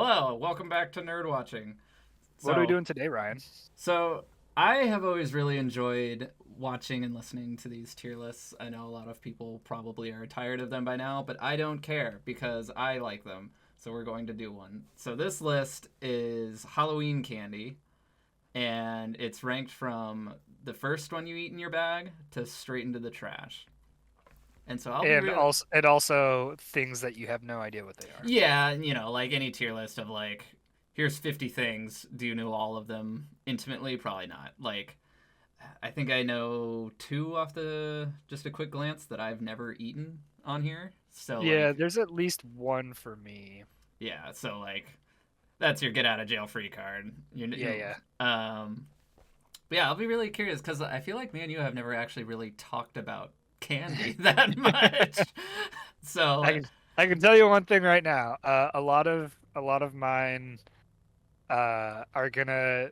Hello, welcome back to Nerd Watching. What are we So, doing today, Ryan? so, I have always really enjoyed watching and listening to these tier lists. I know a lot of people probably are tired of them by now, but I don't care because I like them. So we're going to do one. So this list is Halloween candy, and it's ranked from the first one you eat in your bag to straight into the trash. And so I'll be And real. also things that you have no idea what they are. Yeah, like any tier list of like, here's 50 things. Do you know all of them intimately? Probably not. Like, I think I know two off the just a quick glance that I've never eaten on here. So Yeah, like, there's at least one for me. yeah, so like that's your get out of jail free card. Yeah, yeah. But yeah, I'll be really curious because I feel like me and you have never actually really talked about candy that much. So I can I can tell you one thing right now. A lot of mine are gonna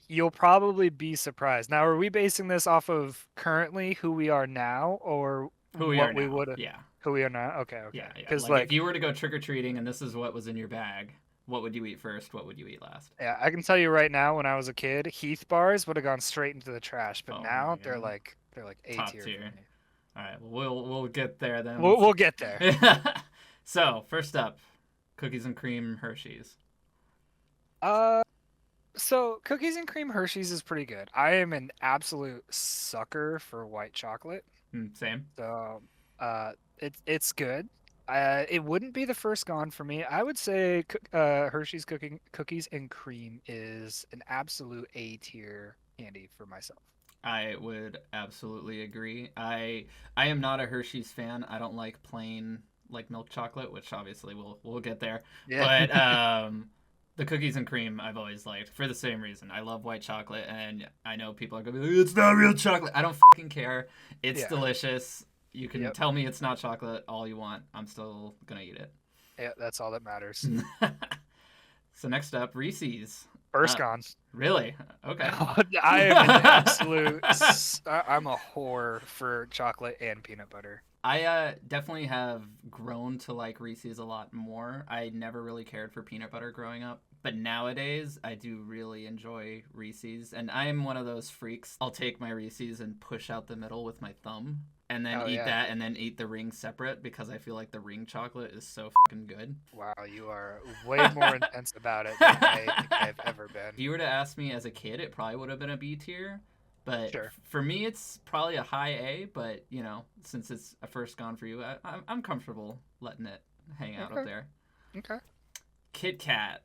you'll probably be surprised. Now, are we basing this off of currently who we are now or who we are what we now? would have Yeah. who we are now? Okay, Yeah, okay. yeah. Because Like if like you were to go trick or treating and this is what was in your bag, what would you eat first? What would you eat last? yeah, I can tell you right now, when I was a kid, Heath bars would have gone straight into the trash, but Oh my now they're god, like A top tier for tier. me. All right, well we'll get there then. We'll Let's. we'll get there. So first up, cookies and cream Hershey's. Uh, so cookies and cream Hershey's is pretty good. I am an absolute sucker for white chocolate, Same. so it's good. It wouldn't be the first gone for me. I would say Hershey's cookies and cream is an absolute A tier candy for myself. I would absolutely agree. I am not a Hershey's fan. I don't like plain like milk chocolate, which obviously we'll get there. Yeah. But the cookies and cream I've always liked for the same reason. I love white chocolate, and I know people are gonna be like, "It's not real chocolate." I don't fucking care. It's Yeah. delicious. You can Yep. tell me it's not chocolate all you want. I'm still gonna eat Yeah, that's all that matters. it. So next up, Reese's. First Uh, gone. really? Okay. I am an absolute. I'm a whore for chocolate and peanut butter. I definitely have grown to like Reese's a lot more. I never really cared for peanut butter growing up, but nowadays I do really enjoy Reese's. And I am one of those freaks. I'll take my Reese's and push out the middle with my thumb and then Oh eat yeah. that and then eat the ring separate because I feel like the ring chocolate is so fucking good. Wow, you are way more intense about it than I think I've ever If been. you were to ask me as a kid, it probably would have been a B tier. But Sure. for me, it's probably a high A. But since it's a first gone for you, I'm comfortable letting it hang out up Okay. there. Okay. Kit Kat.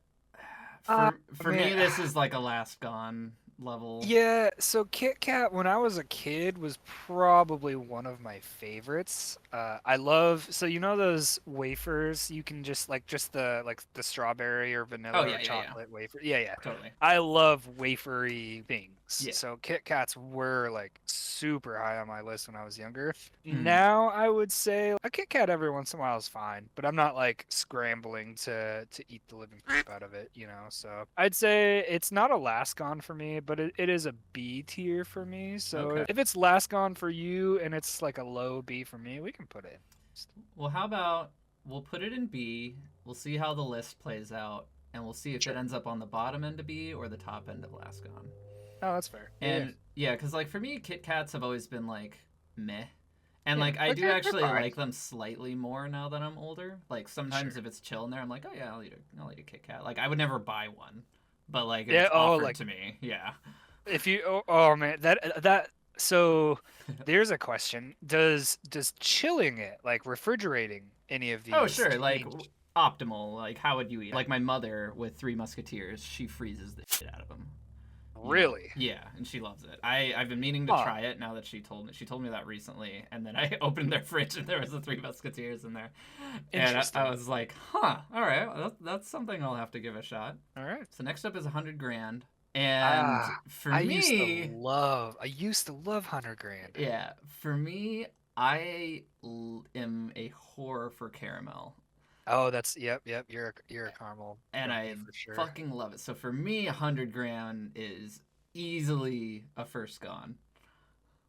Uh, For man, me, this is like a last gone level. yeah, so Kit Kat when I was a kid was probably one of my favorites. I love so you know those wafers you can just the strawberry or Oh vanilla yeah, or yeah, yeah, chocolate wafer. Yeah, yeah. totally. I love wafery things. Yeah. So Kit Kats were like super high on my list when I was younger. Mm. Now I would say a Kit Kat every once in a while is fine, but I'm not like scrambling to eat the living crap out of it, you know. So I'd say it's not a last gone for me, but it is a B tier for me. So Okay. if it's last gone for you and it's like a low B for me, we can put it in. Well, how about we'll put it in B. We'll see how the list plays out, and we'll see if it Sure. ends up on the bottom end of B or the top end of last gone. Oh, that's fair. Yeah, yeah. And yeah, because like for me, Kit Kats have always been like meh. And Yeah. like I But do they're actually fine. like them slightly more now that I'm older. Like sometimes Sure. if it's chill in there, I'm like, oh yeah, I'll eat a Kit Kat. Like I would never buy one, but like if Yeah, it's oh offered like to me, yeah. if you oh man, that so there's a question. Does chilling it, like refrigerating any of Oh these sure, like change? optimal. Like how would you eat? Like my mother with Three Musketeers, she freezes the shit out of them. Really? Yeah, and she loves it. I've been meaning to Huh. try it now that she told me. She told me that recently, and then I opened their fridge and there was the Three Musketeers in there, and I Interesting. was like, huh, all right, well, that's something I'll have to give a shot. All right. So next up is 100 grand, and Ah, for me, I used to love 100 grand. yeah, for me, I am a whore for caramel. Oh, that's yep. You're a caramel And junkie I for sure. fucking love it. So for me, 100 grand is easily a first gone.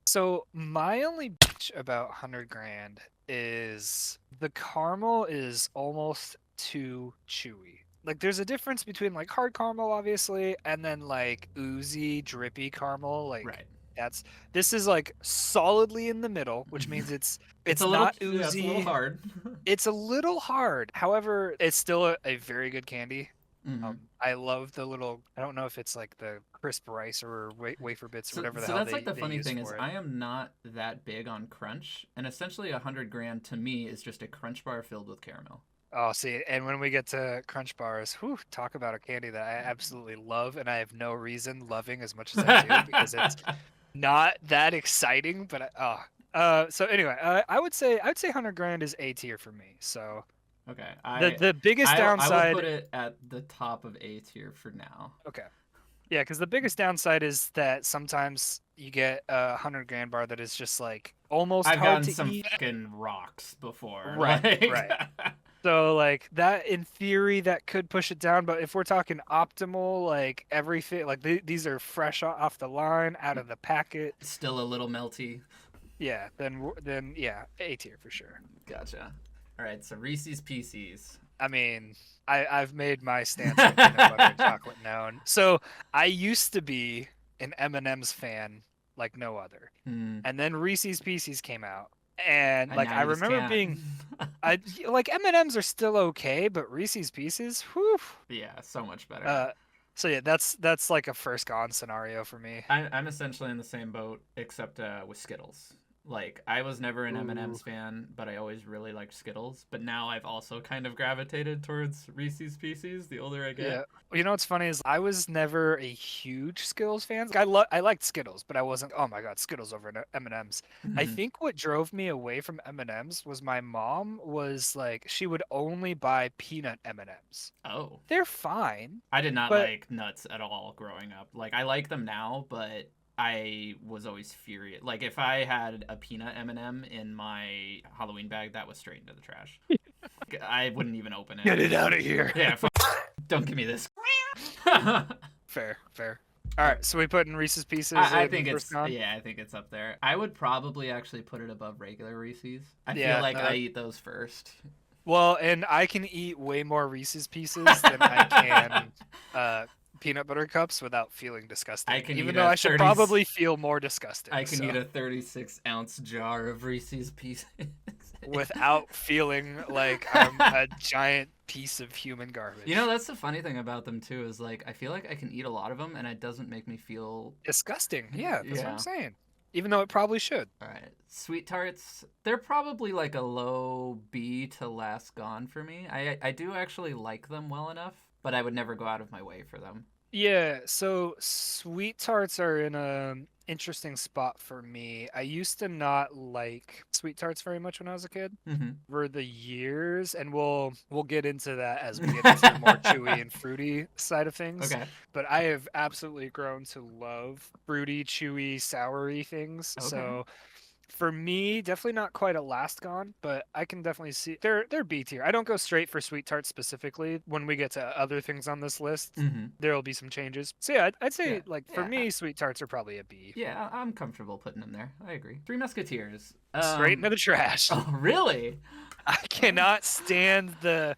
So my only bitch about 100 grand is the caramel is almost too chewy. like there's a difference between like hard caramel obviously and then like oozy drippy caramel like Right. that's this is like solidly in the middle, which means It's it's a little, not yeah, it's a little oozy. hard. It's a little hard. However, it's still a very good candy. Hmm. I love the little, I don't know if it's like the crisp rice or wafer bits or So, whatever the so hell that's like the they funny use thing is for it. I am not that big on crunch, and essentially 100 grand to me is just a crunch bar filled with caramel. Oh, see, and when we get to Crunch Bars, whew, talk about a candy that I absolutely love, and I have no reason loving as much as I do because it's not that exciting. But so anyway, I would say 100 grand is A tier for me. So Okay, the biggest I will put downside, it at the top of A tier for now. okay, yeah, because the biggest downside is that sometimes you get a 100 grand bar that is just like almost I've hard gotten to some eat. fucking rocks before. Right, Like, right. So like that in theory that could push it down, but if we're talking optimal, like everything, like these are fresh off the line, out of the packet, still a little melty. yeah, then yeah, A tier for sure. Gotcha. All right, so Reese's Pieces. I mean, I've made my stance on peanut butter and chocolate known. So I used to be an M&M's fan like no other, Hmm. and then Reese's Pieces came out, and And like now I you just remember can't. being, I like M&M's are still okay, but Reese's Pieces, whew. Yeah, so much better. Uh, so yeah, that's like a first gone scenario for me. I'm essentially in the same boat, except with Skittles. Like, I was never an Ooh. M&M's fan, but I always really liked Skittles. But now I've also kind of gravitated towards Reese's Pieces the older I Yeah. get. You know what's funny is I was never a huge Skittles fan. Like, I liked Skittles, but I wasn't, oh my God, Skittles over M&Ms. I Mhm. think what drove me away from M&Ms was my mom was like she would only buy peanut M&Ms. Oh. They're fine, I did not but like nuts at all growing up. Like, I like them now, but I was always furious. Like, if I had a peanut M&M in my Halloween bag, that was straight into the trash. I wouldn't even open it. get it out of here. Yeah, don't give me this. Fair, fair. All right, so we put in Reese's Pieces I in think first it's, gone. yeah, I think it's up there. I would probably actually put it above regular Reese's. I feel Yeah, like no, I eat those first. well, and I can eat way more Reese's Pieces than I can uh, peanut butter cups without feeling I disgusting. can Even eat though a I should 30. probably feel more disgusting. I can eat So a 36-ounce jar of Reese's Pieces. without feeling like I'm a giant piece of human You know, garbage. that's the funny thing about them too is like I feel like I can eat a lot of them and it doesn't make me feel. Disgusting. Yeah, that's what I'm Yeah. saying. Even though it probably should. All right. Sweet tarts, they're probably like a low B to last gone for me. I do actually like them well enough, but I would never go out of my way for them. Yeah, so sweet tarts are in a interesting spot for me. I used to not like sweet tarts very much when I was a kid. Mm-hmm. Over the years, and we'll get into that as we get into the more chewy and fruity side of things. Okay. But I have absolutely grown to love fruity, chewy, soury things. Okay. So for me, definitely not quite a last gone, but I can definitely see they're B tier. I don't go straight for sweet tarts specifically. When we get to other things on this list, Mm-hmm. there'll be some changes. So yeah, I'd Yeah. say like for Yeah. me, sweet tarts are probably a B. Yeah, I'm comfortable putting them there. I agree. Three Musketeers. Straight into the trash. Oh, really? I cannot stand The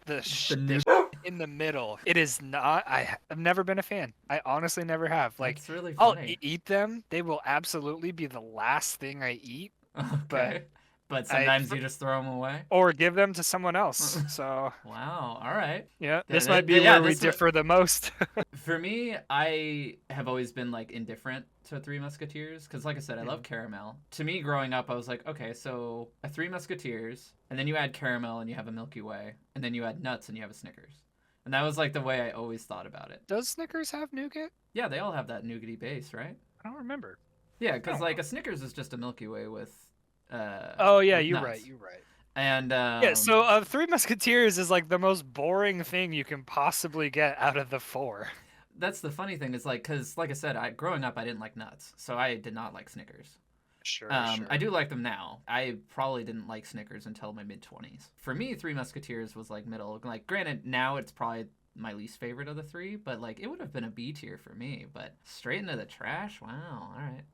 new. in the middle. It is not. I've never been a fan. I honestly never have. Like, That's really I'll funny. eat them. They will absolutely be the last thing I eat, but Okay. But I sometimes you just throw them away. or give them to someone else. So Wow. All right. yeah, this might be Yeah. where we differ the most. For me, I have always been like indifferent to Three Musketeers because, like I said, I love Mhm. caramel. To me, growing up, I was like, okay, so a Three Musketeers, and then you add caramel and you have a Milky Way, and then you add nuts and you have a Snickers. And that was like the way I always thought about it. Does Snickers have nougat? Yeah, they all have that nougaty base, right? I don't remember. Yeah, I because don't like know. a Snickers is just a Milky Way Oh yeah, with you're right. nuts. You're right. And Yeah, so Three Musketeers is like the most boring thing you can possibly get out of the four. that's the funny thing is like, because like I said, growing up I didn't like nuts, so I did not like Snickers. Sure, I sure. do like them now. I probably didn't like Snickers until my mid-20s. For me, Three Musketeers was like middle. Like, granted, now it's probably my least favorite of the three, but like it would have been a B tier for me. But straight into the trash. Wow. All right.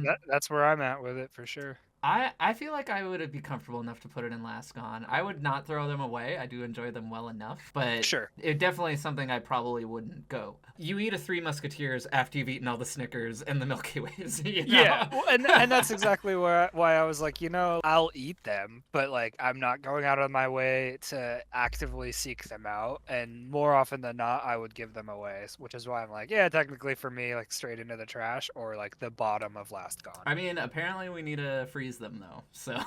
Yeah, that's where I'm at with it for sure. I feel like I would be comfortable enough to put it in last gone. I would not throw them away. I do enjoy them well enough, but Sure. it definitely is something I probably wouldn't go. You eat a Three Musketeers after you've eaten all the Snickers and the Milky Ways. You know? Yeah, well, and that's exactly why I was like, I'll eat them, but like I'm not going out of my way to actively seek them out. And more often than not, I would give them away, which is why I'm like, yeah, technically for me, like straight into the trash or like the bottom of last gone. I mean, apparently we need to freeze them though, so.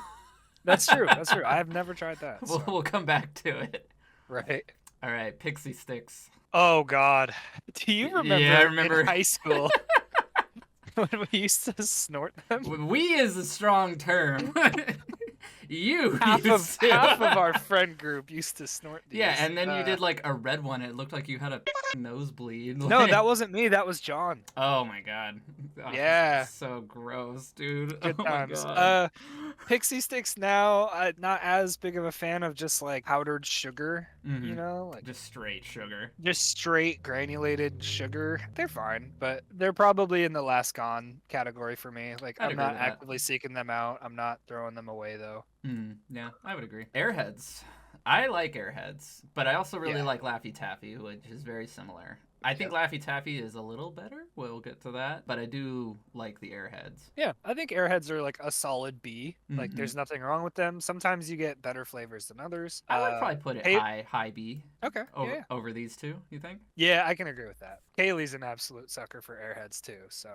That's true. That's true. I've never tried that. We'll, So. we'll come back to it. Right. All right, pixie sticks. Oh God, do you remember? Yeah, I remember. In high school when we used to snort them? We is a strong term. You half used to. of our friend group used to snort these. Yeah, and then you did like a red one. It looked like you had a nosebleed. No, Like... that wasn't me. That was John. Oh my god. Oh, Yeah. So gross, dude. Good oh times. My god. Pixie sticks now. Not as big of a fan of just like powdered sugar. Mm-hmm. Like just straight sugar. Just straight granulated sugar. They're fine, but they're probably in the last gone category for me. Like I'm not actively seeking them out. I'm not throwing them away though. Yeah, I would agree. Airheads. I like Airheads, but I also really like Laffy Taffy, which is very similar. I think Laffy Taffy is a little better. We'll get to that, but I do like the Airheads. Yeah, I think Airheads are like a solid B. Like, there's nothing wrong with them. Sometimes you get better flavors than others. I would probably put it high B. Okay. Over these two, you think? Yeah, I can agree with that. Kaylee's an absolute sucker for Airheads too, so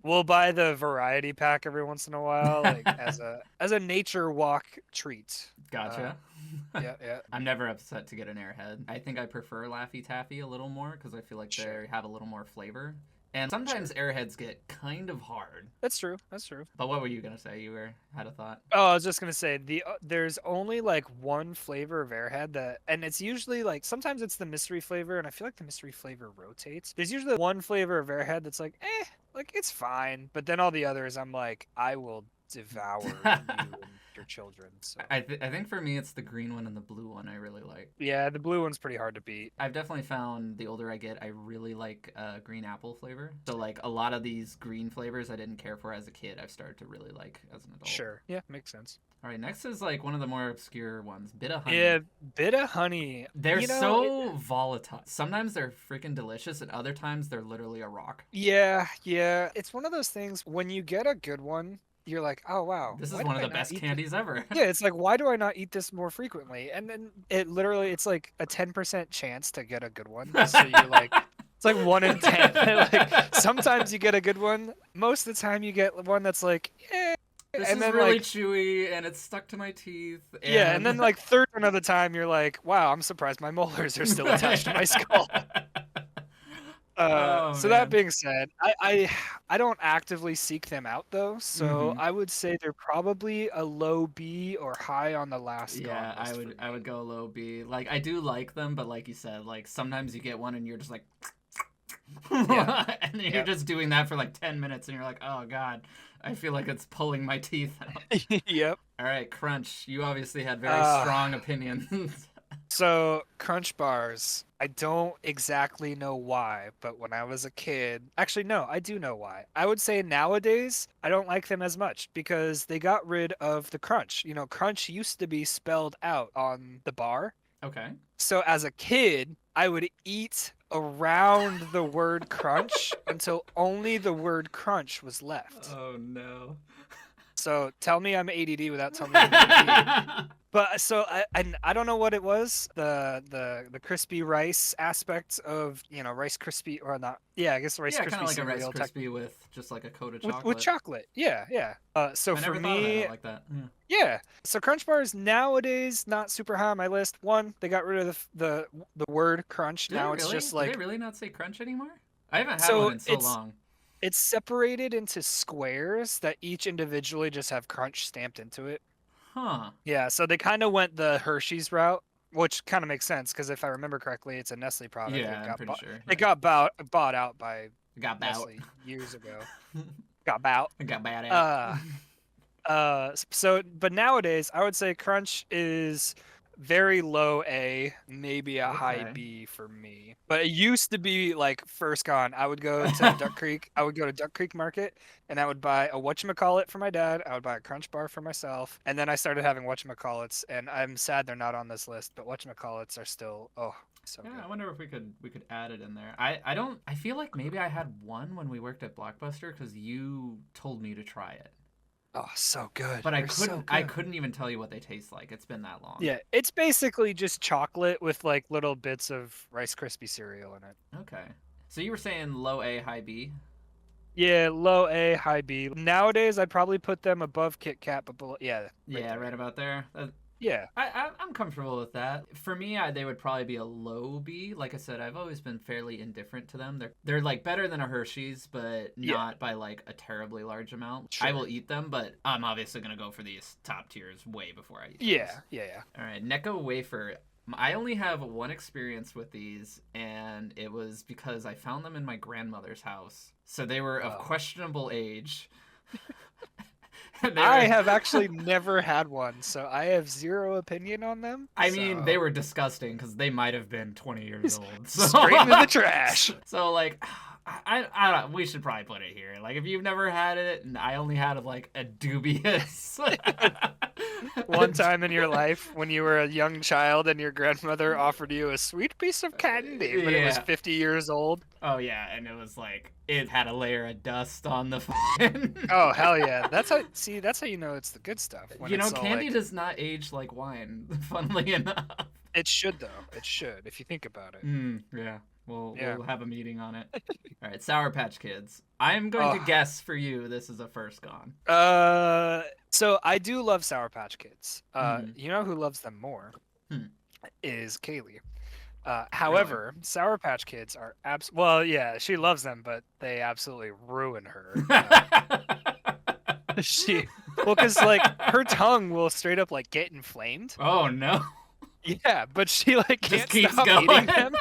we'll buy the variety pack every once in a while, like as a nature walk treat. Gotcha. Yeah. I'm never upset to get an Airhead. I think I prefer Laffy Taffy a little more because I feel like they have a little more flavor. And sometimes Airheads get kind of hard. That's true. But what were you gonna say? Had a thought? Oh, I was just gonna say there's only like one flavor of Airhead and it's usually like sometimes it's the mystery flavor, and I feel like the mystery flavor rotates. There's usually one flavor of Airhead that's like, like it's fine, but then all the others, I'm like, I will devour you and your children. So I think for me it's the green one and the blue one I really like. Yeah, the blue one's pretty hard to beat. I've definitely found the older I get, I really like green apple flavor. So like a lot of these green flavors I didn't care for as a kid, I've started to really like as an adult. Sure. Yeah, makes sense. All right, next is like one of the more obscure ones, Bit of Honey. Yeah, Bit of Honey. They're so volatile. Sometimes they're freaking delicious, and other times they're literally a rock. Yeah. It's one of those things when you get a good one, you're like, oh wow, this is one of the best candies ever. Yeah, it's like, why do I not eat this more frequently? And then it's like a 10% chance to get a good one. So you're like, it's like 1 in 10. Like sometimes you get a good one. Most of the time you get one that's like, This and is then really like, chewy and it's stuck to my teeth. And... Yeah, and then like third one of the time you're like, wow, I'm surprised my molars are still attached to my skull. That being said, I don't actively seek them out though, so I would say they're probably a low B or high on the last. Yeah, I would go low B. Like I do like them, but like you said, like sometimes you get one and you're just like, and you're just doing that for like 10 minutes, and you're like, oh god, I feel like it's pulling my teeth out. Yep. All right, Crunch. You obviously had very strong opinions. So, Crunch bars, I don't exactly know why, but when I was a kid, actually, no, I do know why. I would say nowadays, I don't like them as much because they got rid of the crunch. Crunch used to be spelled out on the bar. Okay. So, as a kid, I would eat around the word crunch until only the word crunch was left. Oh, no. So, tell me I'm ADD without telling me I'm ADD. But so I don't know what it was, the crispy rice aspect of Rice Krispie or not. Yeah, I guess Rice Krispie. Yeah, kind of like a Rice Krispie with just like a coat of chocolate. With chocolate. Yeah. So I for never me, thought of like that. Yeah. So Crunch bars nowadays not super high on my list. One, they got rid of the word crunch. Now it's just like. Do they really not say crunch anymore? I haven't had one in so long. It's separated into squares that each individually just have crunch stamped into it. Huh. Yeah, so they kind of went the Hershey's route, which kind of makes sense because if I remember correctly, it's a Nestle product. Yeah, I'm pretty sure. It got bought out by Nestle years ago. Got bought. Got bought out. But nowadays, I would say Crunch is very low A, maybe a high Okay. B for me. But it used to be like first gone. I would go to Duck Creek. I would go to Duck Creek Market, and I would buy a whatchamacallit for my dad. I would buy a Crunch Bar for myself, and then I started having whatchamacallits. And I'm sad they're not on this list, but whatchamacallits are still so Yeah, good. I wonder if we could add it in there. I don't. I feel like maybe I had one when we worked at Blockbuster because you told me to try it. Oh, so good. But I They're so couldn't. I good. couldn't even tell you what they taste like. It's been that long. Yeah, it's basically just chocolate with like little bits of Rice Krispie cereal in it. Okay. So you were saying low A, high B. Yeah, low A, high B. Nowadays, I'd probably put them above Kit Kat, but below. Yeah, right Yeah, there. right about there. Yeah, I'm comfortable with that. For me, they would probably be a low B. Like I said, I've always been fairly indifferent to them. They're like better than a Hershey's, but yeah, not by like a terribly large amount. I sure. will eat them, but I'm obviously gonna go for these top tiers way before I eat those. Yeah. All right, Necco wafer. I only have one experience with these, and it was because I found them in my grandmother's house. So they were of Oh. questionable age. I have actually never had one, so I have zero opinion on them. I mean, they were disgusting because they might have been 20 years old. So. Straight into the trash. So, like, I don't. We should probably put it here. Like, if you've never had it, and I only had like a dubious. One time in your life when you were a young child and your grandmother offered you a sweet piece of candy, but it was Yeah. 50 years old. Oh yeah, and it was like it had a layer of dust on the. Oh hell yeah! That's how you know it's the good stuff. When You know, it's all, candy like, does not age like wine. Funnily enough. it should though. It should if you think about it. Yeah. We'll Yeah. have a meeting on it. All right, Sour Patch Kids. I'm going to guess for you this is a first gone. So I do love Sour Patch Kids. Mhm. You know who loves them more? Hmm. Is Kaylee. However, Sour Patch Kids are well, yeah, she loves them, but they absolutely ruin her. Because like her tongue will straight up like get inflamed. Oh no. Yeah, but she like Just can't keeps stop going. eating them.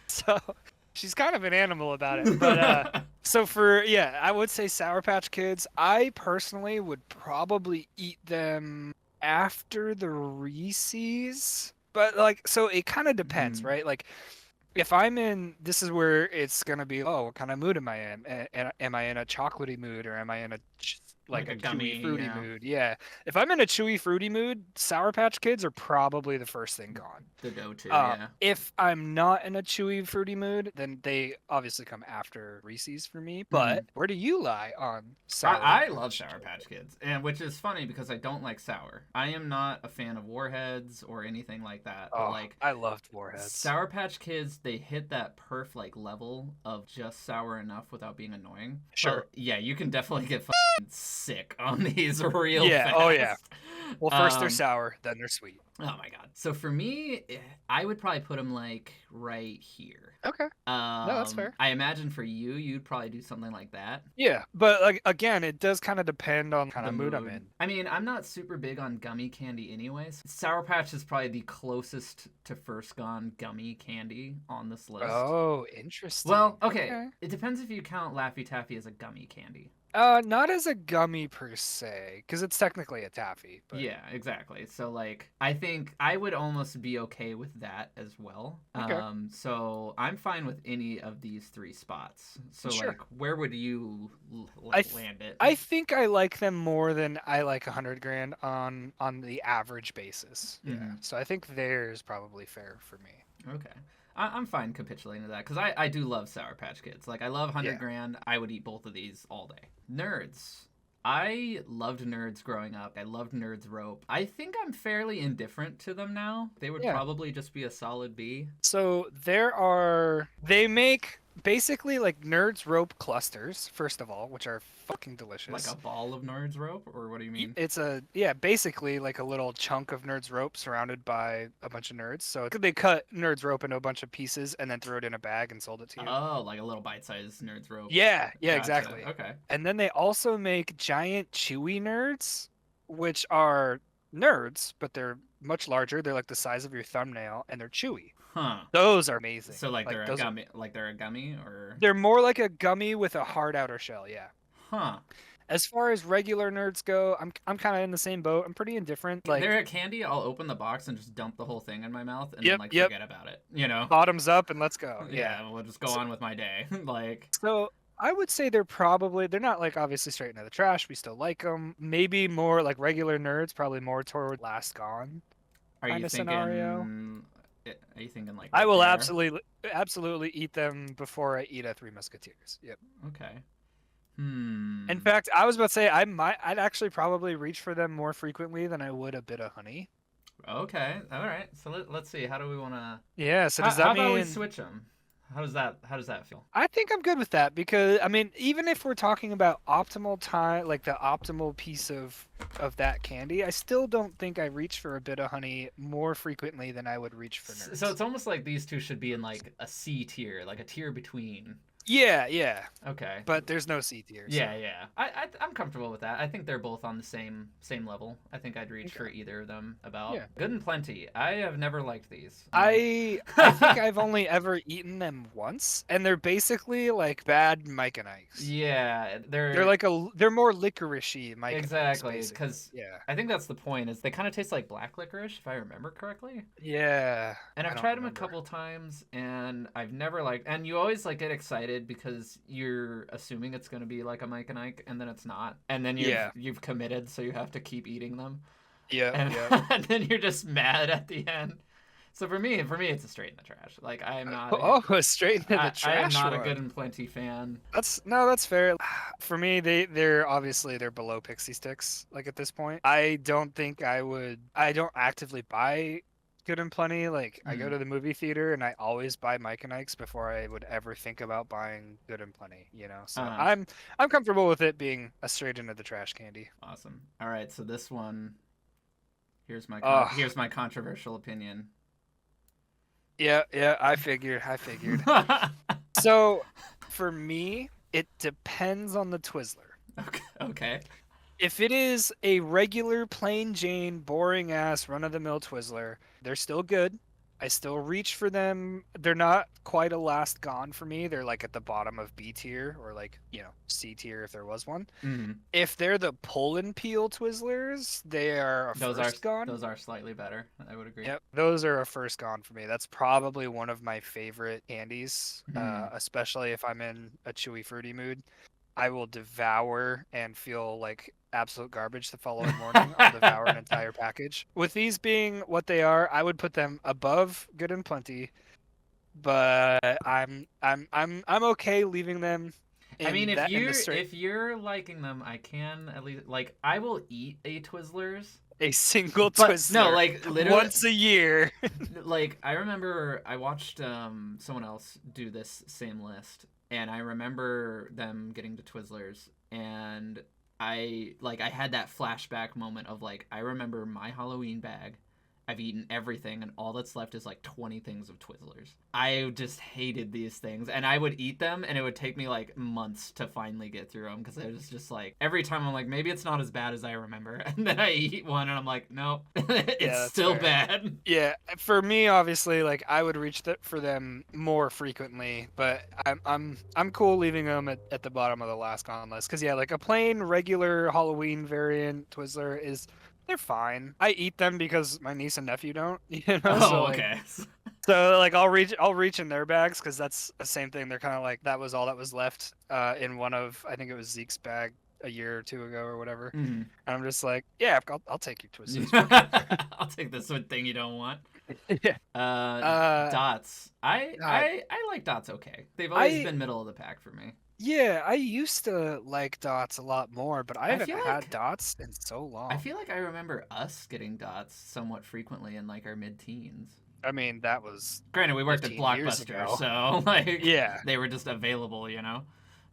So she's kind of an animal about it. But so I would say Sour Patch Kids. I personally would probably eat them after the Reese's. But like, so it kind of depends, Mhm. right? Like, if I'm in, this is where it's gonna be. Oh, what kind of mood am I in? Am I in a chocolatey mood, or am I in like a gummy, chewy fruity yeah. mood? Yeah. If I'm in a chewy fruity mood, Sour Patch Kids are probably the first thing gone. The go-to, yeah. If I'm not in a chewy fruity mood, then they obviously come after Reese's for me. But where do you lie on Sour I love Patch Sour Kids? Patch Kids, and which is funny because I don't like sour. I am not a fan of Warheads or anything like that. But Oh, like I loved Warheads. Sour Patch Kids, they hit that like level of just sour enough without being annoying. Sure. But, yeah, you can definitely get sick on these real fast. Oh yeah. Well, first they're Um, sour, then they're sweet. Oh my god. So for me, I would probably put them like right here. Okay. No, that's fair. I imagine for you, you'd probably do something like that. Yeah, but like again, it does kind of depend on kind The of mood I'm in. I mean, I'm not super big on gummy candy anyways. Sour Patch is probably the closest to first gone gummy candy on this list. Oh, interesting. Well, okay. It depends if you count Laffy Taffy as a gummy candy. Not as a gummy per se, because it's technically a taffy. But... Yeah, exactly. So like, I think I would almost be okay with that as well. Okay. So I'm fine with any of these three spots. So Sure. like, where would you land it? I think I like them more than I like 100 grand on the average basis. Yeah. Mhm. So I think theirs probably fair for me. Okay. I'm fine capitulating to that because I do love Sour Patch Kids. Like, I love 100 grand. I would eat both of these all day. Nerds. I loved Nerds growing up. I loved Nerds Rope. I think I'm fairly indifferent to them now. They would probably just be a solid B. So they make basically like Nerds Rope clusters, first of all, which are fucking delicious. Like a ball of Nerds Rope, or what do you mean? It's basically like a little chunk of Nerds Rope surrounded by a bunch of nerds. So they cut Nerds Rope into a bunch of pieces and then threw it in a bag and sold it to you. Oh, like a little bite-sized Nerds Rope. Yeah, Gotcha. exactly. Okay. And then they also make giant chewy nerds, which are nerds, but they're much larger. They're like the size of your thumbnail, and they're chewy. Huh. Those are amazing. So like they're a gummy, or? They're more like a gummy with a hard outer shell, yeah. Huh. As far as regular nerds go, I'm kind of in the same boat. I'm pretty indifferent. Like, They're a candy. I'll open the box and just dump the whole thing in my mouth and then yep, like yep, forget about it. You know? bottoms up and let's go. Yeah. Yeah, we'll just go So, on with my day. Like, so I would say they're not like obviously straight into the trash. We still like them. Maybe more like regular nerds, probably more toward Last Gone are kind you of scenario. thinking? Are you thinking like I right will there? absolutely eat them before I eat a Three Musketeers. Yep. Okay. In Hmm. fact, I was about to say I'd actually probably reach for them more frequently than I would a bit of honey. Okay. All right. So let's see. How do we want to? Yeah, so does How that about we mean switch them? How does that feel? I think I'm good with that because I mean, even if we're talking about optimal time, like the optimal piece of that candy, I still don't think I reach for a bit of honey more frequently than I would reach for So nerds. it's almost like these two should be in like a C tier, like a tier between. Yeah, yeah, Okay. but there's no C tier, Yeah, so yeah. I'm comfortable with that. I think they're both on the same level. I think I'd reach for okay. either of them about. Yeah. Good and Plenty. I have never liked these. I think I've only ever eaten them once, and they're basically like bad Mike and Ike's. Yeah, They're like they're more licoricey Mike and Ike's, exactly basically. because Yeah. I think that's the point. Is they kind of taste like black licorice, if I remember correctly. Yeah. And I I've don't tried them a remember. couple times, and I've never liked. And you always like get excited because you're assuming it's going to be like a Mike and Ike, and then it's not. And then Yeah. you've committed, so you have to keep eating them, Yep. and, Yep. and then you're just mad at the end. So for me, it's a straight in the trash. Like Oh, straight into the I am trash not a Good one. and Plenty fan. That's fair. For me, they're obviously they're below Pixie Sticks. Like at this point, I don't think I would. I don't actively buy Good and Plenty. Like I go Mm. to the movie theater and I always buy Mike and Ike's before I would ever think about buying Good and Plenty. You know, so Uh, I'm comfortable with it being a straight into the trash candy. awesome. All right, so this one Oh, here's my controversial opinion. yeah, yeah. I figured. I figured. So, for me, it depends on the Twizzler. Okay. If it is a regular, plain Jane, boring ass, run of the mill Twizzler, they're still good. I still reach for them. They're not quite a last gone for me. They're like at the bottom of B tier or like, C tier if there was one. Mm-hmm. If they're the pull and peel Twizzlers, they are a first gone. Those are slightly better. I would agree. Yep, those are a first gone for me. That's probably one of my favorite candies, Hmm. especially if I'm in a chewy fruity mood. I will devour and feel like absolute garbage the following morning. I'll devour an entire package. With these being what they are, I would put them above Good and Plenty, but I'm okay leaving them I mean, in the straight if you're liking them, I can at least like I will eat a Twizzlers, a single but no, Twizzler like literally, once a year. like I remember I watched someone else do this same list, and I remember them getting to Twizzlers, and I had that flashback moment of like I remember my Halloween bag. I've eaten everything, and all that's left is like 20 things of Twizzlers. I just hated these things, and I would eat them, and it would take me like months to finally get through them because I was just like every time I'm like maybe it's not as bad as I remember, and then I eat one, and I'm like no, it's Yeah, that's still fair. bad. Yeah, for me, obviously, like I would reach for them more frequently, but I'm cool leaving them at the bottom of the last gone list because yeah, like a plain regular Halloween variant Twizzler is they're fine. I eat them because my niece and nephew don't, So Oh, like okay. I'll reach in their bags because that's the same thing. They're kind of like that was all that was left in one of I think it was Zeke's bag a year or two ago or whatever. Mhm. And I'm just like, yeah, I'll take your Twizzlers. Fuck it. I'll take this one thing you don't want. Yeah. Dots. God, I like dots. Okay, they've always I been middle of the pack for me. yeah, I used to like dots a lot more, but I I haven't feel had like dots in so I long. feel like I remember us getting dots somewhat frequently in like our mid-teens. I mean, that was Granted, we worked at 15 years Blockbuster, ago. so like Yeah. they were just available, you know.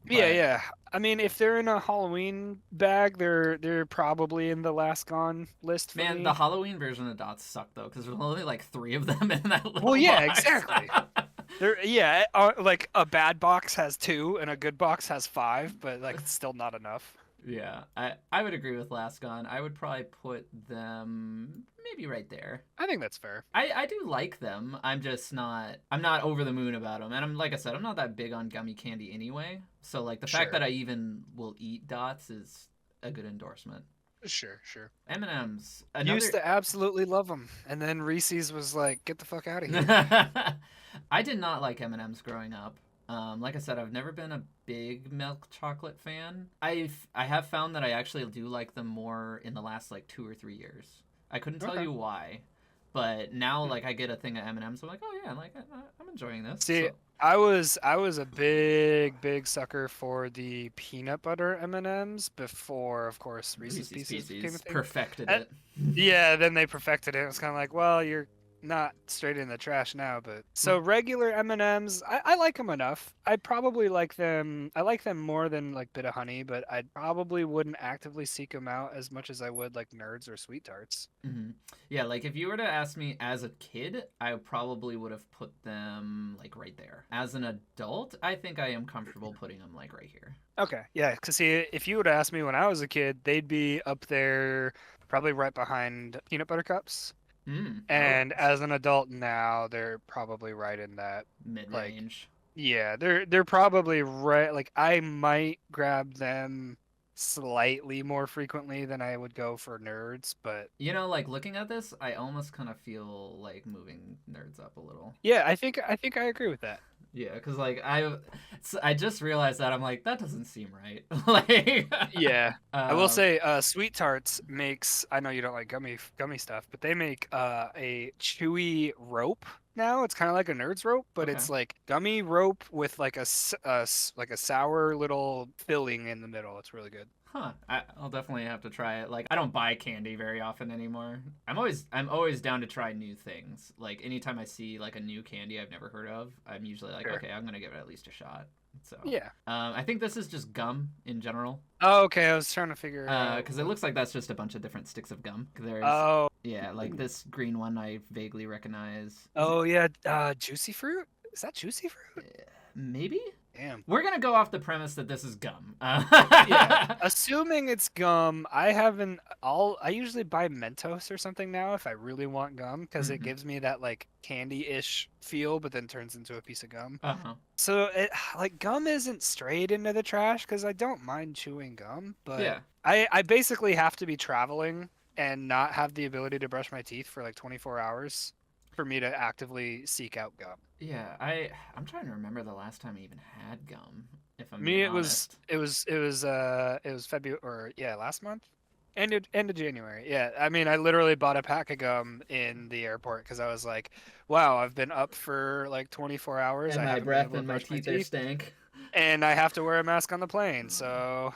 Yeah, But yeah. I mean, if they're in a Halloween bag, they're probably in the last gone list for man, the me. Halloween version of dots sucked though, because there's only like 3 of them in that Well, little yeah, box. exactly. Like a bad box has 2 and a good box has 5, but like it's still not enough. Yeah, I would agree with Last Gone. I would probably put them maybe right there. I think that's fair. I do like them. I'm not over the moon about them. And I'm like I said, I'm not that big on gummy candy anyway. So like the fact Sure. that I even will eat dots is a good endorsement. Sure, sure. M&M's, Used another. to absolutely love them, and then Reese's was like, get the fuck out of here. I did not like M&M's growing up. Like I said, I've never been a big milk chocolate fan. I have found that I actually do like them more in the last like 2 or 3 years. I couldn't tell Okay. you why, but now like I get a thing of M&Ms. I'm like, oh yeah, like I'm enjoying this. See, So I was a big sucker for the peanut butter M&Ms before, of course, Reese's Reese's Pieces became a Pieces thing. perfected And, it. yeah, then they perfected it. It was kind of like, well, you're not straight in the trash now, but so regular M&Ms, I like them enough. I probably like them. I like them more than like Bit of Honey, but I probably wouldn't actively seek them out as much as I would like Nerds or Sweet Tarts. Mm-hmm. Yeah, like if you were to ask me as a kid, I probably would have put them like right there. As an adult, I think I am comfortable putting them like right here. Okay, yeah, because see, if you would ask me when I was a kid, they'd be up there, probably right behind peanut butter cups. Oh, And as an adult now, they're probably right in that, mid like, range. yeah, they're probably right. Like, I might grab them slightly more frequently than I would go for Nerds, but You know, like looking at this, I almost kind of feel like moving Nerds up a little. yeah, I think I agree with that. Yeah, because like I just realized that I'm like that doesn't seem right. Like, Yeah. I will um, say, Sweet Tarts makes. I know you don't like gummy stuff, but they make a chewy rope now. It's kind of like a Nerds rope, but okay. it's like gummy rope with like like a sour little filling in the middle. It's really good. Huh. I'll definitely have to try it. Like I don't buy candy very often anymore. I'm always down to try new things. Like anytime I see like a new candy I've never heard of, I'm usually like, Sure. okay, I'm gonna give it at least a shot. So, Yeah. I think this is just gum in general. Oh, okay. I was trying to figure out. Because it looks like that's just a bunch of different sticks of gum. There's, Oh. yeah, like this green one I vaguely recognize. Is it Oh yeah. Juicy fruit. Is that juicy fruit? maybe? Damn. We're gonna go off the premise that this is gum. Yeah, assuming it's gum, I haven't I usually buy Mentos or something now if I really want gum because it Mhm. gives me that like candy-ish feel but then turns into a piece of gum. Uh-huh. So it like gum isn't straight into the trash because I don't mind chewing gum, but Yeah. I basically have to be traveling and not have the ability to brush my teeth for like 24 hours for me to actively seek out gum. Yeah, I'm trying to remember the last time I even had gum, if I'm being Me, it was honest. February or yeah, last month, end of January. Yeah, I mean, I literally bought a pack of gum in the airport because I was like, wow, I've been up for like 24 hours. And I my haven't been breath able to and my brush my teeth are teeth, stank. and I have to wear a mask on the plane. So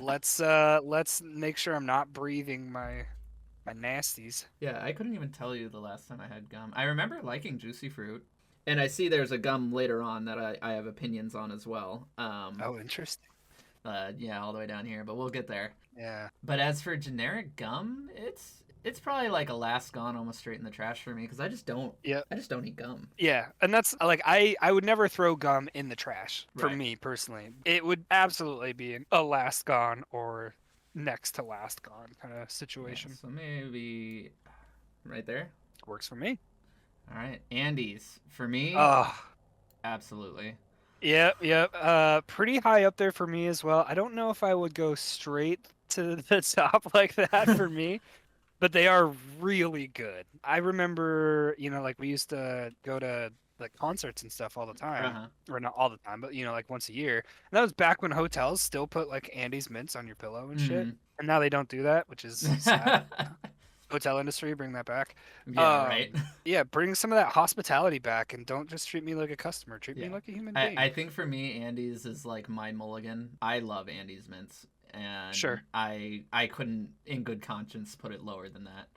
let's make sure I'm not breathing my nasties. Yeah, I couldn't even tell you the last time I had gum. I remember liking juicy fruit, and I see there's a gum later on that I have opinions on as well. Oh, interesting. Yeah, all the way down here, but we'll get there. Yeah. But as for generic gum, it's probably like a last gone, almost straight in the trash for me because Yep. I just don't eat gum. Yeah, and that's like I would never throw gum in the trash for Right. me personally. It would absolutely be a last gone or next to last gone kind of Yeah. situation. So maybe right there. Works for me. All right, Andes for me, Oh, absolutely. yep, yep. Pretty high up there for me as well. I don't know if I would go straight to the top like that for me, but they are really good. I remember, like we used to go to like concerts and stuff all the Uh time, huh. or not all the time, but like once a year. And that was back when hotels still put like Andes mints on your pillow and shit. Mm. And now they don't do that, which is sad. Hotel industry, bring that back. Yeah. Right. Yeah, bring some of that hospitality back and don't just treat me like a customer. Treat me Yeah. like a human I being. think for me, Andes is like my mulligan. I love Andes mints, and Sure. I couldn't, in good conscience, put it lower than that.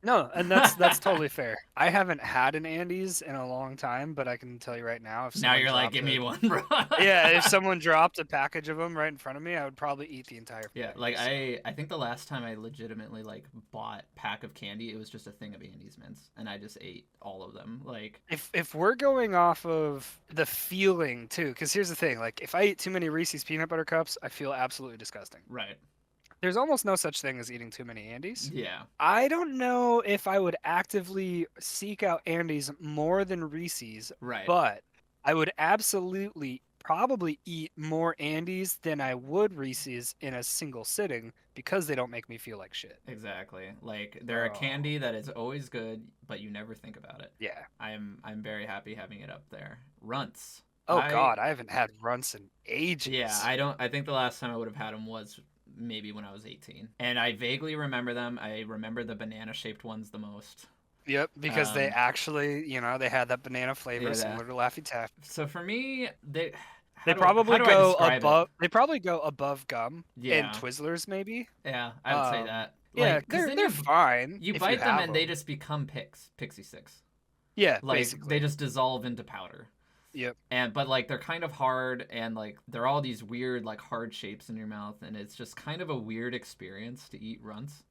No, and that's totally fair. I haven't had an Andes in a long time, but I can tell you right now, if Now someone you're like, dropped give me a one, bro. yeah, if someone dropped a package of them right in front of me, I would probably eat the entire Yeah, thing. like So, I think the last time I legitimately like bought pack of candy, it was just a thing of Andes mints, and I just ate all of them. Like, if we're going off of the feeling too, because here's the thing, like if I eat too many Reese's peanut butter cups, I feel absolutely disgusting. right. there's almost no such thing as eating too many Andes. Yeah, I don't know if I would actively seek out Andes more than Reese's, right. but I would absolutely probably eat more Andes than I would Reese's in a single sitting because they don't make me feel like shit. Exactly. Like they're a Oh, candy that is always good, but you never think about it. yeah. I'm very happy having it up there. Runts. Oh God, I haven't had runts in Yeah, ages. I don't. I think the last time I would have had them was maybe when I was 18, and I vaguely remember them. I remember the banana shaped ones the most. Yep, because they Um, actually, they had that banana flavor yeah. similar to Laffy Taffy. So for me, they They how probably do I go describe it? above. They probably go above gum and Yeah, Twizzlers, maybe. yeah, I would say Um, that. yeah, Like, cause they're then they're fine you if you bite them have and they them. just become pixie sticks. Yeah, Like they basically. just dissolve into powder. Yep. And but like they're kind of hard and like they're all these weird like hard shapes in your mouth and it's just kind of a weird experience to eat runts.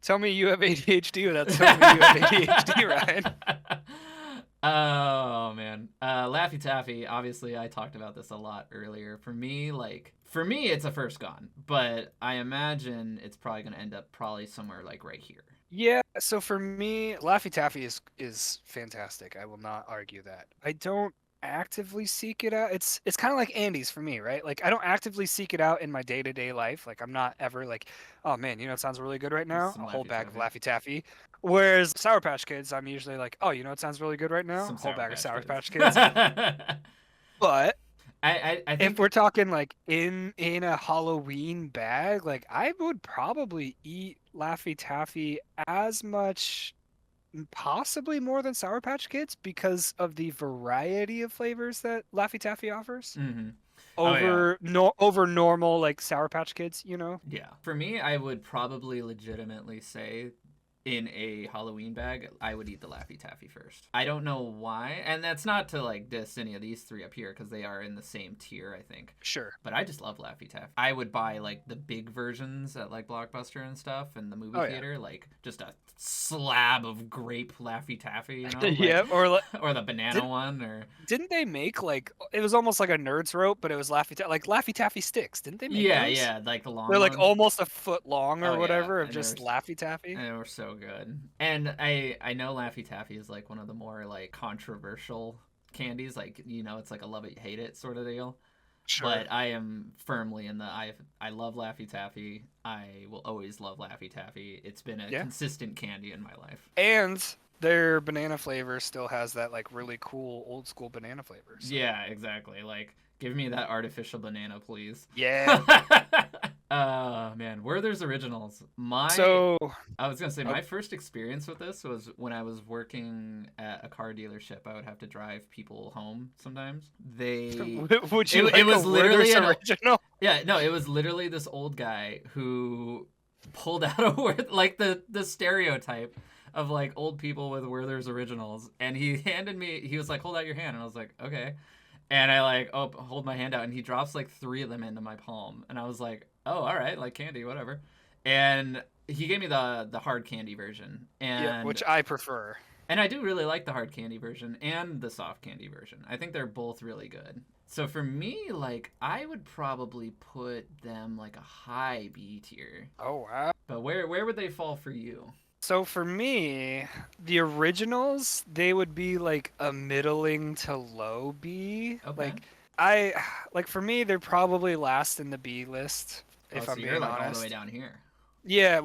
Tell me you have ADHD without telling me you have ADHD, Ryan. Oh man, Laffy Taffy. Obviously, I talked about this a lot earlier. For me, it's a first gone, but I imagine it's probably gonna end up probably somewhere like right here. Yeah, so for me, Laffy Taffy is fantastic. I will not argue that. I don't actively seek it out. It's kind of like Andy's for me, right? Like I don't actively seek it out in my day-to-day life. Like I'm not ever like, oh man, it sounds really good right now. Some A whole Laffy bag of Taffy, Laffy Taffy. Whereas Sour Patch Kids, I'm usually like, oh, it sounds really good right now. some A whole Sour bag of Patch Sour Kids. Patch Kids. But I if think we're talking like in a Halloween bag, like I would probably eat Laffy Taffy as much, possibly more than Sour Patch Kids because of the variety of flavors that Laffy Taffy offers mm-hmm. Oh yeah. over normal like Sour Patch Kids. Yeah. For me, I would probably legitimately say in a Halloween bag, I would eat the Laffy Taffy first. I don't know why, and that's not to like diss any of these three up here because they are in the same tier, I think. Sure. But I just love Laffy Taffy. I would buy like the big versions at like Blockbuster and stuff and the movie Oh yeah. theater, like just a slab of grape Laffy Taffy, like Yeah, or or the banana did one, or didn't they make like it was almost like a Nerds rope, but it was like Laffy Taffy sticks? Didn't they make yeah, those? yeah, like the long They're like ones. almost a foot long Oh or yeah, whatever of just Laffy and Taffy. they were so good. And I know Laffy Taffy is like one of the more like controversial candies. Like it's like a love it hate it sort of deal. Sure. But I am firmly in the I love Laffy Taffy. I will always love Laffy Taffy. It's been a Yeah. consistent candy in my life. And their banana flavor still has that like really cool old school banana flavor. So Yeah, exactly. Like give me that artificial banana, please. yeah. Man, Werther's Originals. My So I was gonna say oh, my first experience with this was when I was working at a car dealership. I would have to drive people home sometimes. would you It like a was literally Werther's original? yeah, no, it was literally this old guy who pulled out a word like the stereotype of like old people with Werther's Originals, and he handed me. He was like, "Hold out your hand," and I was like, "Okay." And I like hold my hand out, and he drops like three of them into my palm, and I was like, "Oh, all right, like candy, whatever." And he gave me the hard candy version, Yeah, which I prefer. and I do really like the hard candy version and the soft candy version. I think they're both really good. So for me, like I would probably put them like a high B tier. Oh wow. But where would they fall for you? So for me, the originals, they would be like a middling to low B. Okay. Like I like for me, they're probably last in the B list, Oh, if so I'm you're being like all the way honest. down here. Yeah,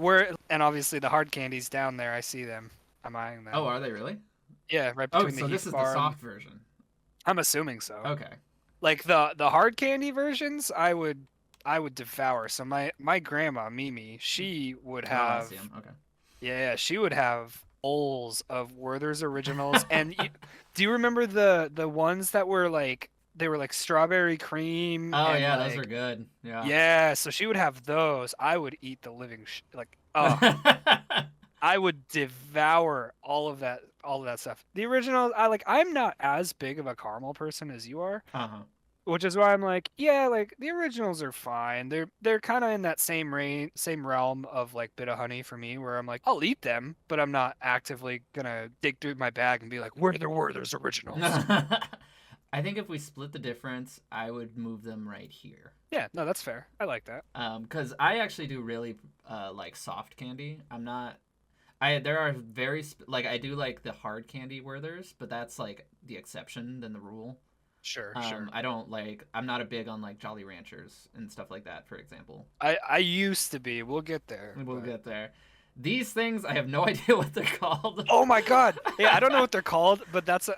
and obviously the hard candies down there, I see them. I'm eyeing Oh, them. are they really? Yeah, right Oh, between the so this Heath is the bar and soft version. I'm assuming so. Okay. Like the hard candy versions, I would devour. So my grandma Mimi, she would Oh, I have see them. Okay. yeah, she would have bowls of Werther's originals. And do you remember the ones that were like they were like strawberry cream Oh and yeah, those were like good. Yeah. yeah, so she would have those. I would eat the living like oh, I would devour all of that stuff. The original, I'm not as big of a caramel person as you are, Uh-huh. which is why I'm like, yeah, like the originals are fine. They're kind of in that same realm of like bit of honey for me, where I'm like, I'll eat them, but I'm not actively gonna dig through my bag and be like, where there were there's originals. I think if we split the difference, I would move them right here. Yeah, no, that's fair. I like that. Because I actually do really like soft candy. I'm not. I there are like I do like the hard candy Werthers, but that's like the exception than the rule. Sure, sure. I don't like. I'm not a big on like Jolly Ranchers and stuff like that, for example. I used to be. We'll get there. We'll But get there. These things, I have no idea what they're called. oh my god. Yeah, I don't know what they're called, but that's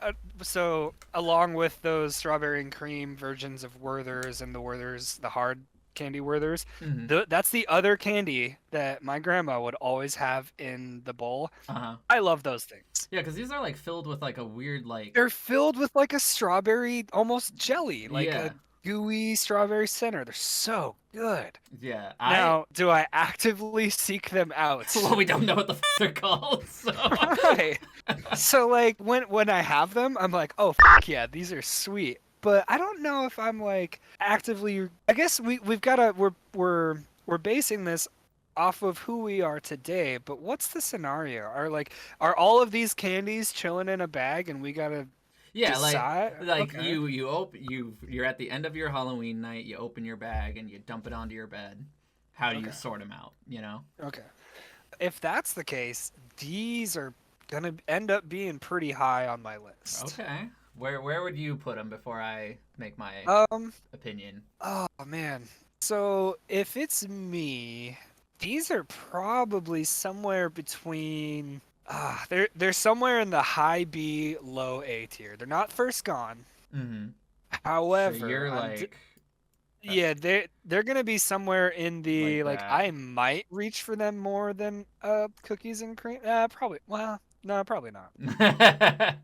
so along with those strawberry and cream versions of Werther's and the Werther's, the hard candy Werther's, Mm-hmm. that's the other candy that my grandma would always have in the bowl. Uh-huh. I love those things. Yeah, because these are like filled with like a weird like. They're filled with like a strawberry almost jelly, like Yeah. a gooey strawberry center. They're so good. Yeah. Now, do I actively seek them out? Well, we don't know what the they're called, so. Right. So like when I have them, I'm like, oh yeah, these are sweet. But I don't know if I'm like actively. I guess we've got to we're basing this off of who we are today. But what's the scenario? Are all of these candies chilling in a bag and we gotta Yeah, decide? like Okay. you're at the end of your Halloween night. You open your bag and you dump it onto your bed. How do you Okay. sort them out? You know. Okay. If that's the case, these are gonna end up being pretty high on my list. Okay. Where would you put them before I make my opinion? Oh man. So if it's me, these are probably somewhere between they're somewhere in the high B, low A tier. They're not first gone. Mm-hmm. However, So you're like yeah, they're gonna be somewhere in the like like that. I might reach for them more than cookies and cream. Probably. Well, no, probably not.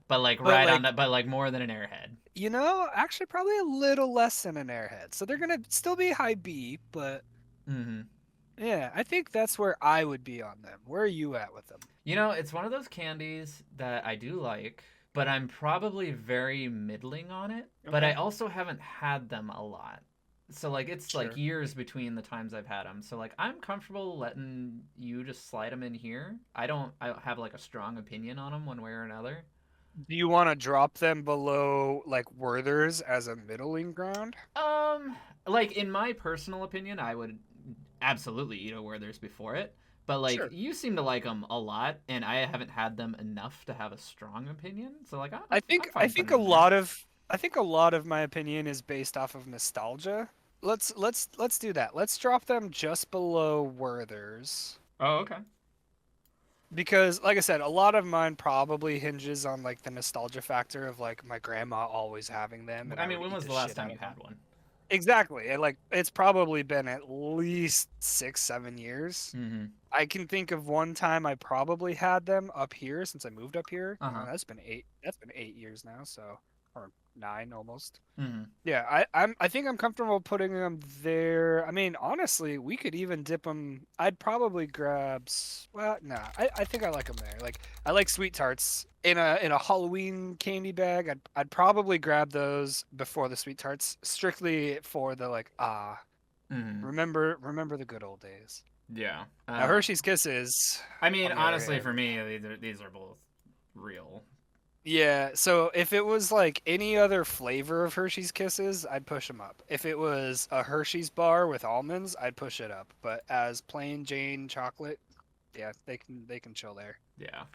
but like But right like on that, but like more than an airhead. actually probably a little less than an airhead. So they're gonna still be high B, but Mm-hmm. yeah, I think that's where I would be on them. Where are you at with them? You know, it's one of those candies that I do like, but I'm probably very middling on it. But I Okay. also haven't had them a lot. So like it's like Sure. years between the times I've had them. So like I'm comfortable letting you just slide them in here. I don't have like a strong opinion on them one way or another. Do you want to drop them below like Werther's as a middling ground? Um like in my personal opinion, I would absolutely eat a Werther's before it. But like Sure. you seem to like them a lot, and I haven't had them enough to have a strong opinion. So like I'm I fine think putting a them in there. lot of I think a lot of my opinion is based off of nostalgia. Let's do that. Let's drop them just below Werther's. Oh, okay. Because like I said, a lot of mine probably hinges on like the nostalgia factor of like my grandma always having them and I I mean, would when eat was the the last shit time out you of them. had one? Exactly. And like it's probably been at least 6, 7 years. Mm-hmm. I can think of one time I probably had them up here since I moved up here. Uh-huh. That's been 8. That's been 8 years now, so or 9 almost. Mm-hmm. Yeah, I think I'm comfortable putting them there. I mean, honestly, we could even dip them. I'd probably grab. Well, nah. I think I like them there. Like I like sweet tarts in a Halloween candy bag. I'd probably grab those before the sweet tarts, strictly for the like Mm-hmm. remember the good old days. Yeah. Now Hershey's Kisses, I mean, on the other honestly, hand. for me, these are both real. Yeah, so if it was like any other flavor of Hershey's Kisses, I'd push them up. If it was a Hershey's bar with almonds, I'd push it up. But as plain Jane chocolate, yeah, they can chill there. Yeah.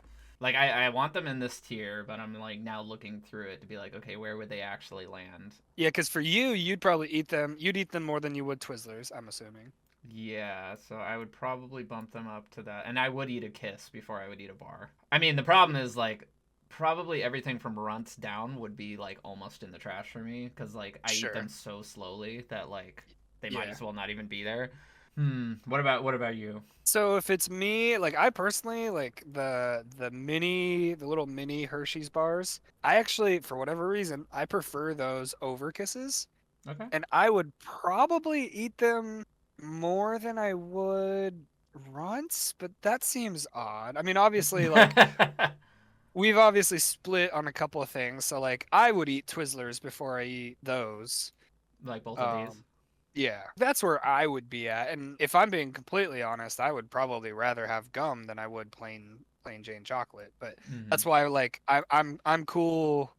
Like I want them in this tier, but I'm like now looking through it to be like, okay, where would they actually land? Yeah, because for you, you'd probably eat them. You'd eat them more than you would Twizzlers, I'm assuming. Yeah, so I would probably bump them up to that, and I would eat a kiss before I would eat a bar. I mean, the problem is like probably everything from runts down would be like almost in the trash for me because like I eat Sure. them so slowly that like they might Yeah. as well not even be there. What about you? So if it's me, like I personally like the little mini Hershey's bars. I actually, for whatever reason, I prefer those over Kisses. Okay. And I would probably eat them more than I would runts, but that seems odd. I mean, obviously, like we've obviously split on a couple of things, so like I would eat Twizzlers before I eat those. Like both of these. Um, yeah, that's where I would be at. And if I'm being completely honest, I would probably rather have gum than I would plain Jane chocolate. But Hmm. that's why like I'm cool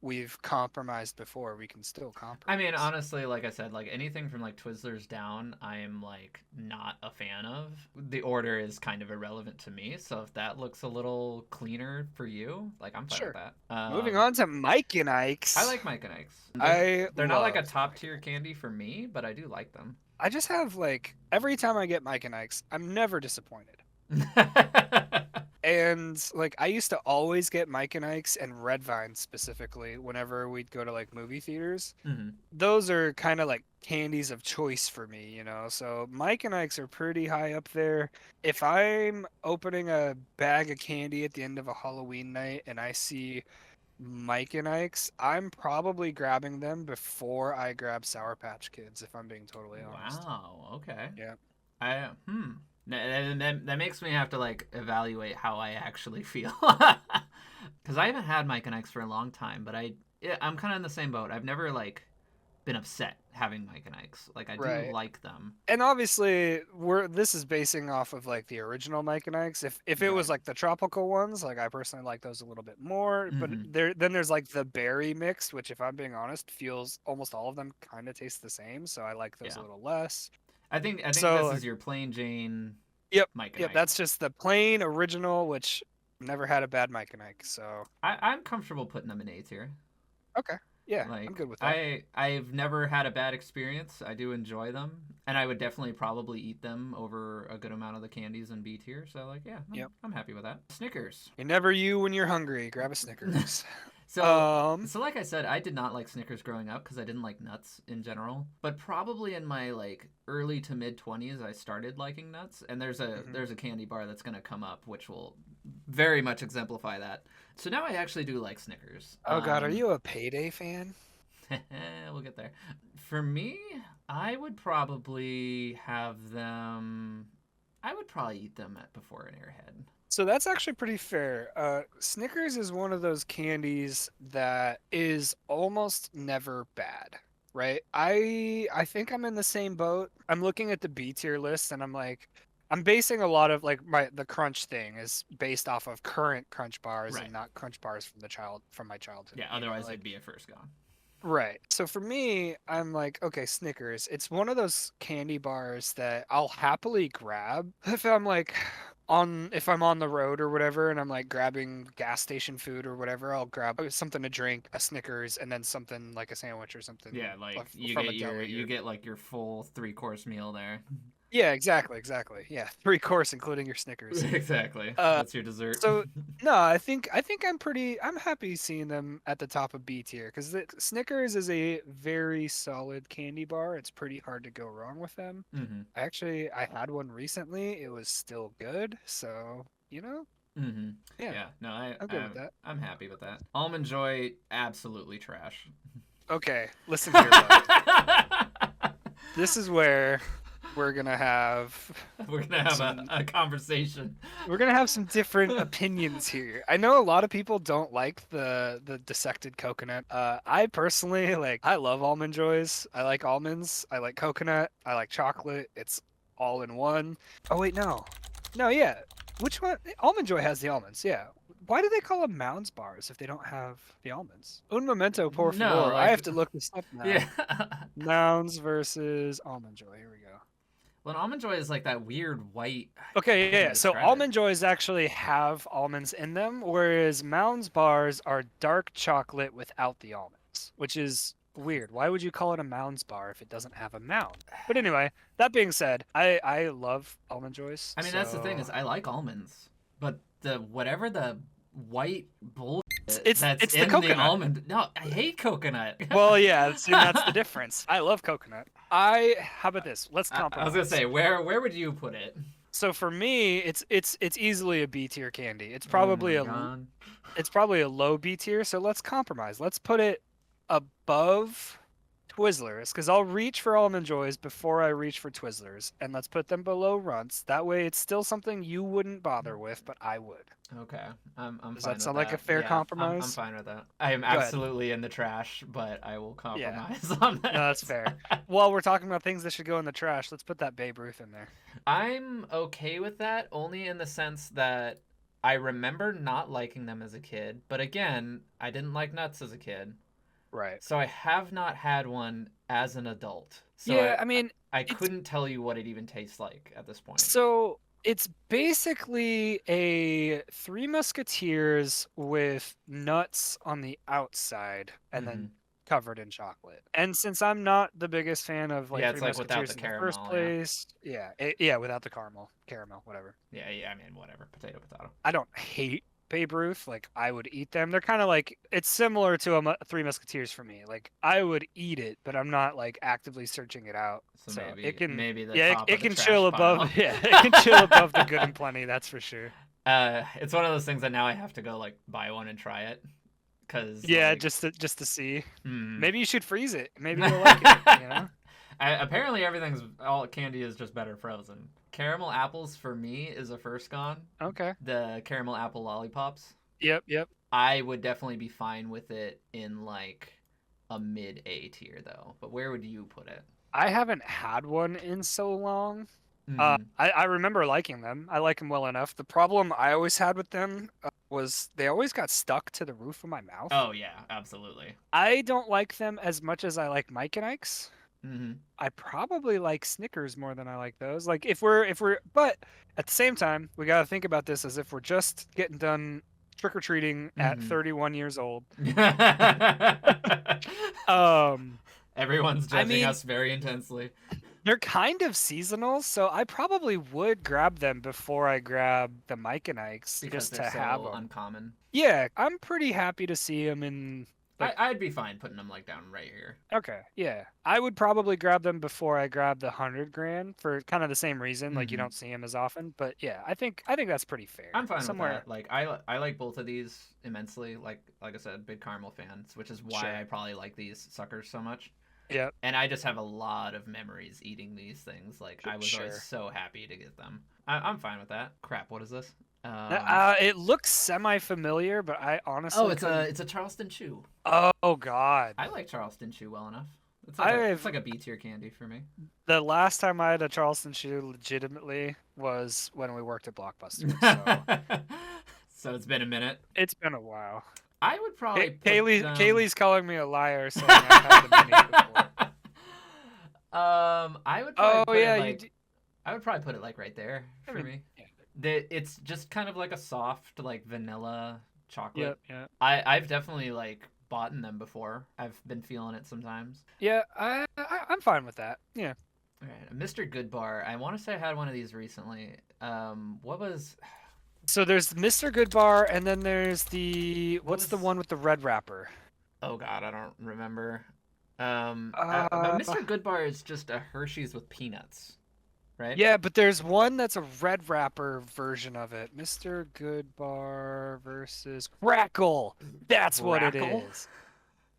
we've compromised before. We can still I mean, compromise. honestly, like I said, like anything from like Twizzlers down, I am like not a fan of. The order is kind of irrelevant to me, so if that looks a little cleaner for you, like I'm fine with Sure. that. Moving on to Mike and I Ike's. like Mike and Ike's. I They're not like a love top Mike and tier Ike's. candy for me, but I do like them. I just have like every time I get Mike and Ike's, I'm never disappointed. And like I used to always get Mike and Ike's and Red Vine specifically whenever we'd go to like movie theaters. Hmm. Those are kind of like candies of choice for me, you know. So Mike and Ike's are pretty high up there. If I'm opening a bag of candy at the end of a Halloween night and I see Mike and Ike's, I'm probably grabbing them before I grab Sour Patch Kids, if I'm being totally honest. Wow. Okay. Yeah. I that makes me have to like evaluate how I actually feel because I haven't had Mike and Ike's for a long time, but I'm kind of in the same boat. I've never like been upset having Mike and Ike's. Like I do Right. like them. And obviously, this is basing off of like the original Mike and Ike's. If it was Right. like the tropical ones, like I personally like those a little bit more. But Hmm. there's like the berry mix, which if I'm being honest, feels almost all of them kind of taste the same. So I like those a Yeah. little less. I think So this like, is your plain Jane yep, Mike and yep, Ike. that's just the plain original, which never had a bad Mike and Ike. So I'm comfortable putting them in A tier. okay, yeah, I'm Like good with that. I've never had a bad experience. I do enjoy them, and I would definitely probably eat them over a good amount of the candies in B tier. So like, yeah, Yep. I'm happy with that. Snickers. You never you when you're hungry. Grab a Snickers. so Um, so like I said, I did not like Snickers growing up because I didn't like nuts in general. But probably in my like early to mid 20s, I started liking nuts. And mhm. there's a candy bar that's gonna come up, which will very much exemplify that. So now I actually do like Snickers. Oh God, are you a Payday fan? We'll get there. For me, I would probably have them. I would probably eat them before an Airhead. So that's actually pretty fair. Snickers is one of those candies that is almost never bad, right? I think I'm in the same boat. I'm looking at the B tier list and I'm like, I'm basing a lot of like the crunch thing is based off of current crunch bars and Right. not crunch bars from my childhood. Yeah. You know, Otherwise, like they'd be a first gone. right. So for me, I'm like, okay, Snickers. It's one of those candy bars that I'll happily grab if I'm like if I'm on the road or whatever and I'm like grabbing gas station food or whatever, I'll grab something to drink, a Snickers, and then something like a sandwich or something Yeah, like from a deli you or get like your full 3 course meal there. yeah, exactly, exactly. Yeah, three course including your Snickers. Exactly. Uh, That's your dessert. so no, I think I'm happy seeing them at the top of B tier because Snickers is a very solid candy bar. It's pretty hard to go wrong with them. Hmm. I had one recently. It was still good, so Hmm. yeah, Yeah. No, I'm good with that. I'm happy with that. Almond Joy, absolutely trash. Okay, listen here, bud. This is where we're gonna have We're gonna have some a conversation. we're gonna have some different opinions here. I know a lot of people don't like the dissected coconut. I personally like. I love almond joys. I like almonds. I like coconut. I like chocolate. It's all in one. Oh wait, no, no, yeah. Which one? Almond Joy has the almonds. Yeah. Why do they call them Mounds bars if they don't have the almonds? Un momento, por No, favor. I like, have to look this up now. yeah. Mounds versus Almond Joy. Here we go. Well, an Almond Joy is like that weird white. I Okay, don't know yeah, how yeah. to So describe it. almond joys actually have almonds in them, whereas Mounds bars are dark chocolate without the almonds, which is weird. Why would you call it a Mounds bar if it doesn't have a mound? But anyway, that being said, I love almond joys, I mean, that's the thing so is I like almonds, but the whatever the white bullshit that's it's the in the coconut. almond. No, I hate coconut. Well, yeah, see, that's the difference. I love coconut. How about this? Let's I was gonna compromise. say where would you put it? So for me, it's easily a B tier candy. Oh my god. It's probably a low B tier, so let's compromise. Let's put it above Twizzlers, because I'll reach for Almond Joys before I reach for Twizzlers, and let's put them below Runts. That way, it's still something you wouldn't bother with, but I would. Okay, I'm Does fine that with sound like a that. fair Yeah, I'm compromise? fine with that. I am Good. absolutely in the trash, but I will Yeah. compromise on No, that's that. fair. While we're talking about things that should go in the trash, let's put that Babe Ruth in there. I'm okay with that only in the sense that I remember not liking them as a kid, but again, I didn't like nuts as a kid. Right. So I have not had one as an adult. So Yeah, I I mean, I it's couldn't tell you what it even tastes like at this point. so it's basically a Three Musketeers with nuts on the outside and then Mhm. covered in chocolate. And since I'm not the biggest fan of like Yeah, Three it's like without the Musketeers in the first caramel, yeah. place, yeah, without the caramel, whatever. Yeah, yeah, I mean, whatever. Potato, potato. I don't hate Babe Ruth. Like I would eat them. They're kind of like it's similar to Three Musketeers for me. Like I would eat it, but I'm not like actively searching it out. So So it maybe can, maybe the yeah, top it of the can chill trash above, pile. yeah, it can chill above the good and plenty. That's for sure. It's one of those things that now I have to go like buy one and try it cuz Yeah, like just to see. hmm. Maybe you should freeze it. Maybe you'll like it. You know. Apparently everything's all candy is just better frozen. Caramel apples for me is a first gone. Okay. The caramel apple lollipops. Yep. Yep. I would definitely be fine with it in like a mid A tier though. But where would you put it? I haven't had one in so long. Mm-hmm. I remember liking them. I like them well enough. The problem I always had with them was they always got stuck to the roof of my mouth. Oh yeah, absolutely. I don't like them as much as I like Mike and Ike's. Mm-hmm. I probably like Snickers more than I like those. Like but at the same time, we got to think about this as if we're just getting done trick or treating at Mm-hmm. 31 years old. Um, Everyone's I judging mean, us very intensely they're kind of seasonal, so I probably would grab them before I grab the Mike and Ike's because just they're to have so them. uncommon. Yeah, I'm pretty happy to see them in like I'd be fine putting them like down right here. okay, yeah. I would probably grab them before I grab the 100 grand for kind of the same reason. Like you Mm-hmm. don't see them as often, but yeah, I think that's pretty I'm fair. fine with Somewhere, that. Like I like both of these immensely. Like I said, big caramel fans, which is why sure. I probably like these suckers so much. Yep, And I just have a lot of memories eating these things. Like I was always sure. so happy to get them. I'm fine with that. Crap, what is this? It looks semi-familiar, but I Oh, honestly couldn't. it's a Charleston Chew. Oh God, I like Charleston Chew well enough. It's I've like a B tier candy for me. the last time I had a Charleston chew legitimately was when we worked at Blockbuster. So So it's been a minute. it's been a while. I would probably put Kaylee's calling me a liar, saying I've had the mini before. I would probably Oh put yeah, it like I would probably put it like right there I for mean, me. yeah. It's just kind of like a soft like vanilla chocolate. Yep, yeah. I've definitely like bought them before. I've been feeling it sometimes. Yeah, I'm fine with that. Yeah. All right, Mr. Goodbar. I want to say I had one of these recently. What was So there's Mr. Goodbar, and then there's what what's the was? one with the red wrapper? Oh God, I don't remember. But Uh, Mr. Goodbar is just a Hershey's with peanuts, right? yeah, but there's one that's a red wrapper version of it. Mr. Goodbar versus Crackle. That's what it Crackle? is.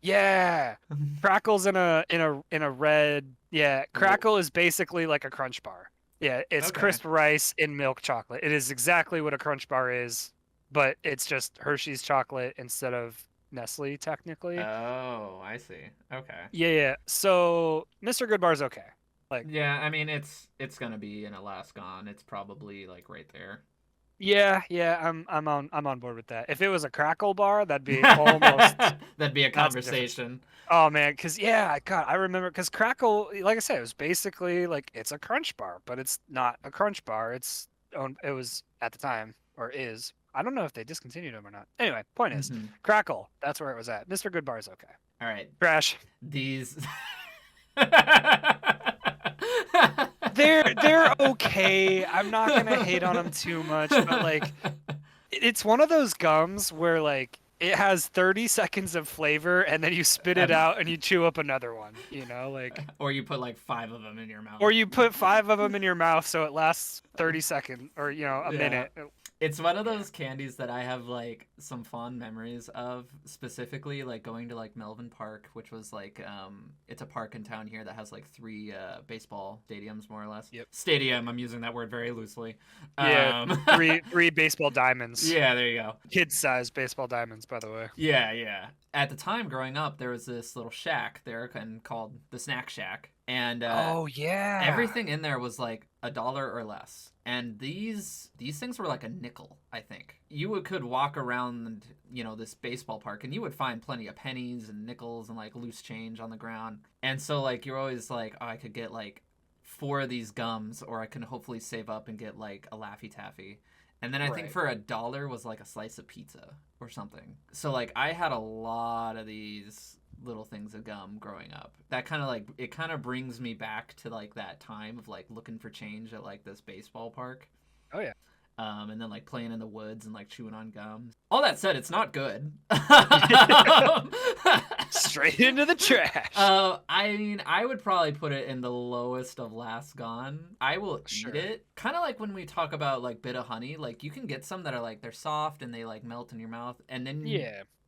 Yeah. Crackle's in a red. Yeah, Crackle is basically like a Crunch bar. Yeah, it's Okay. crisp rice in milk chocolate. It is exactly what a Crunch bar is, but it's just Hershey's chocolate instead of Nestle technically. Oh, I see. Okay. Yeah, yeah. So Mr. Goodbar's okay. Like, Yeah, I mean it's gonna be in Alaskan. It's probably like right there. yeah, yeah. I'm on board with that. If it was a Crackle bar, that'd be almost That'd be a that's a different. conversation. Oh man, because yeah, God, I remember because Crackle, like I said, it was basically like it's a Crunch bar, but it's not a Crunch bar. It was at the time or is. I don't know if they discontinued them or not. Anyway, point is, Mhm. Crackle. That's where it was at. Mr. Goodbar is okay. All right. Trash. These They're okay. I'm not gonna hate on them too much, but like, it's one of those gums where like it has 30 seconds of flavor and then you spit it out and you chew up another one, like or you put like 5 of them in your mouth. or you put 5 of them in your mouth so it lasts 30 seconds or a Yeah. minute. It's one of those candies that I have like some fond memories of, specifically like going to like Melvin Park, which was like it's a park in town here that has like three baseball stadiums more or less. Yep. Stadium, I'm using that word very loosely. Yeah, three baseball diamonds. Yeah, there you go. Kid-sized baseball diamonds, by the way. Yeah, yeah. At the time growing up, there was this little shack there called the Snack Shack, and Oh yeah. everything in there was like $1 or less. And these things were like a nickel, I think. Could walk around, this baseball park, and you would find plenty of pennies and nickels and like loose change on the ground. And so like you're always like, oh, I could get like 4 of these gums, or I can hopefully save up and get like a Laffy Taffy. And then I think for $1 was like a slice of pizza or something. So like I had a lot of these little things of gum growing up. That kind of like, it kind of brings me back to like that time of like looking for change at like this baseball park. Oh yeah. And then like playing in the woods and like chewing on gum. All that said, it's not good. Straight into the trash. I mean, I would probably put it in the lowest of last gone. I will eat it. Kind of like when we talk about like bit of honey, like you can get some that are like, they're soft and they like melt in your mouth, and then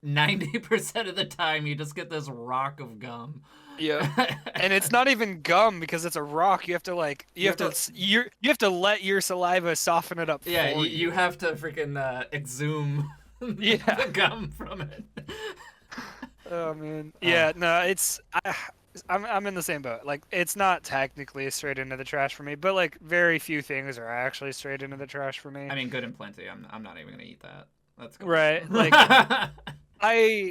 90% of the time you just get this rock of gum. Yeah. And it's not even gum because it's a rock. You have to like you have to let your saliva soften it up. Yeah, for you have to freaking exhume the gum from it. Oh man. Yeah, no, I'm in the same boat. Like, it's not technically straight into the trash for me, but like very few things are actually straight into the trash for me. I mean, good and plenty. I'm not even gonna eat that. Let's go. Right.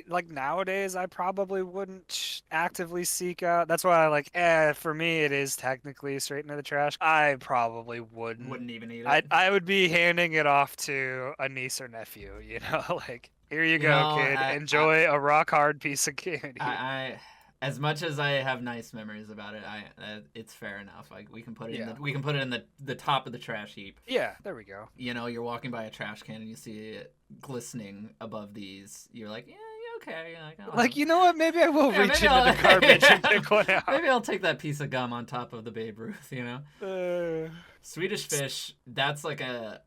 Like nowadays I probably wouldn't actively seek out. That's why for me it is technically straight into the trash. I probably wouldn't even eat it. I would be handing it off to a niece or nephew, like, here you go, kid. Enjoy a rock hard piece of candy. I as much as I have nice memories about it, it's fair enough. Like we can put it in the top of the trash heap. Yeah, there we go. You're walking by a trash can and you see it glistening above these. You're like, yeah, okay. You know what? Maybe I will reach into the garbage and pick one out. Maybe I'll take that piece of gum on top of the Babe Ruth. Swedish Fish. That's like a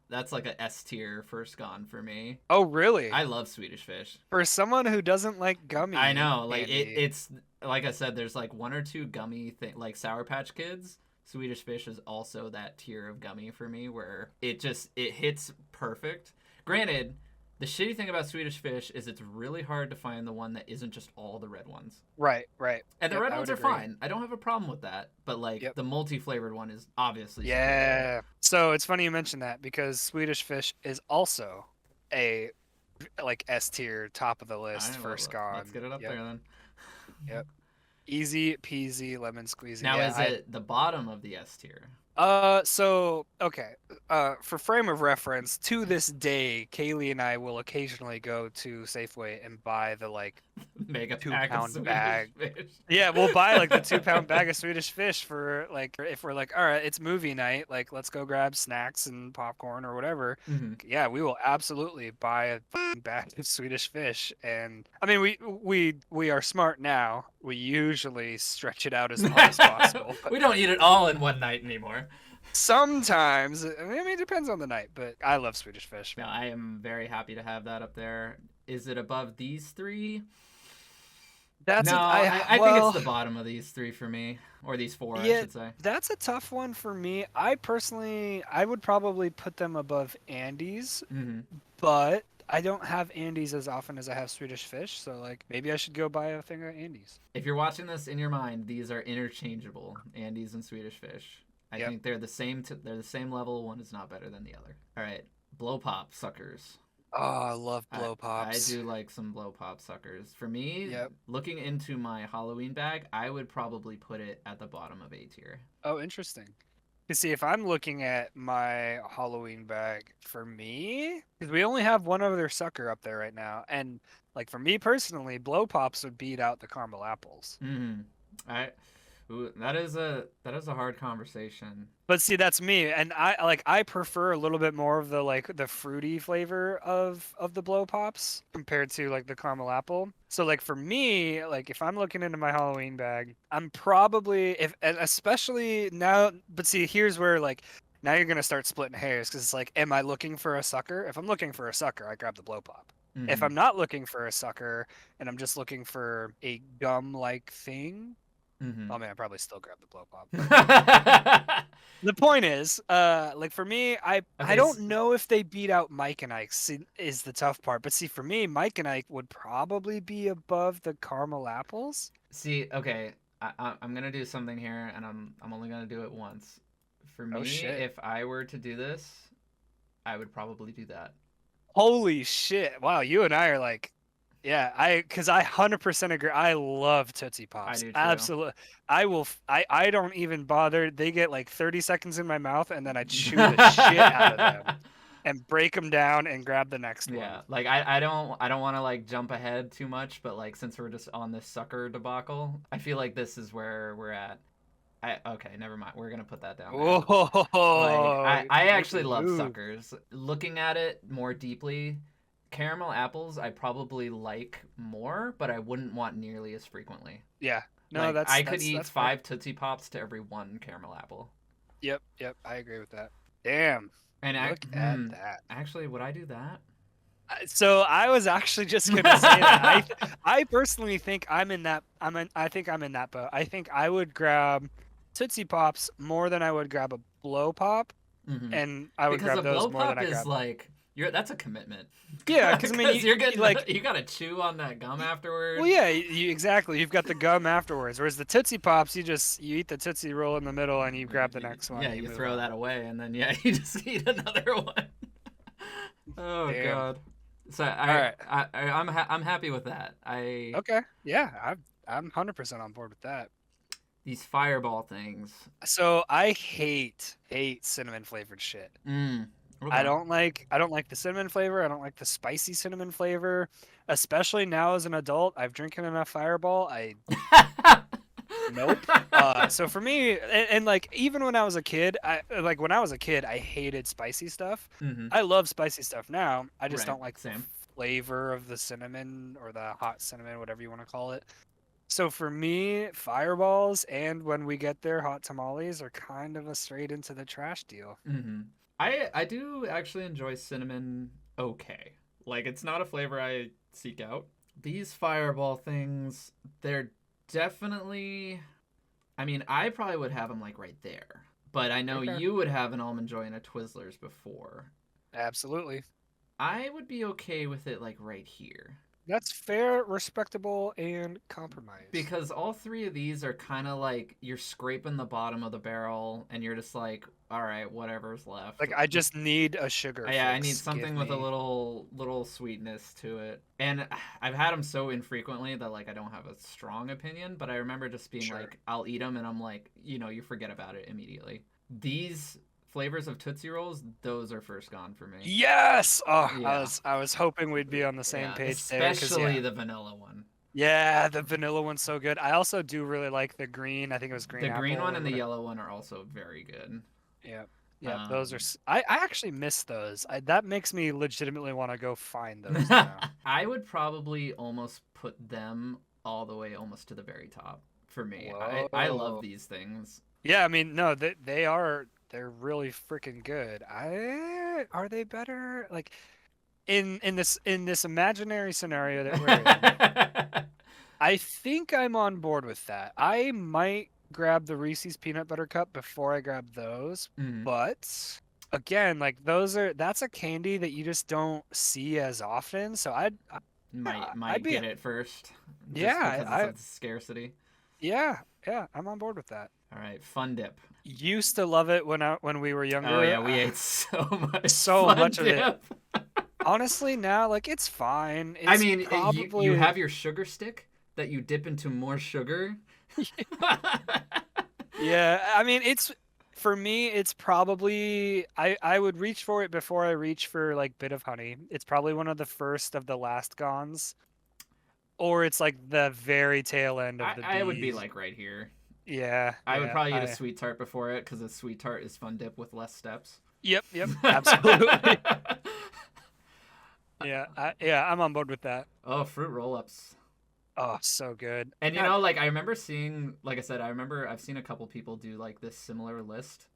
S tier first gone for me. Oh really? I love Swedish Fish. For someone who doesn't like gummy. I know. Like it's like I said. There's like 1 or 2 gummy like Sour Patch Kids. Swedish Fish is also that tier of gummy for me where it hits perfect. Granted, the shitty thing about Swedish Fish is it's really hard to find the one that isn't just all the red ones. Right. And the red ones are fine. I don't have a problem with that. But the multi-flavored one is obviously superior. So it's funny you mention that because Swedish Fish is also a S tier, top of the list, first gone. Let's get it up there then. Yep. Easy peasy lemon squeezy. Now is it the bottom of the S tier? So okay. For frame of reference, to this day, Kaylee and I will occasionally go to Safeway and buy the mega 2-pound bag. Fish. Yeah, we'll buy the 2-pound bag of Swedish Fish for if we're all right, it's movie night, let's go grab snacks and popcorn or whatever. Mm-hmm. Yeah, we will absolutely buy a bag of Swedish Fish, and I mean we are smart now. We usually stretch it out as long as possible. We don't eat it all in one night anymore. Sometimes, I mean, it depends on the night, but I love Swedish Fish. No, I am very happy to have that up there. Is it above these 3? I think it's the bottom of these 3 for me, or these 4, I should say. That's a tough one for me. I would probably put them above Andes, but I don't have Andes as often as I have Swedish Fish, so maybe I should go buy a thing of Andes. If you're watching this in your mind, these are interchangeable, Andes and Swedish Fish. I think they're the same. They're the same level. One is not better than the other. All right, blow pop suckers. Oh, I love blow pops. I do like some blow pop suckers. For me, looking into my Halloween bag, I would probably put it at the bottom of A tier. Oh, interesting. You see, if I'm looking at my Halloween bag, for me, because we only have one other sucker up there right now, and for me personally, blow pops would beat out the caramel apples. Ooh, that is a hard conversation. But see, that's me, and I prefer a little bit more of the fruity flavor of the blow pops compared to the caramel apple. So for me, if I'm looking into my Halloween bag, I'm probably especially now. But see, here's where now you're gonna start splitting hairs because it's am I looking for a sucker? If I'm looking for a sucker, I grab the blow pop. If Mm-hmm. I'm not looking for a sucker and I'm just looking for a gum-like thing, Mm-hmm. oh man, I probably still grab the blow pop. But the point is, like for me, I Okay. don't know if they beat out Mike and Ike. See, is the tough part. But see, for me, Mike and Ike would probably be above the caramel apples. See. Okay. I'm gonna do something here, and I'm only gonna do it once. For Oh me, shit! if I were to do this, I would probably do that. Holy shit! Wow, you and I are like, yeah, because I 100% agree. I love Tootsie I Pops. do too. Absolutely. I don't even bother. They get like 30 seconds in my mouth, and then I chew the shit out of them and break them down and grab the next one. Yeah, like I don't want to like jump ahead too much, but like since we're just on this sucker debacle, I feel like this is where we're at. Okay, never mind. We're gonna put that down there. Like Whoa, I making actually a love move. suckers. Looking at it more deeply, caramel apples I probably like more, but I wouldn't want nearly as frequently. Yeah. No, Like that's I could that's eat that's fair. 5 Tootsie Pops to every one caramel apple. Yep, yep, I agree with that. Damn, And look at that. actually, would I do that? So I was actually just gonna say that I personally think I think I'm in that boat. I think I would grab Tootsie Pops more than I would grab a blow pop, Hmm. and I would Because grab a those blow more than pop I is grab. like that's a commitment. Yeah, because I mean Because you're you getting like you gotta chew on that gum well afterward. yeah exactly. You've got the gum afterwards, whereas the Tootsie Pops you eat the Tootsie Roll in the middle and you grab the next one Yeah, and you you move throw on. that away and then yeah, you just eat another one. Oh Damn. god. So All right. I'm happy with that. I Okay. Yeah, I'm 100% on board with that. these fireball things. So I hate cinnamon flavored shit. Mm. Okay. I don't like the cinnamon flavor. I don't like the spicy cinnamon flavor, especially now as an adult. I've drinking enough Fireball. I nope. So for me, and like even when I was a kid, I hated spicy stuff. Hmm. I love spicy stuff now. I just Right. don't like the Same. flavor of the cinnamon or the hot cinnamon, whatever you want to call it. So for me, fireballs and when we get there, hot tamales are kind of a straight into the trash deal. Hmm. I do actually enjoy cinnamon. Okay. Like it's not a flavor I seek out. These fireball things, they're definitely. I mean, I probably would have them like right there, but I know Okay. you would have an almond joy and a Twizzlers before. Absolutely. I would be okay with it like right here. That's fair, respectable, and compromise. Because all three of these are kind of like you're scraping the bottom of the barrel and you're just like, all right, whatever's left. Like I just need a sugar Yeah, I need fix. Give something with a me. little sweetness to it. And I've had them so infrequently that like I don't have a strong opinion, but I remember just being Sure. like I'll eat them and I'm like, you forget about it immediately. These flavors of Tootsie Rolls, those are first gone for me. Yes. Oh, Yeah. I was hoping we'd be on the same Yeah, page there, cause especially yeah, the vanilla one. yeah, the vanilla one's so good. I also do really like the green. I think it was green The apple green one or and the whatever. yellow one are also very good. Yeah. Yeah, those are. Um, I actually miss those. That makes me legitimately want to go find those now. I would probably almost put them all the way almost to the very top for me. I love Whoa. these things. Yeah, I mean, no, they are they're really freaking good. I are they better? Like in this imaginary scenario that we're in, I think I'm on board with that. I might grab the Reese's peanut butter cup before I grab those, Mhm. but again, like that's a candy that you just don't see as often. So I'd Might be get it first, just yeah, because it's a scarcity. yeah, yeah, I'm on board with that. All right, Fun Dip. Used to love it when we were Oh younger. yeah, we ate so much So Fun much of it. Dip. Honestly, now like it's fine. I It's mean, you probably have your sugar stick that you dip into more sugar. yeah. I mean, it's for me. It's probably I would reach for it before I reach for like bit of honey. It's probably one of the first of the last gons, or it's like the very tail end of the I would be bees. like right here. Yeah, I would yeah. probably eat a sweet tart before it because a sweet tart is Fun Dip with less steps. Yep, yep. Absolutely. Yeah, yeah. I'm on board with that. Oh, fruit roll-ups. Oh, so good. And God, like I remember seeing, like I said, I remember I've seen a couple people do like this similar list,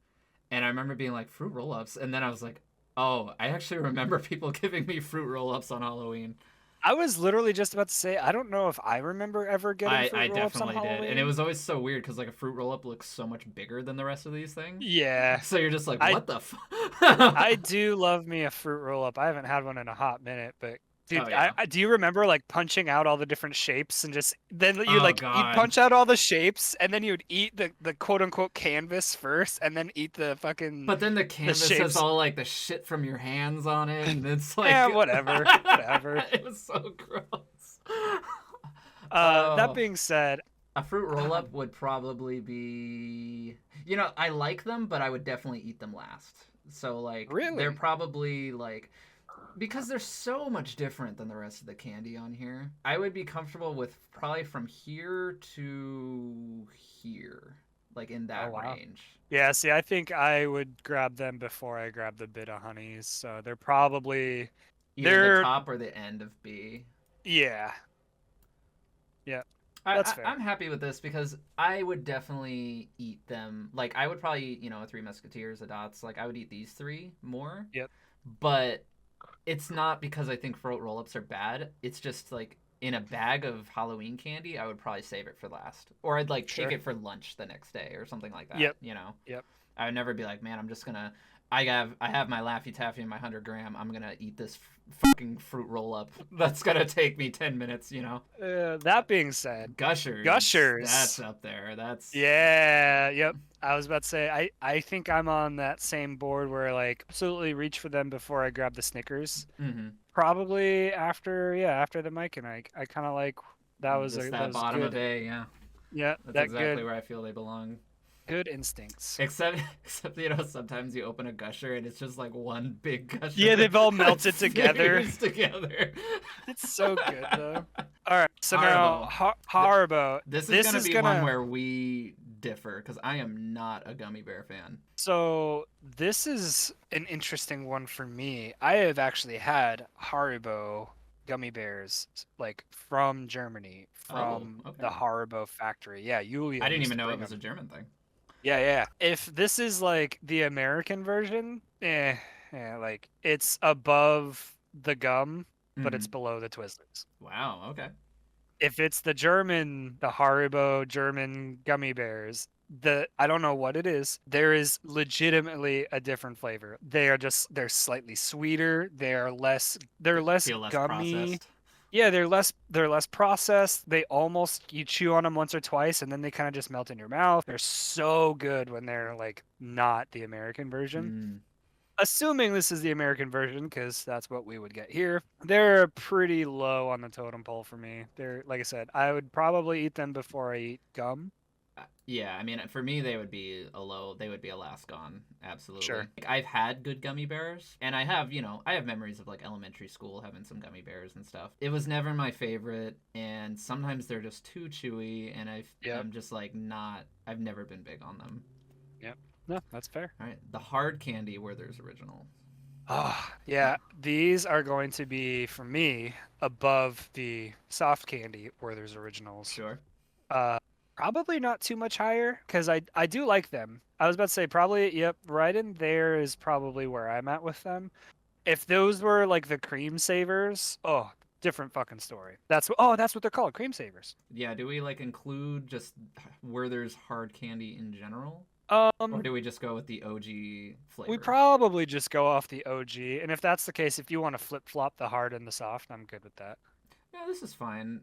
and I remember being like fruit roll-ups, and then I was like, Oh, I actually remember people giving me fruit roll-ups on Halloween. I was literally just about to say, I don't know if I remember ever getting I fruit roll-ups on definitely did, and it Halloween. was always so weird because like a fruit roll-up looks so much bigger than the rest of these things. Yeah, So you're just like, I what the f? I do love me a fruit roll-up. I haven't had one in a hot minute, but Oh dude, yeah. I do you remember like punching out all the different shapes and just then you Oh like you'd god. punch out all the shapes and then you'd eat the quote unquote canvas first and then eat the fucking But then the the canvas has shapes. all like the shit from your hands on it, and it's like Yeah, whatever, whatever. it was so gross. That Oh, being said, a fruit roll up would probably be, I like them, but I would definitely eat them last. So like they're really, probably like, because they're so much different than the rest of the candy on here. I would be comfortable with probably from here to here, like in oh that wow. range. Yeah, see, I think I would grab them before I grab the bit of honeys. So they're probably Either the they're top or the end of B. yeah, yeah, I, that's I fair. I'm happy with this because I would definitely eat them. Like I would probably eat, a Three Musketeers, a Dots. Like I would eat these three more. Yep, But it's not because I think fruit roll-ups are bad. It's just like in a bag of Halloween candy, I would probably save it for last, or I'd like take sure. it for lunch the next day or something like that. Yep, You know, yep. I would never be like, man, I'm just gonna. I have my Laffy Taffy and my 100 gram. I'm gonna eat this fucking fruit roll up. That's gonna take me 10 minutes. That being said, Gushers. That's Gushers. up there. That's Yeah, yep. I was about to say I think I'm on that same board where like absolutely reach for them before I grab the Snickers. mm-hmm. Probably after the Mike and I kind of like Just that that was bottom of good. A. Yeah, Yeah, that's that exactly good where I feel they belong. good instincts. Except sometimes you open a gusher and it's just like one big Yeah, gusher they've all that melted together. fused together. It's so good though. All right, so now Haribo. Haribo. This is This gonna is be one gonna where we differ because I am not a gummy bear fan. So this is an interesting one for me. I have actually had Haribo gummy bears like from Germany, Oh, from the okay. Haribo factory. Yeah, Yulia I didn't used even to know it bring was a them. German thing. Yeah, yeah. If this is like the American version, like it's above the gum, but it's Mm-hmm. below the Twizzlers. Wow. Okay. If it's the Haribo German gummy bears, I don't know what it is. There is legitimately a different flavor. They're slightly sweeter. They're less Feel less gummy. processed. Yeah, they're less processed. They almost you chew on them once or twice and then they kind of just melt in your mouth. They're so good when they're like not the American version. Mm. Assuming this is the American version, because that's what we would get here, they're pretty low on the totem pole for me. They're, like I said, I would probably eat them before I eat gum. Yeah, I mean, for me, they would be a last gone. Absolutely. Sure. Like, I've had good gummy bears, and I have memories of like elementary school having some gummy bears and stuff. It was never my favorite, and sometimes they're just too chewy, and Yep. I'm just like I've never been big on them. Yep. No, that's fair. All right, the hard candy Werther's original. Oh, yeah. These are going to be, for me, above the soft candy Werther's Originals. Sure. Uh, Probably not too much higher, because I do like them. I was about to say, probably, yep, right in there is probably where I'm at with them. If those were like the cream savers, oh, different fucking story. That's what they're called, cream savers. Yeah. Do we like include just Werther's hard candy in general, or Um, do we just go with the OG we flavor? probably just go off the OG, and if that's the case, if you want to flip flop the hard and the soft, I'm good with that. Yeah, this is fine.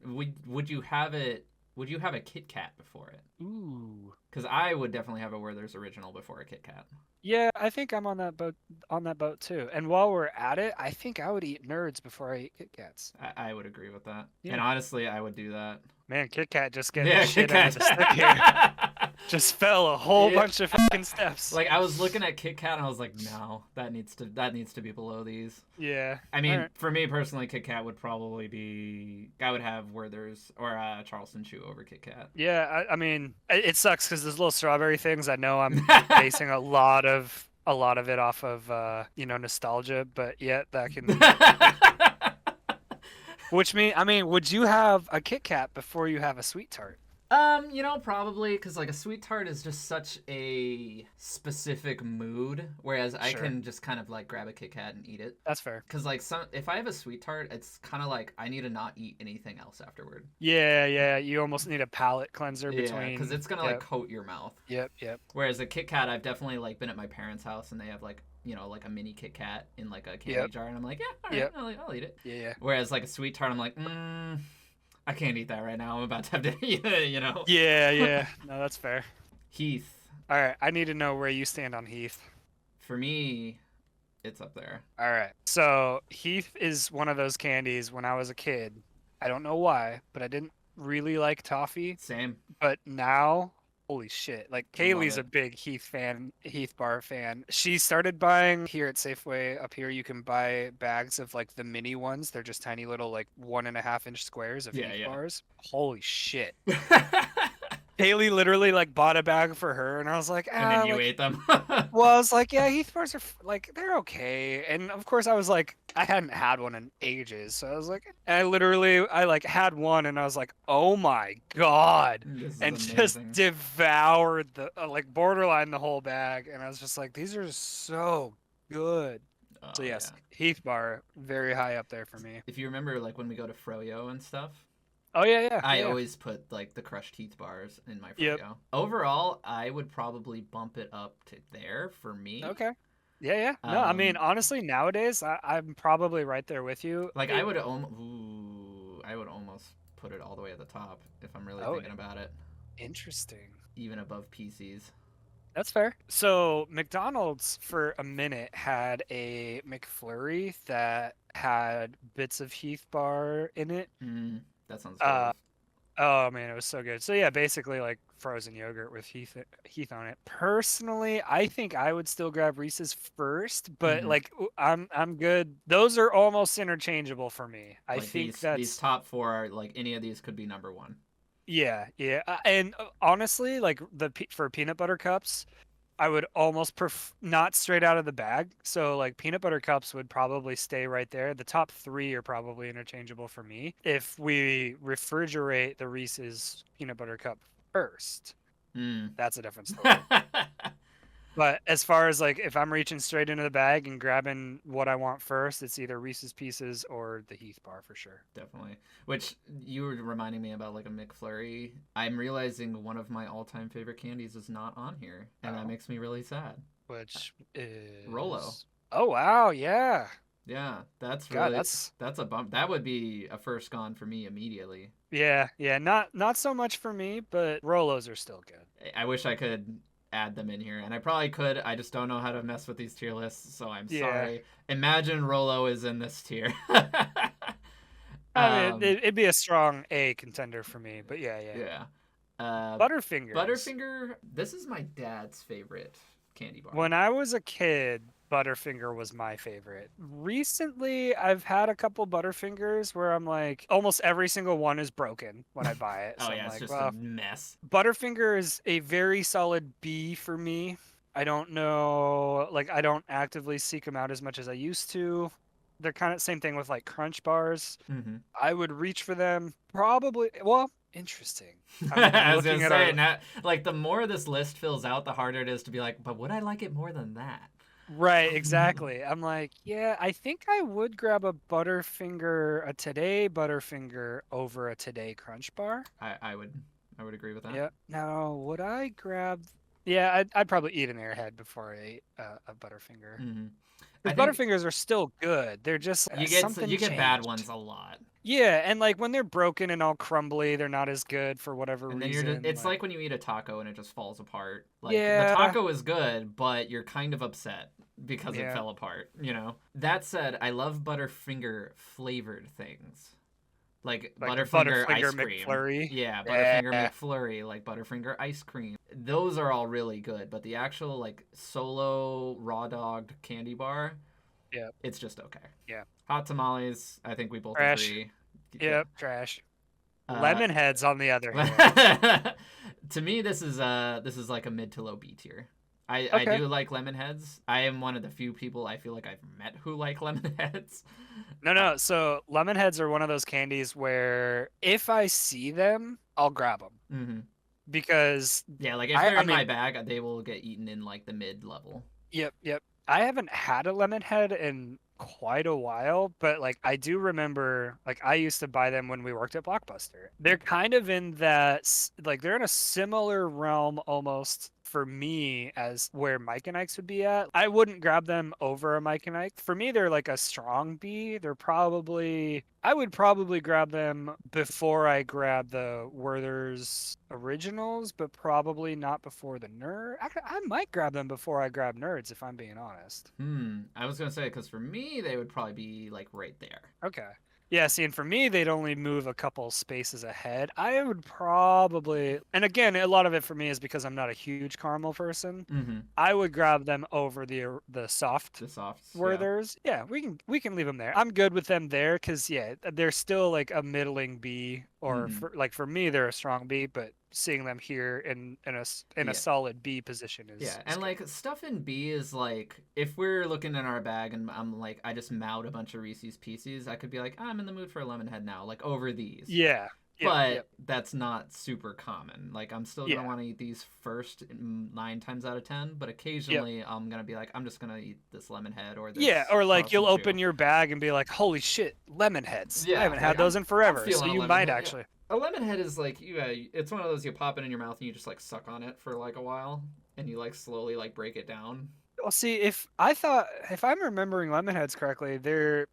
Would you have it? Would you have a Kit Kat before it? Ooh. Because I would definitely have a Werther's original before a Kit Kat. Yeah, I think I'm on that boat too. And while we're at it, I think I would eat Nerds before I eat Kit Kats. I would agree with that. Yeah. And honestly, I would do that. Man, Kit Kat just getting the Yeah, Kit shit out of Kat. the stick here. Just fell a whole Yeah. bunch of fucking steps. Like I was looking at Kit Kat and I was like, no, that needs to be below these. Yeah. I mean, Alright. for me personally, Kit Kat would probably be. I would have Werther's or Charleston Chew over Kit Kat. Yeah, I mean, it sucks because those little strawberry things. I know I'm basing a lot of it off of nostalgia, but yet that can. Which mean, I mean, would you have a Kit Kat before you have a sweet tart? Probably because like a sweet tart is just such a specific mood, whereas I Sure. can just kind of like grab a Kit Kat and eat it. That's fair. Because like if I have a sweet tart, it's kind of like I need to not eat anything else afterward. Yeah. You almost need a palate cleanser Yeah, because between. it's gonna like Yep. coat your mouth. Yep. Whereas a Kit Kat, I've definitely like been at my parents' house and they have like like a mini Kit Kat in like a candy Yep. jar, and I'm like, yeah, all right, Yep. I'll eat it. Yeah. Whereas like a sweet tart, I'm like, I can't eat that right now. I'm about to have to, Yeah. No, that's fair. Heath, All right. I need to know where you stand on Heath. for me, it's up there. All right. So Heath is one of those candies when I was a kid. I don't know why, but I didn't really like toffee. Same. But now, holy shit. Like Love Kaylee's a it. big Heath bar fan. She started buying here at Safeway up here. You can buy bags of like the mini ones. They're just tiny little like 1.5 inch squares of Yeah, Heath yeah. bars. Holy shit. Kaylee literally like bought a bag for her, and I was like, And then you like, ate them. well, I was like, yeah, Heath bars are like they're okay. And of course, I was like, I hadn't had one in ages, so I was like, and I like had one, and I was like, oh my god, This is and just amazing. devoured the like borderline the whole bag, and I was just like, these are so good. Oh, So yes, yeah. Heath bar very high up there for me. If you remember, like when we go to Froyo and stuff, Oh yeah. I always put like the crushed Heath bars in my Yep. Froyo. Overall, I would probably bump it up to there for me. Okay. Yeah. No, I mean, honestly, nowadays I'm probably right there with you. Like I would almost put it all the way at the top if I'm really thinking about it. Interesting. Even above PCs. That's fair. So McDonald's for a minute had a McFlurry that had bits of Heath bar in it. That sounds good. Oh man, it was so good. So yeah, basically like frozen yogurt with Heath on it. Personally, I think I would still grab Reese's first, but like I'm good. Those are almost interchangeable for me. I like think these top four are like any of these could be number one. Yeah. And honestly, like for peanut butter cups, I would almost not straight out of the bag. So like peanut butter cups would probably stay right there. The top three are probably interchangeable for me. If we refrigerate the Reese's peanut butter cup first, that's a different story. But as far as like if I'm reaching straight into the bag and grabbing what I want first, it's either Reese's Pieces or the Heath bar for sure. Definitely. Which you were reminding me about like a McFlurry. I'm realizing one of my all-time favorite candies is not on here, and that makes me really sad. Which is Rolo. Oh wow, yeah. Yeah, that's God, really that's a bump. That would be a first gone for me immediately. Yeah. Not so much for me, but Rolos are still good. I wish I could add them in here, and I probably could. I just don't know how to mess with these tier lists, so I'm sorry. Imagine Rolo is in this tier. I mean, it'd be a strong A contender for me, but yeah. Butterfingers. Butterfinger. This is my dad's favorite candy bar. When I was a kid, Butterfinger was my favorite. Recently, I've had a couple Butterfingers where I'm like, almost every single one is broken when I buy it. Oh So yeah, I'm it's like, just well, a mess. Butterfinger is a very solid B for me. I don't know, like I don't actively seek them out as much as I used to. They're kind of same thing with like Crunch bars. I would reach for them probably. Well, interesting. I was gonna say, now, like the more this list fills out, the harder it is to be like, but would I like it more than that? Right, exactly. I'm like, yeah, I think I would grab a Today Butterfinger over a Today Crunch bar. I would agree with that. Yeah. Now, would I grab? Yeah, I'd probably eat an Airhead before I ate a Butterfinger. Because Butterfingers are still good. They're just you get bad ones a lot. Yeah, and like when they're broken and all crumbly, they're not as good for whatever and then reason. It's like when you eat a taco and it just falls apart. Like the taco is good, but you're kind of upset because it fell apart. That said, I love Butterfinger flavored things. Like Butterfinger ice cream. McFlurry. Yeah, Butterfinger McFlurry, like Butterfinger ice cream. Those are all really good, but the actual like solo raw dogged candy bar, it's just okay. Yeah. Hot tamales, I think we both agree. Yep, trash. Lemon heads on the other hand. To me, this is like a mid to low B tier. I do like lemon heads. I am one of the few people I feel like I've met who like lemon heads. No. So lemon heads are one of those candies where if I see them, I'll grab them Mm-hmm. because Yeah, like if I they're I in my mean, bag, they will get eaten in like the mid level. yep, yep. I haven't had a lemon head in quite a while, but like I do remember like I used to buy them when we worked at Blockbuster. They're kind of in that like they're in a similar realm almost for me as where Mike and Ike's would be at. I wouldn't grab them over a Mike and Ike. For me, they're like a strong B. They're probably I would probably grab them before I grab the Werther's originals, but probably not before the nerd. I might grab them before I grab nerds, if I'm being honest. I was gonna say because for me, they would probably be like right there. Okay. Yeah, see, and for me, they'd only move a couple spaces ahead. I would probably, and again, a lot of it for me is because I'm not a huge caramel person. Mm-hmm. I would grab them over the soft The softs, yeah. Werthers. Yeah, we can leave them there. I'm good with them there because yeah, they're still like a middling B, or Mm-hmm. for me, they're a strong B. But seeing them here in a Yeah. solid B position Yeah, is and good. like stuff in B is like if we're looking in our bag and I'm like I just mowed a bunch of Reese's Pieces, I could be like I'm in the mood for a lemon head now, like over these. Yeah. Yep. But Yep. that's not super common. Like I'm still gonna Yeah. want to eat these first 9 times out of 10, but Yep. occasionally I'm gonna be like I'm just gonna eat this lemon head or Yeah, this or like you'll frosted chew. open your bag and be like, "Holy shit, lemon heads! I Yeah, haven't like had those in I'm forever." So feeling a you lemon might head. Yeah, actually. a lemon head is like it's one of those you pop it in your mouth and you just like suck on it for like a while and you like slowly like break it down. Well, see, if I'm remembering lemon heads correctly,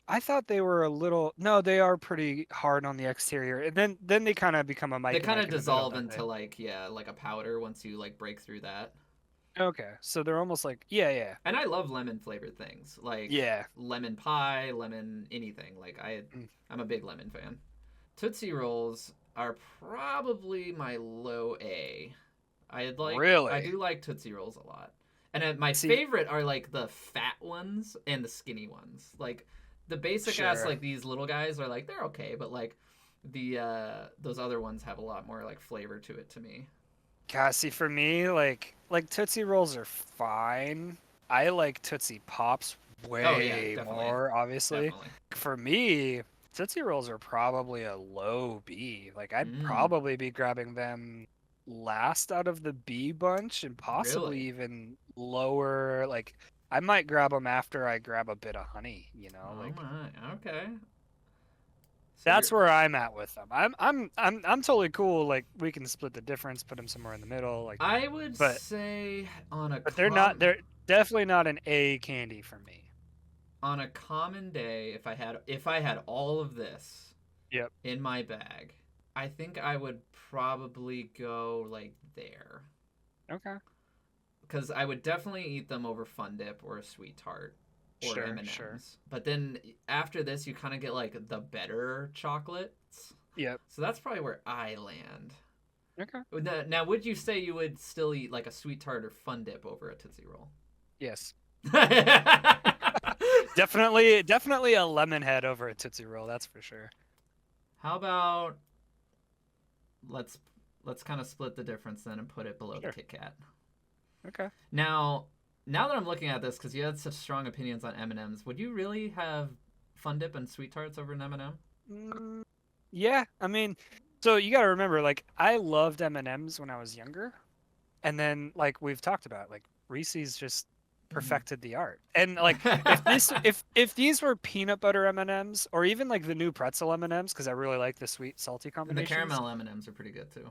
I thought they were a little. No, they are pretty hard on the exterior, and then they kind of become a They Mike and kind Ike of in the middle, dissolve don't they? into like yeah, like a powder once you like break through that. Okay, so they're almost like yeah, And I love lemon flavored things like yeah. lemon pie, lemon anything. Like Mm. I'm a big lemon fan. Tootsie Rolls are probably my low A. I Really? do like Tootsie Rolls a lot. And my See, favorite are like the fat ones and the skinny ones. Like the basic ass sure. like these little guys are like they're okay, but like the those other ones have a lot more like flavor to it to me. God, see, for me, like Tootsie Rolls are fine. I like Tootsie Pops Oh yeah, way definitely. more, obviously. Definitely. For me, Tootsie Rolls are probably a low B. Like I'd Mm, probably be grabbing them last out of the B bunch and possibly really? even lower. Like I might grab them after I grab a bit of honey, Oh like my. Okay. So you're that's where I'm at with them. I'm totally cool. Like we can split the difference, put them somewhere in the middle. Like, I would but say on a they're not. com They're definitely not an A candy for me. on a common day if I had all of this Yep. in my bag, I think I would probably go like there Okay. because I would definitely eat them over Fun Dip or a Sweet Tart or Sure. M and Sure. M's. But then after this, you kind of get like the better chocolates. Yep. So that's probably where I land. Okay. Now, would you say you would still eat like a Sweet Tart or Fun Dip over a Tootsie Roll? Yes. How Definitely a lemon head over a Tootsie Roll, that's for sure. about let's let's kind of split the difference then and put it below the Sure. Kit Kat. Okay. Now that I'm looking at this, because you had such strong opinions on M&Ms, would you really have Fun Dip and Sweet Tarts over an M&M? Mm, yeah, I mean, so you got to remember, like, I loved M&Ms when I was younger, and then, like, we've talked about, like, Reese's just perfected the art. And like, if these were peanut butter M&Ms, or even like the new pretzel M&Ms, because I really like the sweet salty And the combinations. caramel M&Ms are pretty good too.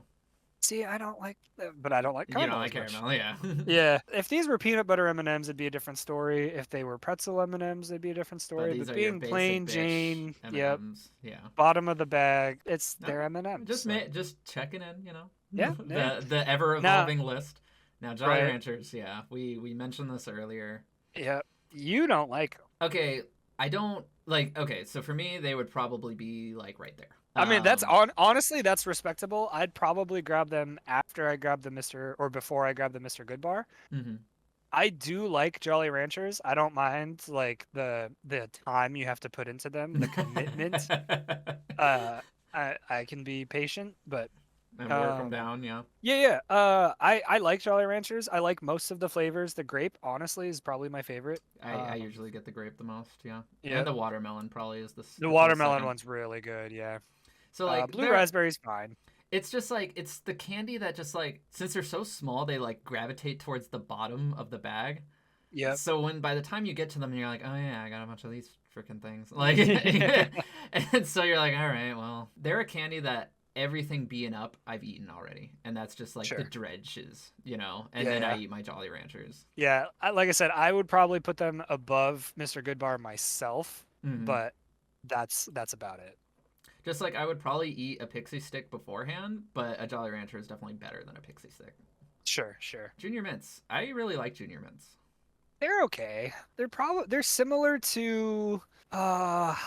See, I don't like, but I don't like You don't caramel like as much. caramel, yeah. Yeah, if these were peanut butter M&Ms, it'd be a different story. If they were pretzel M&Ms, it'd be a different But story. these But are your being basic plain bitch Jane, yep, M&Ms, yeah. bottom of the bag, it's Okay. their M&Ms. So Just checking in, you know, yeah, yeah. the ever Now, evolving list. Now, Jolly right, Ranchers, yeah, we mentioned this earlier. yeah. You don't like them. Okay, I don't like. Okay, so for me, they would probably be like right there. I mean, honestly, that's respectable. I'd probably grab them after I grab the Mr. or before I grab the Mr. Goodbar. Mm-hmm. I do like Jolly Ranchers. I don't mind like the time you have to put into them, the commitment. Uh, I can be patient, but And work them um, down, yeah. yeah, yeah. I like Jolly Ranchers. I like most of the flavors. The grape, honestly, is probably my favorite. I usually get the grape the most, yeah. And Yeah, the watermelon probably is the a close watermelon second. one's really good. Yeah. So like Blue raspberry's fine. It's just like it's the candy that just like since they're so small, they like gravitate towards the bottom of the bag. Yep. So when by the time you get to them, you're like, oh yeah, I got a bunch of these freaking things. Like, and so you're like, all right, well, they're a candy that everything being up, I've eaten already, and that's just like the Sure. dredges, you know. And Yeah, then I yeah. eat my Jolly Ranchers. Yeah, like I said, I would probably put them above Mr. Goodbar myself, Mm-hmm. but that's about it. Just like I would probably eat a pixie stick beforehand, but a Jolly Rancher is definitely better than a pixie stick. Sure, sure. Junior Mints, I really like Junior Mints. They're okay. They're similar to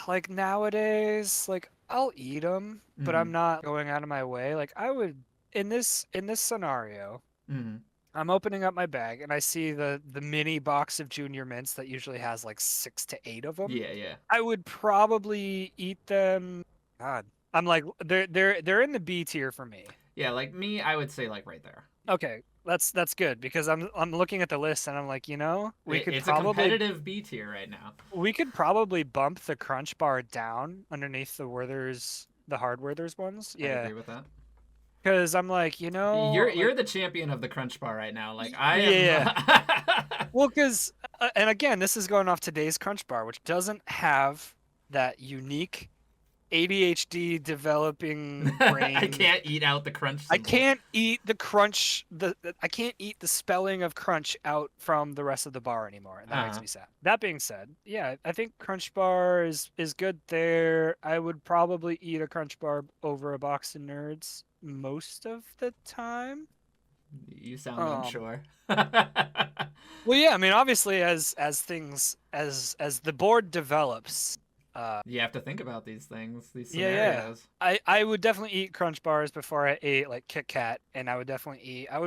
like nowadays, like I'll eat them, but Mm-hmm. I'm not going out of my way. Like I would in this scenario, Mm-hmm. I'm opening up my bag and I see the mini box of Junior Mints that usually has like 6 to 8 of them. Yeah, yeah, I would probably eat them. God, I'm like they're in the B tier for me. yeah. Like me, I would say like right there. Okay, that's good because I'm looking at the list and I'm like, It's a competitive B tier right now. we could probably bump the Crunch Bar down underneath the Hard Werther's ones. I Yeah, agree with that. because I'm like, You're like the champion of the Crunch Bar right now. Like I am. yeah. Well, because and again, this is going off today's Crunch Bar, which doesn't have that unique ADHD developing I brain. can't eat out the crunch I symbol. can't eat the crunch. I can't eat the spelling of crunch out from the rest of the bar anymore, and that makes Uh-huh. me sad. That being said, yeah, I think Crunch Bar is good there. I would probably eat a Crunch Bar over a box of Nerds most of the time. You sound Um, unsure. well, yeah, I mean, obviously, as things as the board develops, You have to think about these things, these yeah, yeah. scenarios. I would definitely eat Crunch Bars before I ate like Kit Kat, and I would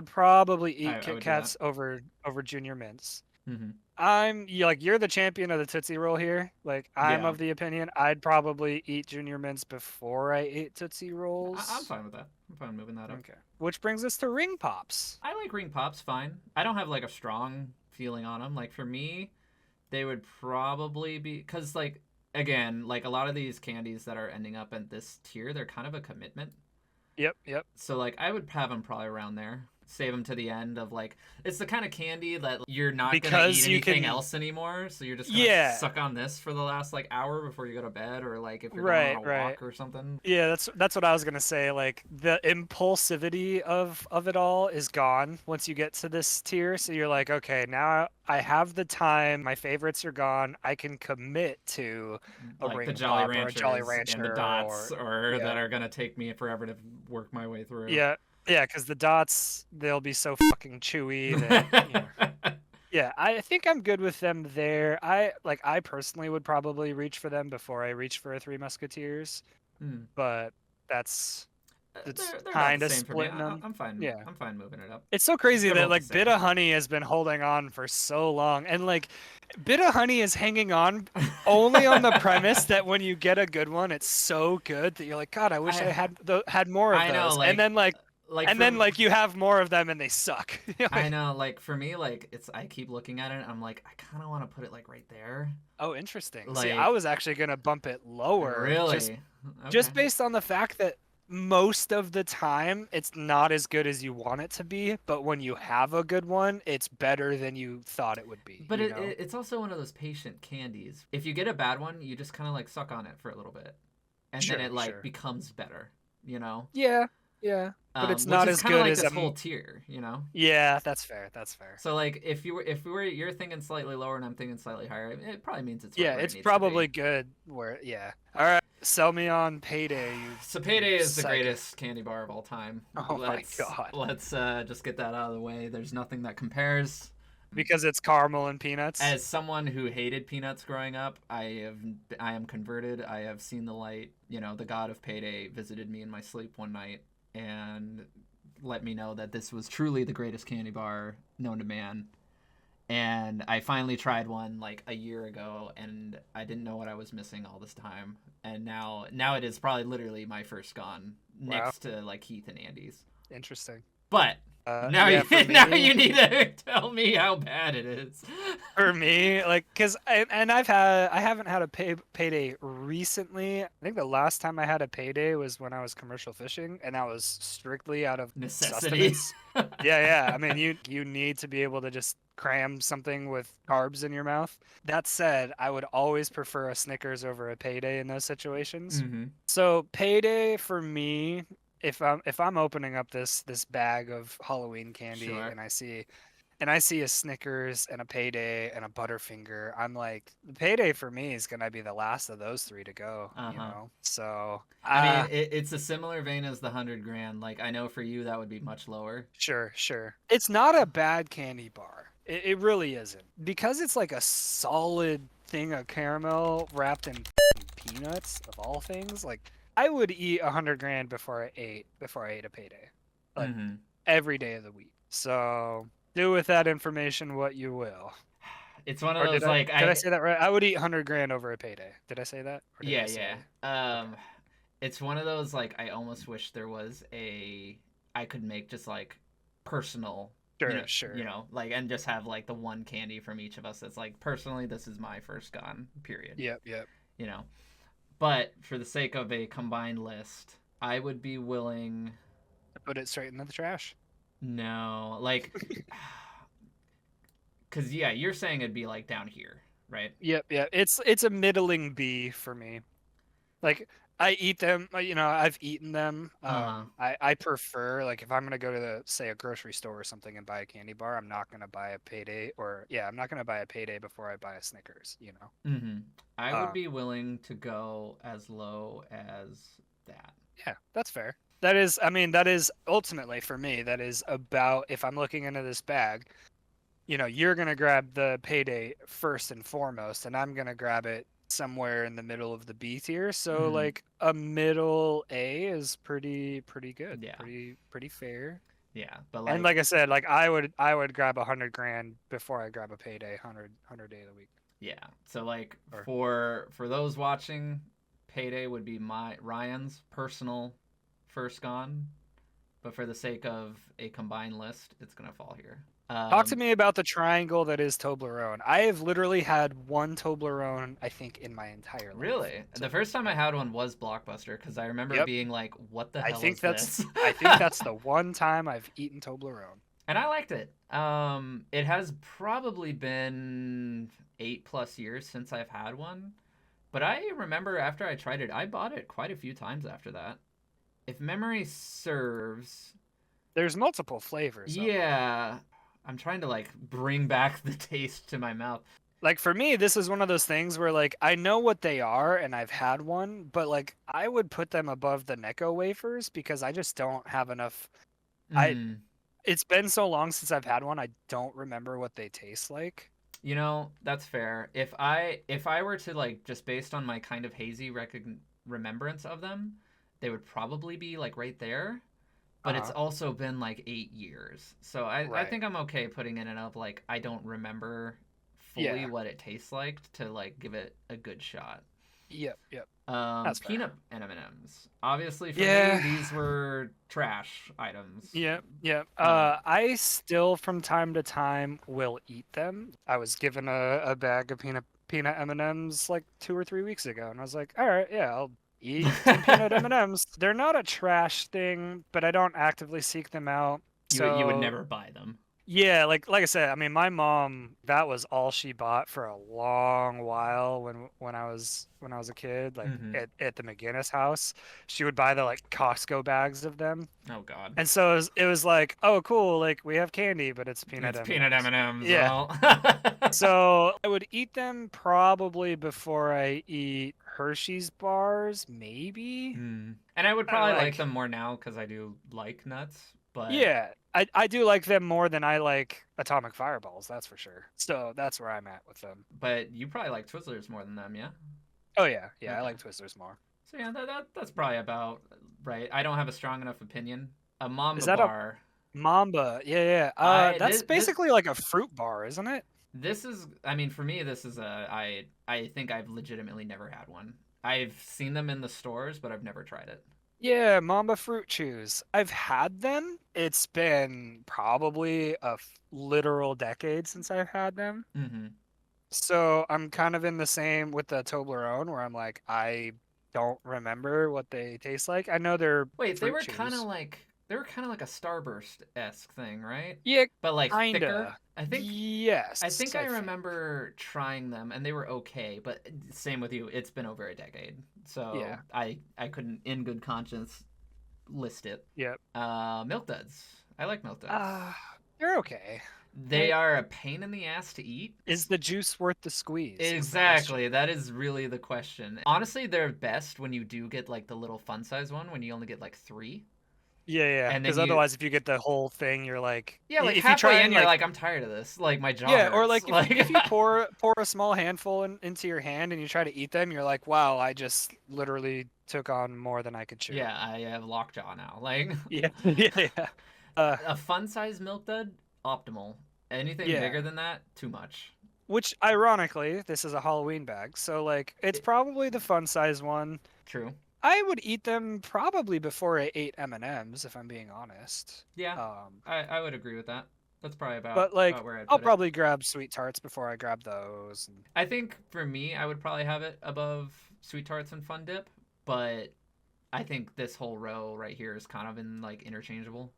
probably eat I Kit would do that. Kats over Junior Mints. Hmm. You're the champion of the Tootsie Roll here. Like I'm Yeah, of the opinion I'd probably eat Junior Mints before I ate Tootsie I'm Rolls. fine with that. I'm fine moving that up. Okay. Which brings us to Ring Pops. I like ring pops fine. I don't have like a strong feeling on them. Like for me, they would probably be because like again, like a lot of these candies that are ending up in this tier, they're kind of a commitment. Yep, yep. So like I would have them probably around there. Save them to the end of like it's the kind of candy that you're not gonna eat Because you anything can else anymore. So you're just gonna Yeah. suck on this for the last like hour before you go to bed, or like if you're going on Right, a right. walk or something. Yeah, that's what I was gonna say. Like the impulsivity of it all is gone once you get to this tier. So you're like, okay, now I have the time. My favorites are gone. I can commit to a Like the Ring Jolly Pop or a Jolly Ranchers and the Rancher Dots, or or that yeah, are gonna take me forever to work my way through. yeah, yeah. Because the dots they'll be so fucking chewy that Yeah, I think I'm good with them there. I personally would probably reach for them before I reach for a Three Musketeers, Hmm. but that's it's They're about the kind of same for me. splitting them. I'm fine. Yeah. I'm fine moving it up. It's so crazy They're that both the like Bit same. of Honey has been holding on for so long, and like Bit of Honey is hanging on only on the premise that when you get a good one, it's so good that you're like, God, I wish I I had more of I know, those. And then like from you have more of them and they suck. You're I like, know, like for me, like it's I keep looking at it. I'm like, I kind of want to put it like right there. oh, interesting. See, I Like was actually gonna bump it lower, really, okay. just based on the fact that most of the time it's not as good as you want it to be, but when you have a good one, it's better than you thought it would be, But it's also one of those patient candies. If you get a bad one, you just kind of like suck on it for a little bit, and then Sure, it like sure. becomes better. You know, Yeah, yeah. But it's which not is as kind of good like as this whole tier. You know. Yeah, that's fair. That's fair. So like if we were you're thinking slightly lower and I'm thinking slightly higher, it probably means it's right Yeah, where it it's needs to probably be. good where yeah. All right, sell me on Payday, So you Payday is the psycho. greatest candy bar of all time. Oh my god. Let's just get that out of the way. There's nothing that compares. Because it's caramel and peanuts. As someone who hated peanuts growing up, I am converted. I have seen the light. You know, the god of Payday visited me in my sleep one night and let me know that this was truly the greatest candy bar known to man. And I finally tried one like a year ago, and I didn't know what I was missing all this time. And now it is probably literally my first gone Wow. next to like Heath and Andy's. Interesting. But Now Yeah, you for now me, you need to tell me how bad it is. like, and I haven't had a payday recently. I think the last time I had a payday was when I was commercial fishing, and that was strictly out of Necessity. sustenance. Yeah, yeah. I mean, you need to be able to just cram something with carbs in your mouth. That said, I would always prefer a Snickers over a payday in those situations. Mm-hmm. So payday for me, if I'm opening up this bag of Halloween candy Sure. and I see a Snickers and a Payday and a Butterfinger, I'm like, the Payday for me is gonna be the last of those three to go, you Uh-huh. know? So, I mean, it's a similar vein as the 100 grand. Like, I know for you that would be much lower. sure, sure. It's not a bad candy bar. It really isn't. Because it's like a solid thing of caramel wrapped in peanuts, of all things, like, I would eat 100 grand before I ate a Payday. Like, Mm-hmm. every day of the week. So, do with that information what you will. It's one of Or those like did I I say that right? I would eat 100 grand over a payday. Did I say that? Or did I yeah, yeah. say okay? It's one of those like I almost wish there was a I could make just like personal, Sure, sure. like and just have like the one candy from each of us that's like personally this is my first gone period, Yep, yep. you know. But for the sake of a combined list, I would be willing Put it straight into the trash. no, like cuz yeah, you're saying it'd be like down here, right? Yep, yep. It's a middling B for me. Like I eat them, I've eaten them. Uh-huh. I prefer like if I'm gonna go to say a grocery store or something and buy a candy bar, I'm not gonna buy a payday I'm not gonna buy a payday before I buy a Snickers, you know. Mhm. I would Um, be willing to go as low as that. Yeah, that's fair. I mean, that is ultimately for me, that is about if I'm looking into this bag, you're going to grab the payday first and foremost, and I'm going to grab it somewhere in the middle of the B tier. So Mhm. like a middle A is pretty good, Yeah. pretty fair. Yeah, but And like like I said, like I would grab 100 grand before I grab a payday, 100 day of the week. yeah. So like Or for those watching, payday would be my Ryan's personal first gone, but for the sake of a combined list, it's going to fall here. talk to Um me about the triangle that is Toblerone. I have literally had one Toblerone, I think, in my entire life. really, So, the first time I yeah. had one was Blockbuster cuz I remember Yep. being like what the I hell think is that's this? I think that's the one time I've eaten Toblerone. And I liked it. It has probably been 8 plus years since I've had one, but I remember after I tried it, I bought it quite a few times after that. If memory serves, There's multiple flavors of them. yeah, I'm trying to like bring back the taste to my mouth. Like for me, this is one of those things where like I know what they are and I've had one, but like I would put them above the Necco wafers because I just don't have enough. I Mm, It's been so long since I've had one, I don't remember what they taste like. that's fair. If I were to like just based on my kind of hazy remembrance of them, they would probably be like right there. But it's Uh-huh. also been like 8 years. So I Right. think I'm okay putting in it of like I don't remember fully Yeah. what it tastes like to like give it a good shot. Yep, yep. That's fair. Peanut M&Ms. Obviously for me Yeah. these were trash items. Yep, yep. Um, I still from time to time will eat them. I was given a bag of peanut M&Ms like 2 or 3 weeks ago, and I was like, all right, yeah, I'll eat some peanut M&Ms. They're not a trash thing, but I don't actively seek them out. you would So never buy them. yeah, like I said, I mean, my mom, that was all she bought for a long while when I was a kid, like Mm-hmm. at the McGinnis house. She would buy the like Costco bags of them. Oh God. And so it was like, oh, cool, like we have candy, but it's peanut It's peanut M&Ms. M&Ms. Yeah. Well. So I would eat them probably before I eat Hershey's bars, maybe. And I would probably like Like, them more now because I do like nuts, but yeah, I do like them more than I like Atomic Fireballs, that's for sure. So that's where I'm at with them. you probably like Twizzlers more than them, yeah? Oh yeah, yeah, I Okay. like Twizzlers more. So yeah, that's probably about right. I don't have a strong enough opinion. A Is Mamba that a bar. Mamba? Yeah, yeah. I That's this basically like a fruit bar, isn't it? this is. I mean, for me, this is a. I think I've legitimately never had one. I've seen them in the stores, but I've never tried it. Yeah, Mamba Fruit Chews. I've had them. It's been probably literal decade since I've had them. Mm-hmm. So I'm kind of in the same with the Toblerone where I'm like, I don't remember what they taste like. I know they're Wait, fruit chews. they were kind of like a Starburst esque thing, right? Yeah, But like thicker. kinda. I Yes, think I I think. remember trying them and they were okay, but same with you. It's been over a decade, so Yeah, I couldn't in good conscience list it. yeah. Milk duds. I like milk duds. Uh, they're okay. They They are a pain in the ass to eat. is the juice worth the squeeze is the question. Exactly. That is really the question. Honestly, they're best when you do get like the little fun size one when you only get like three. Yeah, yeah. And then Because you otherwise, if you get the whole thing, you're like, yeah, like if you try halfway in and you're like, like I'm tired of this. Like my jaw yeah, or hurts. like Like if you pour a small handful into your hand and you try to eat them, you're like, wow, I just literally took on more than I could chew. yeah, I have lockjaw now. Like Yeah, yeah, yeah. a fun size milk dud, optimal. Anything Yeah. bigger than that, too much. Which ironically, this is a Halloween bag, so like it's It, probably the fun size one. true. I would eat them probably before I ate M&Ms, if I'm being honest. Yeah, Um, I would agree with that. That's probably but like about where I'd I'll put it. probably grab sweet tarts before I grab those. And... I think for me, I would probably have it above sweet tarts and fun dip, but I think this whole row right here is kind of in like interchangeable.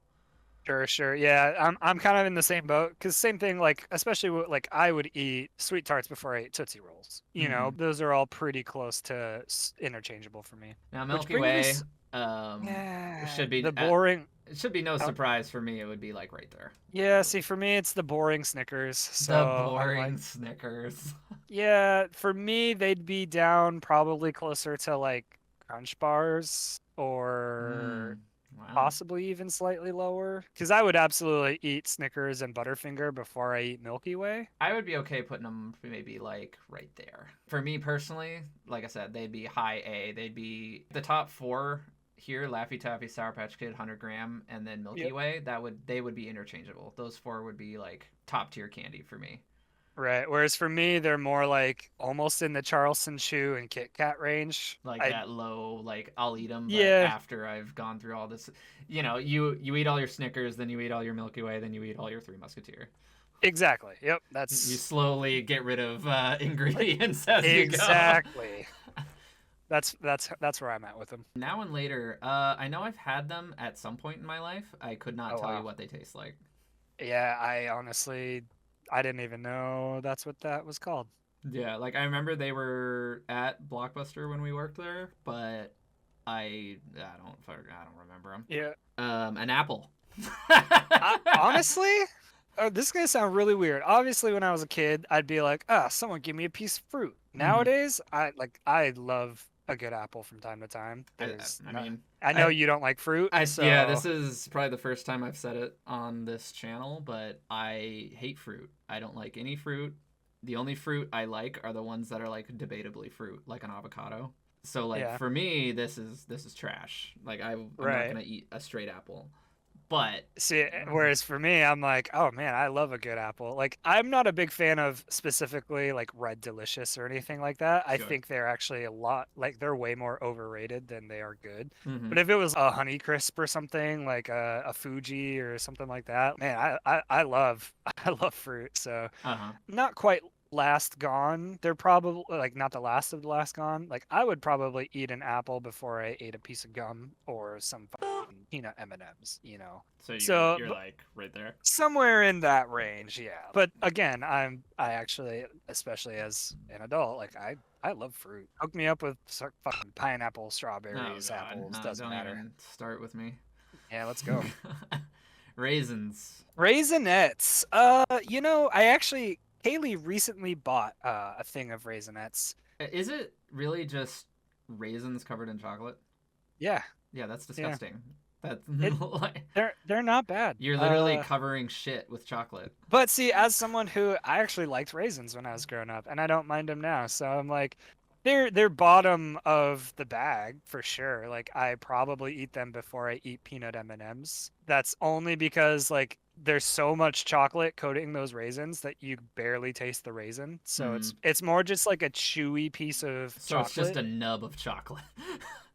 Sure, sure. Yeah, I'm kind of in the same boat because same thing. Like especially like I would eat sweet tarts before I ate Tootsie Rolls. You Mm-hmm. know, those are all pretty close to interchangeable for me. Now Which Milky brings me, Way, um, yeah, should be the boring. it should be no uh, surprise for me. It would be like right there. Yeah, see, for me, it's the boring Snickers. The So I'm like, boring Snickers. yeah, for me, they'd be down probably closer to like Crunch Bars or Wow. possibly even slightly lower. Because I would absolutely eat Snickers and Butterfinger before I eat Milky Way. I would be okay putting them maybe like right there. For me personally, like I said, they'd be high A. They'd be the top four here: Laffy Taffy, Sour Patch Kid, 100 gram, and then Milky Yep. Way. They would be interchangeable. Those four would be like top tier candy for me. Right. Whereas for me, they're more like almost in the Charleston Chew and Kit Kat range. Like that low, like I'll eat them, but Yeah, after I've gone through all this, you eat all your Snickers, then you eat all your Milky Way, then you eat all your Three Musketeer. exactly. Yep. You That's slowly get rid of ingredients as you go. exactly. That's where I'm at with them. Now and later, I know I've had them at some point in my life. I could not Oh tell you wow. what they taste like. Yeah, I honestly I didn't even know that's what that was called. Yeah, like I remember they were at Blockbuster when we worked there, but I don't remember them. Yeah. An apple. Honestly, this is gonna sound really weird. Obviously, when I was a kid, I'd be like, "Ah, someone give me a piece of fruit." Hmm. Nowadays, I love a good apple from time to time. I, There's I not. mean, I know I, you don't like fruit, yeah, so this is probably the first time I've said it on this channel, but I hate fruit. I don't like any fruit. The only fruit I like are the ones that are like debatably fruit, like an avocado. So like yeah, for me, this is trash. Like I'm not right. gonna eat a straight apple. But See, whereas for me, I'm like, oh man, I love a good apple. Like, I'm not a big fan of specifically like Red Delicious or anything like that. I sure. think they're actually a lot like they're way more overrated than they are good. Hmm. But if it was a Honey Crisp or something like a Fuji or something like that, man, I love I love fruit. So Uh huh. not quite last gone. They're probably like not the last of the last gone. Like I would probably eat an apple before I ate a piece of gum or some fucking peanut M&Ms, you know. So So you're like right there. somewhere in that range, yeah. But again, I actually, especially as an adult, like I love fruit. Hook me up with fucking pineapple, Oh strawberries, God, apples, no, doesn't don't matter. even start with me. Yeah, let's go. Raisins. Raisinets. I actually Kaylee recently bought a thing of Raisinets. Is it really just raisins covered in chocolate? Yeah, Yeah, that's yeah. disgusting. That's It like they're not bad. you're literally covering shit with chocolate. But see, as someone who I actually liked raisins when I was growing up, and I don't mind them now, so I'm like, they're bottom of the bag for sure. Like I probably eat them before I eat peanut M&Ms. That's only because like there's so much chocolate coating those raisins that you barely taste the raisin. So Mm. it's more just like a chewy piece of So it's just chocolate. a nub of chocolate.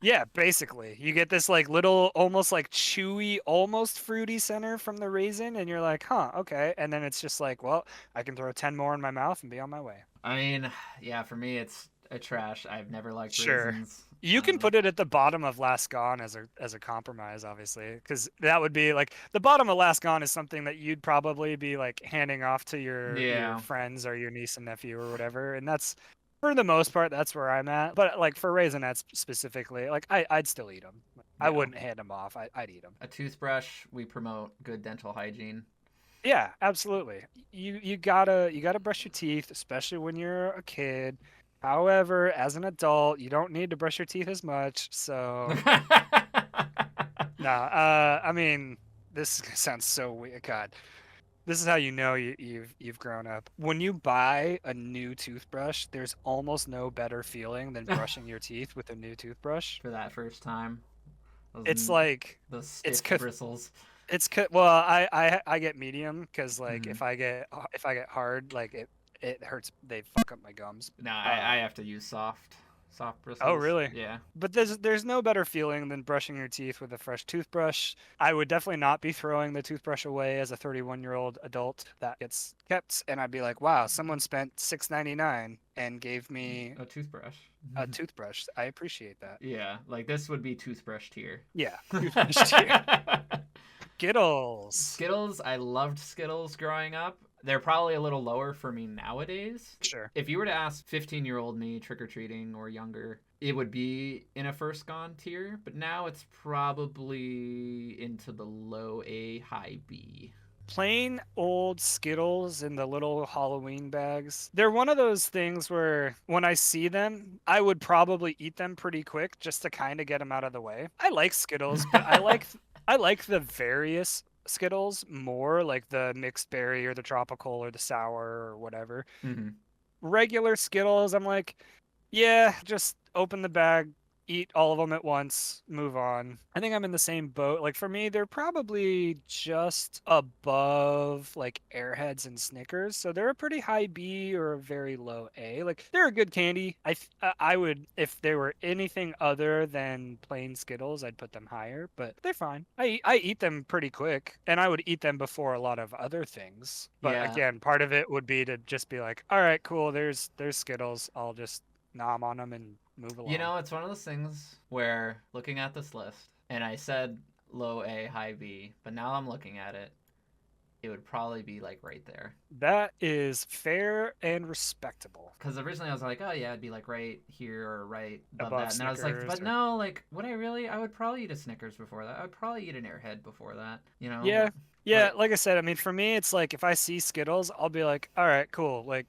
Yeah, basically. You get this like little almost like chewy, almost fruity center from the raisin and you're like, "Huh, okay." And then it's just like, "Well, I can throw 10 more in my mouth and be on my way." I mean, yeah, for me it's a trash. I've never liked Sure. raisins. You can put it at the bottom of Last Gone as a compromise, obviously, because that would be like the bottom of Last Gone is something that you'd probably be like handing off to your Yeah. friends or your niece and nephew or whatever, and that's for the most part that's where I'm at. But like for Raisinets specifically, like I'd still eat them. I Yeah. wouldn't hand them off. I'd eat them. A toothbrush, we promote good dental hygiene. Yeah, absolutely. You gotta brush your teeth, especially when you're a kid. However, as an adult, you don't need to brush your teeth as much. So, no, I mean, this sounds so weird. God, this is how you know you've grown up. When you buy a new toothbrush, there's almost no better feeling than brushing your teeth with a new toothbrush. For that first time. Those, It's like those it's stiff bristles. well, I get medium because like Mm-hmm. if I get hard, like it hurts. They fuck up my gums. No, I have to use soft Oh, bristles. really? Yeah. But there's no better feeling than brushing your teeth with a fresh toothbrush. I would definitely not be throwing the toothbrush away as a 31-year-old adult that gets kept, and I'd be like, wow, someone spent $6.99 and gave me A toothbrush. a toothbrush. I appreciate that. Yeah, like this would be toothbrush tier. Yeah, toothbrush tier. Skittles. Skittles, I loved Skittles growing up. They're probably a little lower for me nowadays. Sure. If you were to ask 15-year-old me trick or treating or younger, it would be in a first gone tier, but now it's probably into the low A, high B. Plain old Skittles in the little Halloween bags. They're one of those things where when I see them, I would probably eat them pretty quick just to kind of get them out of the way. I like Skittles, but I like the various Skittles more, like the mixed berry or the tropical or the sour or whatever. Mm-hmm. Regular Skittles, I'm like, yeah, just open the bag, eat all of them at once, move on. I think I'm in the same boat. Like for me, they're probably just above like Airheads and Snickers, so they're a pretty high B or a very low A. Like they're a good candy. I would if they were anything other than plain Skittles, I'd put them higher, but they're fine. I eat them pretty quick, and I would eat them before a lot of other things. But Yeah. again, part of it would be to just be like, all right, cool. There's Skittles. I'll just nom on them and move along. You know, it's one of those things where looking at this list, and I said low A, high B, but now I'm looking at it, it would probably be like right there. That is fair and respectable. Because originally I was like, oh yeah, it'd be like right here or right above Above that. And then I was like, Snickers but or... no, like, would I really? I would probably eat a Snickers before that. I would probably eat an Airhead before that, you know? Yeah. Yeah, But, like I said, I mean for me it's like if I see Skittles, I'll be like, all right, cool. Like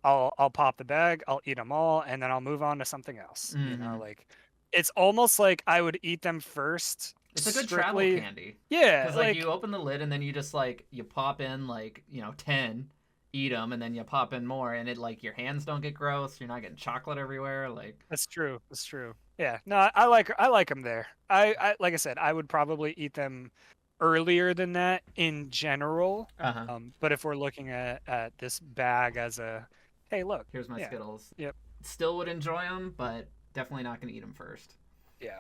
I'll pop the bag, I'll eat them all, and then I'll move on to something else. You know, mm-hmm. like it's almost like I would eat them first It's a good travel strictly. candy. Yeah, Because, like, like you open the lid and then you just, like, you pop in, like, 10, eat them, and then you pop in more, and it, like, your hands don't get gross. You're not getting chocolate everywhere. Like, that's true. That's true. Yeah. No, I like them there. I like I said, I would probably eat them earlier than that in general. uh-huh. But if we're looking at this bag as a, hey, look, Here's my yeah, Skittles. yep, Still would enjoy them, but definitely not going to eat them first. yeah.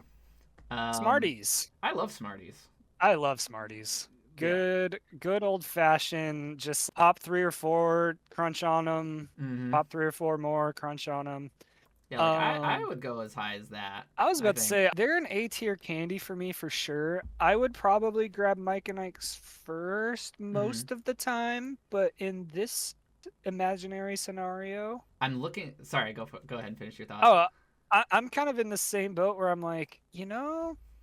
Um, Smarties. I love Smarties. I love Smarties. Yeah. Good old fashioned. Just pop 3 or 4, crunch on them. Mm-hmm. Pop 3 or 4 more, crunch on them. Yeah, like I would go as high as that. I was about to think. say they're an A tier candy for me for sure. I would probably grab Mike and Ike's first most of the time, but in this imaginary scenario, I'm looking. Sorry, go ahead and finish your thought. oh, I'm kind of in the same boat where I'm like,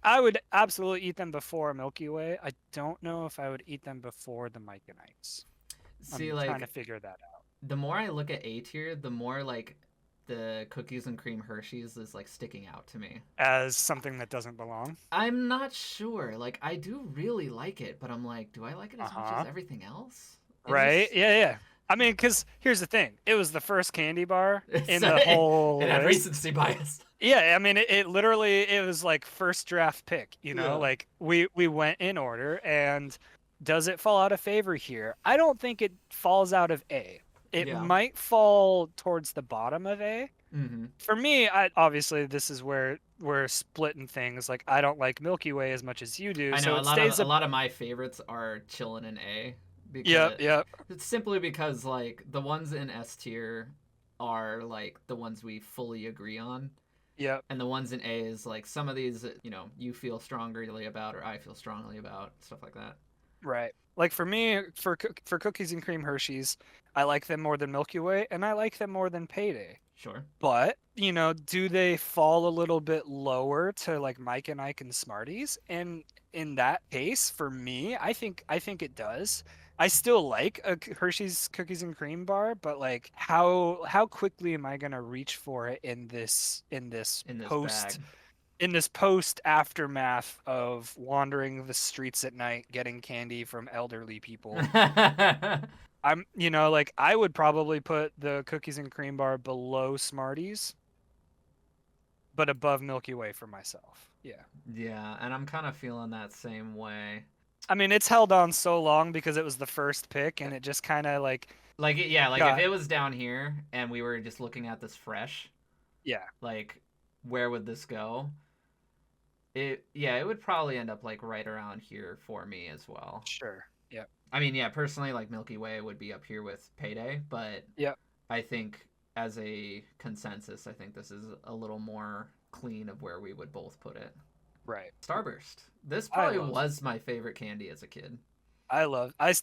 I would absolutely eat them before Milky Way. I don't know if I would eat them before the Mike and Ike's. See, I'm like, trying to figure that out. the more I look at A tier, the more like the cookies and cream Hershey's is like sticking out to me As something that doesn't belong. I'm not sure. Like, I do really like it, but I'm like, do I like it as much as everything else? Right? Yeah. I mean, because here's the thing. It was the first candy bar in the whole It had list. recency bias. Yeah, I mean, it literally, it was like first draft pick, Yeah. like we went in order and Does it fall out of favor here? I don't think it falls out of A. It Yeah. might fall towards the bottom of A. Mm-hmm. For me, I obviously this is where we're splitting things. Like I don't like Milky Way as much as you do, I so know it stays a a lot of my favorites are chillin' in A yep, because yep, it's simply because like the ones in S tier are like the ones we fully agree on. yep. And the ones in A is like some of these, you feel strongly about or I feel strongly about, stuff like that. Right. Like for me, for cookies and cream Hershey's, I like them more than Milky Way, and I like them more than Payday. Sure. But, do they fall a little bit lower to like Mike and Ike and Smarties? And in that case, for me, I think it does. I still like a Hershey's cookies and cream bar, but like how quickly am I gonna reach for it In this bag. in this post aftermath of wandering the streets at night getting candy from elderly people? Like I would probably put the cookies and cream bar below Smarties, but above Milky Way for myself. Yeah. Yeah, and I'm kind of feeling that same way. I mean, it's held on so long because it was the first pick and it just kind of like Yeah, like if got, it was down here and we were just looking at this fresh, yeah, like where would this go? It would probably end up like right around here for me as well. sure. Yep. I mean, yeah, personally, like Milky Way would be up here with Payday, but Yep. I think as a consensus, I think this is a little more clean of where we would both put it. Right. Starburst. This I probably love was my favorite candy as a kid. I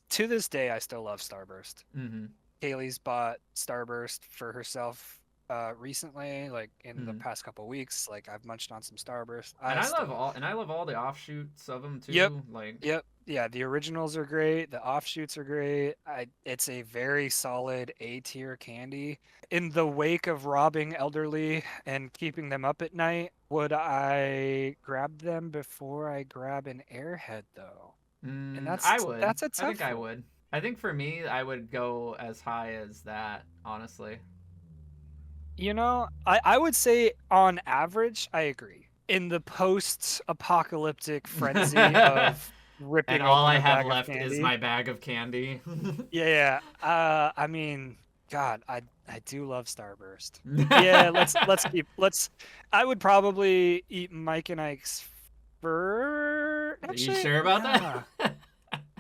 to this day I still love Starburst. Mm-hmm. Kaylee's bought Starburst for herself recently, like in the Mm-hmm. past couple weeks. Like I've munched on some Starburst. And I still I love all the offshoots of them Yep. too. Like, Yep. Yeah, the originals are great. The offshoots are great. It's a very solid A tier candy. In the wake of robbing elderly and keeping them up at night, would I grab them before I grab an Airhead though? And I would. that's a I think tough I one. would. I think for me, I would go as high as that. Honestly. I would say on average, I agree. In the post-apocalyptic frenzy And of ripping all open I a have bag of left is candy. my bag of candy. Yeah, yeah. I mean, God, I do love Starburst. Yeah, let's. I would probably eat Mike and Ike's fur. Are you Actually, sure about nah. that?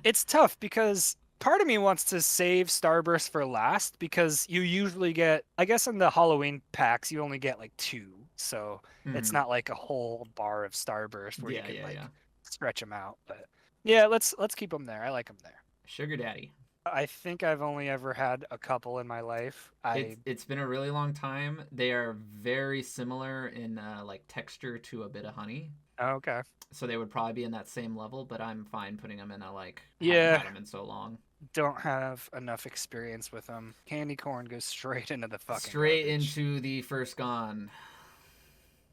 It's tough because part of me wants to save Starburst for last because you usually get, I guess, in the Halloween packs you only get like two, so it's Mhm. not like a whole bar of Starburst where you Yeah, can yeah, yeah. like stretch them out. But yeah, let's keep them there. I like them there. Sugar daddy. I think I've only ever had a couple in my life. It's been a really long time. They are very similar in like texture to a bit of honey, Oh, okay. so they would probably be in that same level. But I'm fine putting them in a like haven't Yeah, had them in so long. don't have enough experience with them. Candy corn goes straight into the fucking Straight garbage. into the first gone.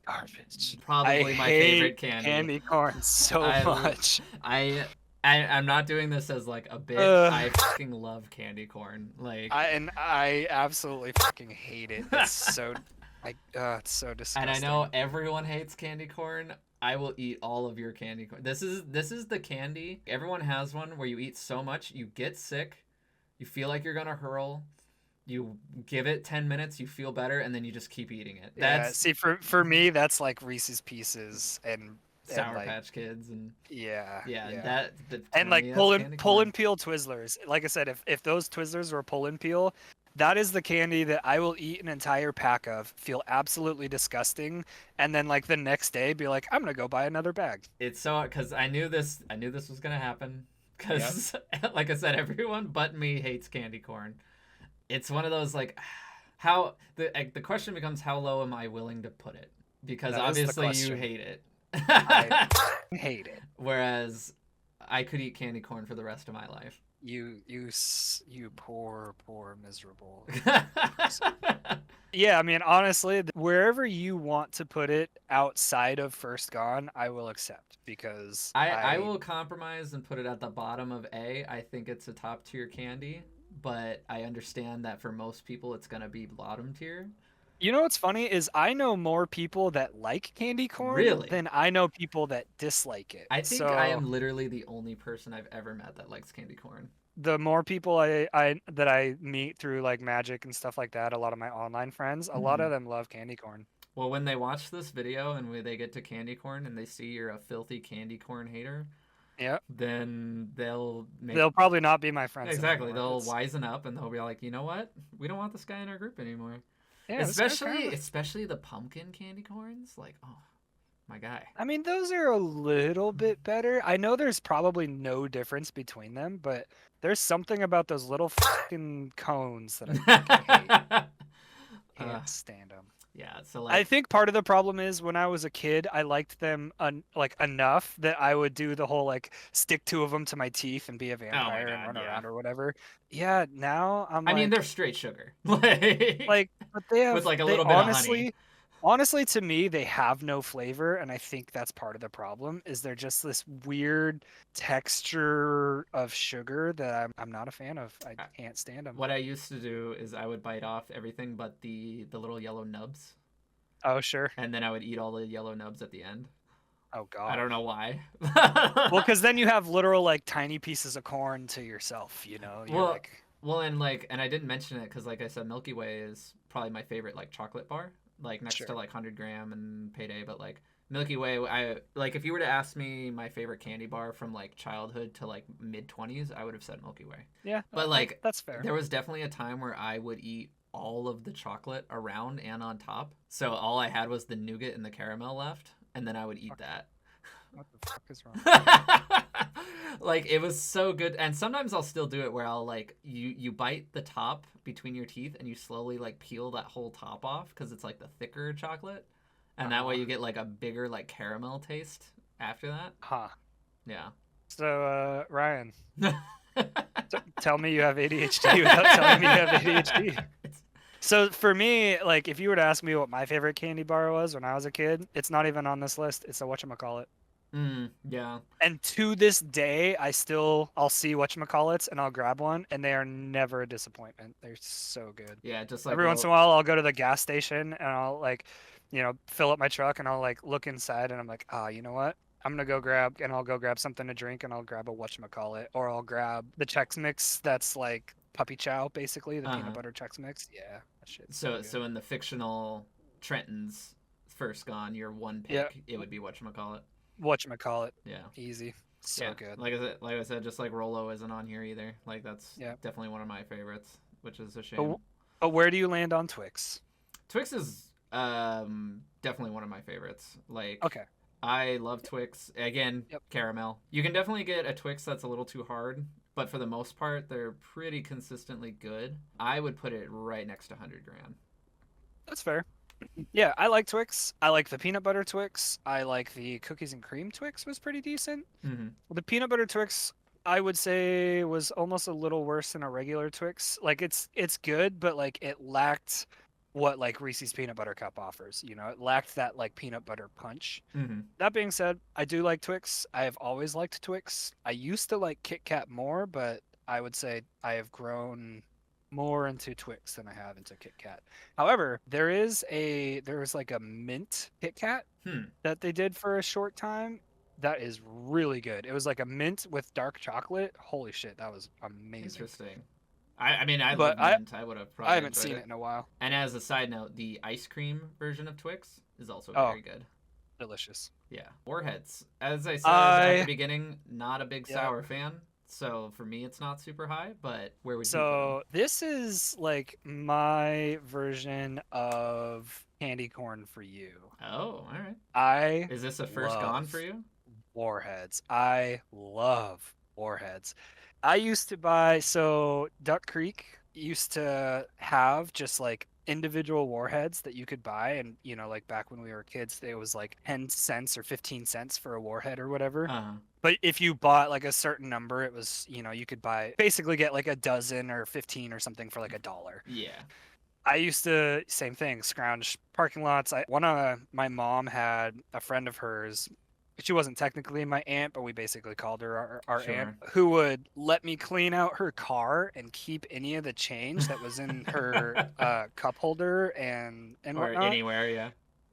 Garbage. I Probably my hate favorite candy. candy corn so I much. I I'm not doing this as like a bit. Uh, I fucking love candy corn. Like I absolutely fucking hate it. It's so and I know disgusting. everyone hates candy corn. I will eat all of your candy corn. This is the candy. Everyone has one where you eat so much you get sick, you feel like you're gonna hurl. You give it 10 minutes, you feel better, and then you just keep eating it. Yeah, That's see for me that's like Reese's Pieces and Sour like Patch Kids and yeah, yeah, yeah. that And for like me that's candy pull corn. and peel Twizzlers. Like I said, if those Twizzlers were pull and peel, that is the candy that I will eat an entire pack of, feel absolutely disgusting, and then like the next day be like, I'm gonna go buy another bag. It's so because I knew this was gonna happen Yep. because like I said, everyone but me hates candy corn. It's one of those like how the question becomes how low am I willing to put it because That is the obviously you question. hate it. I hate it. Whereas I could eat candy corn for the rest of my life. You poor miserable. Yeah, I mean honestly, wherever you want to put it outside of First Gone, I will accept because I I will compromise and put it at the bottom of A. I think it's a top tier candy, but I understand that for most people it's gonna be bottom tier. You know what's funny is I know more people that like candy corn Really? than I know people that dislike it. I think I So am literally the only person I've ever met that likes candy corn. the more people I meet through like Magic and stuff like that, a lot of my online friends, a lot Hmm. of them love candy corn. Well, when they watch this video and when they get to candy corn and they see you're a filthy candy corn hater, Yeah. then they'll make They'll probably not be my friends exactly. anymore. They'll It's wisen up and they'll be like, you know what? We don't want this guy in our group anymore. yeah, this guy's kind Especially, of especially the pumpkin candy corns. Like, oh my guy. I mean, those are a little bit better. I know there's probably no difference between them, but there's something about those little fucking cones that I fucking hate. uh, Can't stand them. yeah. So I like, think part of the problem is when I was a kid, I liked them like enough that I would do the whole like stick two of them to my teeth and be a oh my vampire and god, run yeah. around or whatever. Yeah, now I'm I mean, they're like straight sugar, but they with have like a they little bit of honey. honestly to me they have no flavor, and I think that's part of the problem is they're just this weird texture of sugar that I'm not a fan of. I Uh, can't stand them. What I used to do is I would bite off everything but the little yellow nubs, Oh, sure. and then I would eat all the yellow nubs at the end. Oh I God. don't know why. Well, because then you have literal like tiny pieces of corn to yourself. You know, you're well, like, and like, and I didn't mention it because, like I said, Milky Way is probably my favorite like chocolate bar, like next to sure, like 100 gram and Payday. But like Milky Way, I like if you were to ask me my favorite candy bar from like childhood to like mid 20s, I would have said Milky Way. yeah, But like, that's fair. there was definitely a time where I would eat all of the chocolate around and on top. So all I had was the nougat and the caramel left, and then I would eat Fuck, that. what the fuck is wrong with you? Like it was so good, and sometimes I'll still do it where I'll like you bite the top between your teeth and you slowly like peel that whole top off because it's like the thicker chocolate, and that way Uh-huh. you get like a bigger like caramel taste after that. Huh. Yeah. So, Ryan, tell me you have ADHD without telling me you have ADHD. So for me, like, if you were to ask me what my favorite candy bar was when I was a kid, it's not even on this list. It's a whatchamacallit. Yeah. And to this day, I'll see whatchamacallits and I'll grab one, and they are never a disappointment. They're so good. Yeah, just like Every once in a while, I'll go to the gas station and I'll like, fill up my truck and I'll like look inside and I'm like, you know what? I'll go grab something to drink and I'll grab a whatchamacallit, or I'll grab the Chex Mix that's like puppy chow, basically, the peanut uh-huh. butter Chex Mix. Yeah, that shit's so So good. in the fictional Trenton's first gone, your one Yeah, pick, it would be whatchamacallit. whatchamacallit. Yeah. Easy. Yeah. So good. Like I said, just like Rolo isn't on here either. Like that's Yeah. definitely one of my favorites, which is a But, shame. but where do you land on Twix? Twix is definitely one of my favorites. Like Okay. I love Twix. Again, Yep. caramel. You can definitely get a Twix that's a little too hard, but for the most part, they're pretty consistently good. I would put it right next to 100 gram. That's fair. Yeah, I like Twix. I like the peanut butter Twix. I like the cookies and cream Twix was pretty decent. Mm-hmm. The peanut butter Twix, I would say, was almost a little worse than a regular Twix. Like it's good, but like it lacked what like Reese's peanut butter cup offers. It lacked that like peanut butter punch. Mm-hmm. That being said, I do like Twix. I have always liked Twix. I used to like Kit Kat more, but I would say I have grown more into Twix than I have into Kit Kat. However, there was like a mint Kit Kat Hmm. that they did for a short time. That is really good. It was like a mint with dark chocolate. Holy shit, that was amazing. Interesting. I mean, I love But I mint. I would have I probably haven't enjoyed seen it. it in a while. And as a side note, the ice cream version of Twix is also Oh, very good. delicious. Yeah. Warheads. As I said at the I beginning, not a big yeah. sour fan. So for me, it's not super high, but where would you put them? So this is like my version of candy corn for you. Oh, all right. I Is this a first gone for love you? Warheads. I love Warheads. I used to buy, so Duck Creek used to have just like individual warheads that you could buy. And, like back when we were kids, it was like 10 cents or 15 cents for a warhead or whatever. Uh huh. But if you bought like a certain number, it was, you could basically get like a dozen or 15 or something for like $1. Yeah. I used to, same thing, scrounge parking lots. My mom had a friend of hers. she wasn't technically my aunt, but we basically called her our aunt, Sure. who would let me clean out her car and keep any of the change that was in her cup holder and Or whatnot. anywhere, yeah.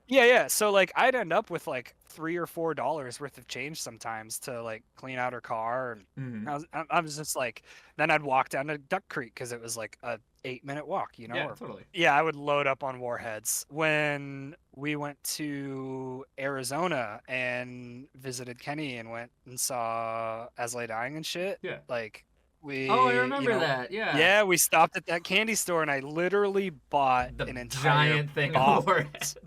Yeah, yeah. So like I'd end up with like $3 or $4 worth of change sometimes to like clean out her car, and Hmm. I was just like, then I'd walk down to Duck Creek because it was like a 8 minute walk, you know. Yeah, Or totally. yeah, I would load up on Warheads when we went to Arizona and visited Kenny and went and saw As Lay Dying and shit. Yeah. Like Oh, I we, you remember know, that. Yeah. yeah, we stopped at that candy store and I literally bought The an entire giant thing of box, warheads.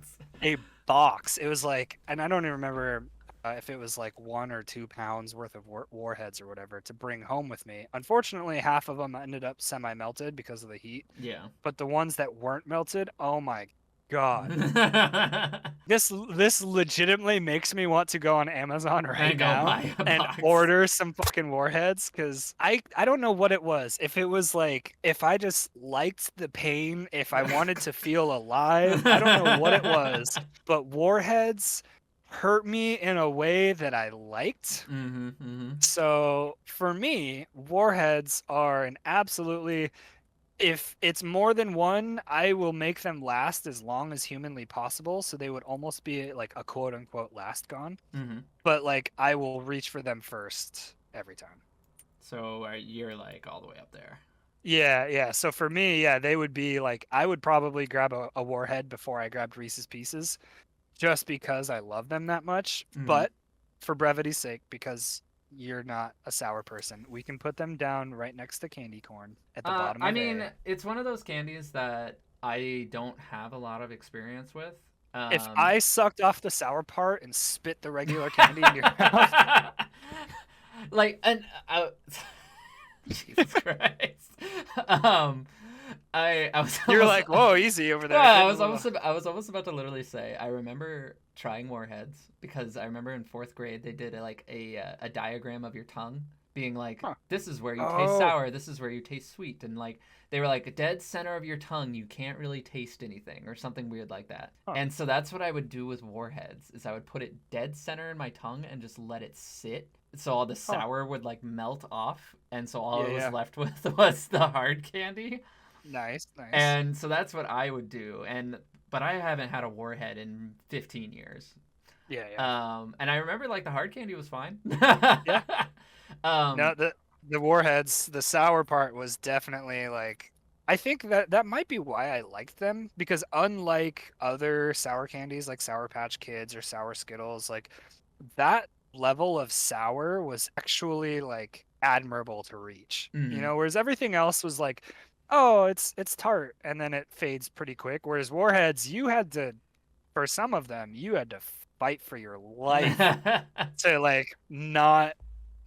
a box. It was like, and I don't even remember if it was like 1 or 2 pounds worth of warheads or whatever to bring home with me. Unfortunately, half of them ended up semi-melted because of the heat, Yeah. but the ones that weren't melted, oh my God. This legitimately makes me want to go on Amazon right And go now buy a and box. order some fucking warheads, because I don't know what it was. If it was like, if I just liked the pain, if I wanted to feel alive, I don't know what it was, but warheads hurt me in a way that I liked. Mm-hmm, mm-hmm. So for me, warheads are an absolutely, if it's more than one, I will make them last as long as humanly possible. So they would almost be like a quote unquote last gone. Mm-hmm. But like I will reach for them first every time. So you're like all the way up there. Yeah, yeah. So for me, yeah, they would be like, I would probably grab a warhead before I grabbed Reese's Pieces, just because I love them that much. Mm-hmm. But for brevity's sake, because you're not a sour person, we can put them down right next to candy corn at the bottom I of mean, A. it's one of those candies that I don't have a lot of experience with. If Um, I sucked off the sour part and spit the regular candy in your mouth, like, and Jesus Christ. Um, I was you're almost like, "Whoa, easy over there." yeah, Getting a little. I was almost about to literally say I remember trying warheads because I remember in fourth grade they did a diagram of your tongue being like, Huh. this is where you taste Oh, sour, this is where you taste sweet, and like they were like dead center of your tongue you can't really taste anything or something weird like that. huh. And so that's what I would do with warheads is I would put it dead center in my tongue and just let it sit so all the Huh. sour would like melt off and so all Yeah, it was yeah. left with was the hard candy. Nice, nice. And so that's what I would do. And but I haven't had a warhead in 15 years. Yeah, yeah. And I remember like the hard candy was fine. Yeah. um, No, the warheads, the sour part was definitely like, I think that might be why I liked them, because unlike other sour candies like Sour Patch Kids or Sour Skittles, like that level of sour was actually like admirable to reach. You mm, know, whereas everything else was like, oh, it's tart and then it fades pretty quick. Whereas warheads, you had to, for some of them, you had to fight for your life to like not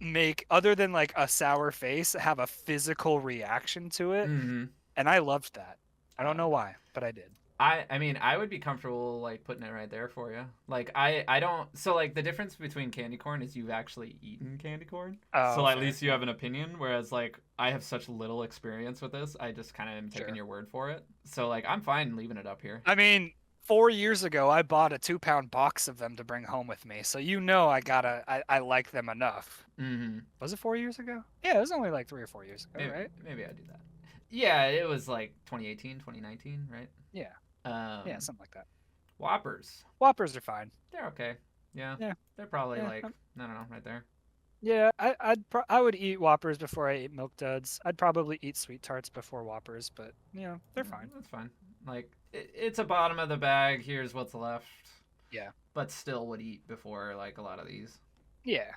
make, other than like a sour face, have a physical reaction to it. mm-hmm. And I loved that. I don't uh, know why, but I did. I mean I would be comfortable like putting it right there for you. Like I don't so like the difference between candy corn is you've actually eaten candy corn. So Oh, at fair. least you have an opinion whereas like I have such little experience with this. I just kind of am taking Sure. your word for it. So like I'm fine leaving it up here. I mean, 4 years ago, I bought a 2 pound box of them to bring home with me. So you know, I like them enough. Mhm. Was it 4 years ago? Yeah, it was only like 3 or 4 years ago, Maybe, right? maybe I do that. Yeah, it was like 2018, 2019, right? Yeah, yeah, Um, something like that. Whoppers. Whoppers are fine. They're okay. Yeah, Yeah, they're probably yeah, like I don't know, right there. yeah. I would eat Whoppers before I eat Milk Duds. I'd probably eat Sweet Tarts before Whoppers, but you know, they're fine. That's fine. Like it's a bottom of the bag. Here's what's left. Yeah, But still would eat before like a lot of these. yeah.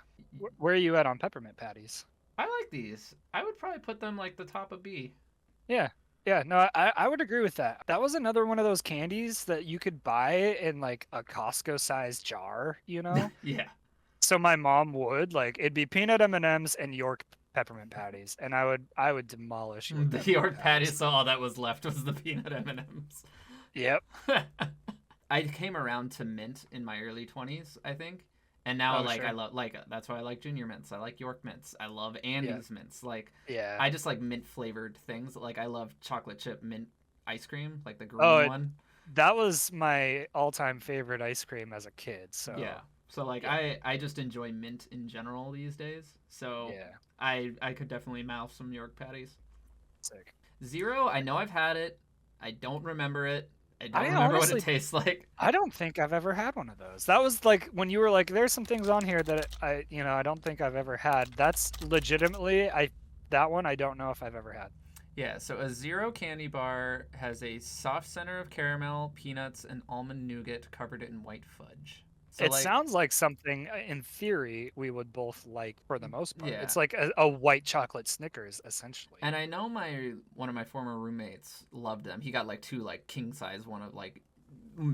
Where are you at on peppermint patties? I like these. I would probably put them like the top of B. Yeah. Yeah, no, I would agree with that. That was another one of those candies that you could buy in like a Costco sized jar, you know? Yeah. So my mom would like, it'd be peanut M&Ms and York peppermint patties, and I would demolish York The peppermint York patty, patties. so all that was left was the peanut M&Ms. Yep. I came around to mint in my early 20s, I think. And now, Oh, like, I sure. love, like, that's why I like Junior Mints. I like York Mints. I love Yeah. Andes Mints. Like, Yeah. I just like mint flavored things. Like, I love chocolate chip mint ice cream, like the green Oh, one. that was my all-time favorite ice cream as a kid. So Yeah. So like Yeah. I just enjoy mint in general these days. So Yeah. I could definitely mouth some New York patties. Sick. Zero, I know I've had it. I don't remember it. I don't I remember what it honestly, tastes like. I don't think I've ever had one of those. That was like when you were like, "There's some things on here that I don't think I've ever had." That's legitimately, that one I don't know if I've ever had. Yeah, so a zero candy bar has a soft center of caramel, peanuts, and almond nougat covered in white fudge. So It like, sounds like something in theory we would both like for the most part. yeah. It's like a white chocolate Snickers essentially. And I know my one of my former roommates loved them. He got like two like king size, one of like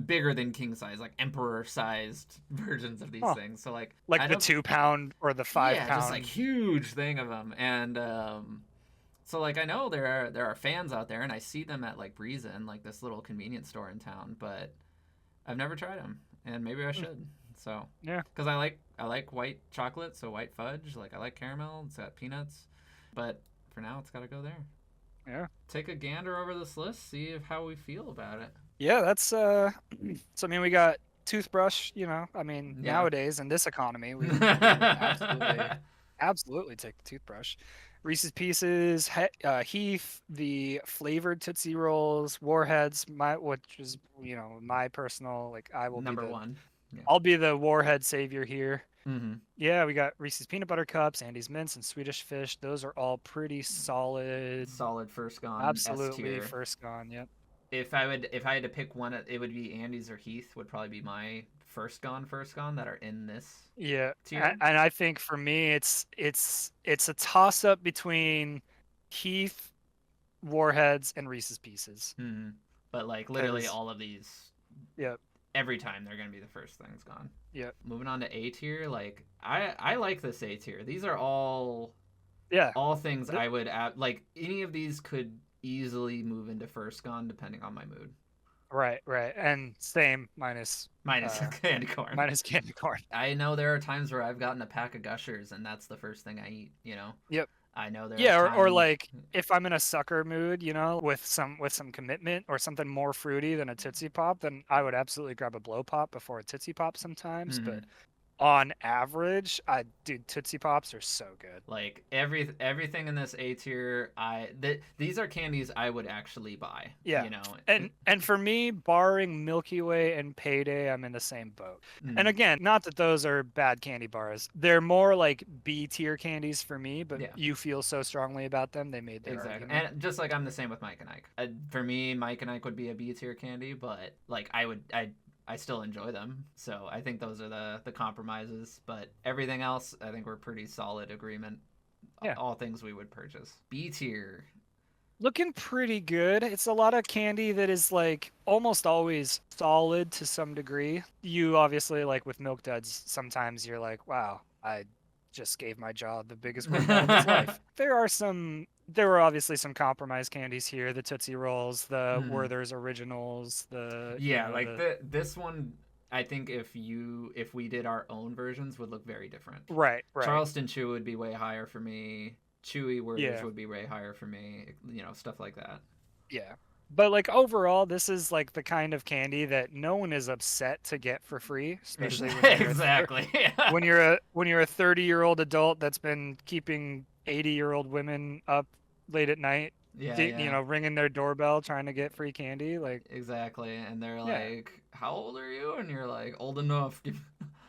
bigger than king size, like emperor sized versions of these Huh. things. So like Like I the don't 2 pound or the five yeah, just like pound. huge thing of them. And so like I know there are fans out there and I see them at like Breeza and like this little convenience store in town, but I've never tried them and maybe I Mm, should. So yeah. cuz I like white chocolate, so white fudge, like I like caramel, it's got peanuts. But for now it's got to go there. Yeah. Take a gander over this list, see if how we feel about it. Yeah, that's so I mean we got toothbrush, I mean Yeah. nowadays in this economy we would absolutely take the toothbrush. Reese's Pieces, Heath, the flavored Tootsie Rolls, Warheads, which is my personal like Number one. Yeah. I'll be the Warhead savior here. Mm-hmm. Yeah, we got Reese's Peanut Butter Cups, Andy's Mints, and Swedish Fish. Those are all pretty solid. Solid first gone S Absolutely tier. first gone. Yep. If I had to pick one, it would be Andy's or Heath would probably be my first gone that are in this Yeah, tier. and I think for me, it's a toss up between Heath, Warheads, and Reese's Pieces. Mm-hmm. But like literally Because all of these, yep, every time they're gonna be the first things gone. yep, Moving on to A tier, like I like this A tier. These are yeah, all things th- I would like. Any of these could easily move into first gone depending on my mood. right, and same minus Minus uh candy corn. minus candy corn. I know there are times where I've gotten a pack of Gushers and that's the first thing I eat. You know. Yep. I know there are Yeah, or times. like if I'm in a sucker mood, with some commitment or something more fruity than a Tootsie Pop, then I would absolutely grab a blow pop before a Tootsie Pop sometimes. Mm-hmm. But on average, dude, Tootsie Pops are so good. Like everything in this A tier, these are candies I would actually buy. Yeah. You know. And for me, barring Milky Way and Payday, I'm in the same boat. And Mm, again, not that those are bad candy bars. They're more like B tier candies for me, but yeah. you feel so strongly about them, they made their Exactly, argument. and just like I'm the same with Mike and Ike. For me, Mike and Ike would be a B tier candy, but like I still enjoy them. So I think those are the compromises. But everything else, I think we're pretty solid agreement. Yeah. All things we would purchase. B tier. Looking pretty good. It's a lot of candy that is like almost always solid to some degree. You obviously like with Milk Duds, sometimes you're like, wow, I just gave my jaw the biggest workout of his life. There were obviously some compromise candies here, the Tootsie Rolls, the Mm. Werther's Originals, Yeah, like this one. I think if we did our own versions, would look very different. right. Charleston Chew would be way higher for me. Chewy Werther's Yeah. would be way higher for me. You know, stuff like that. Yeah. But like overall, this is like the kind of candy that no one is upset to get for free, especially Exactly. when you're a 30-year-old adult that's been keeping 80-year-old women up late at night, Yeah. ringing their doorbell trying to get free candy. Like, Exactly. And they're yeah, like, "How old are you?" And you're like, "Old enough."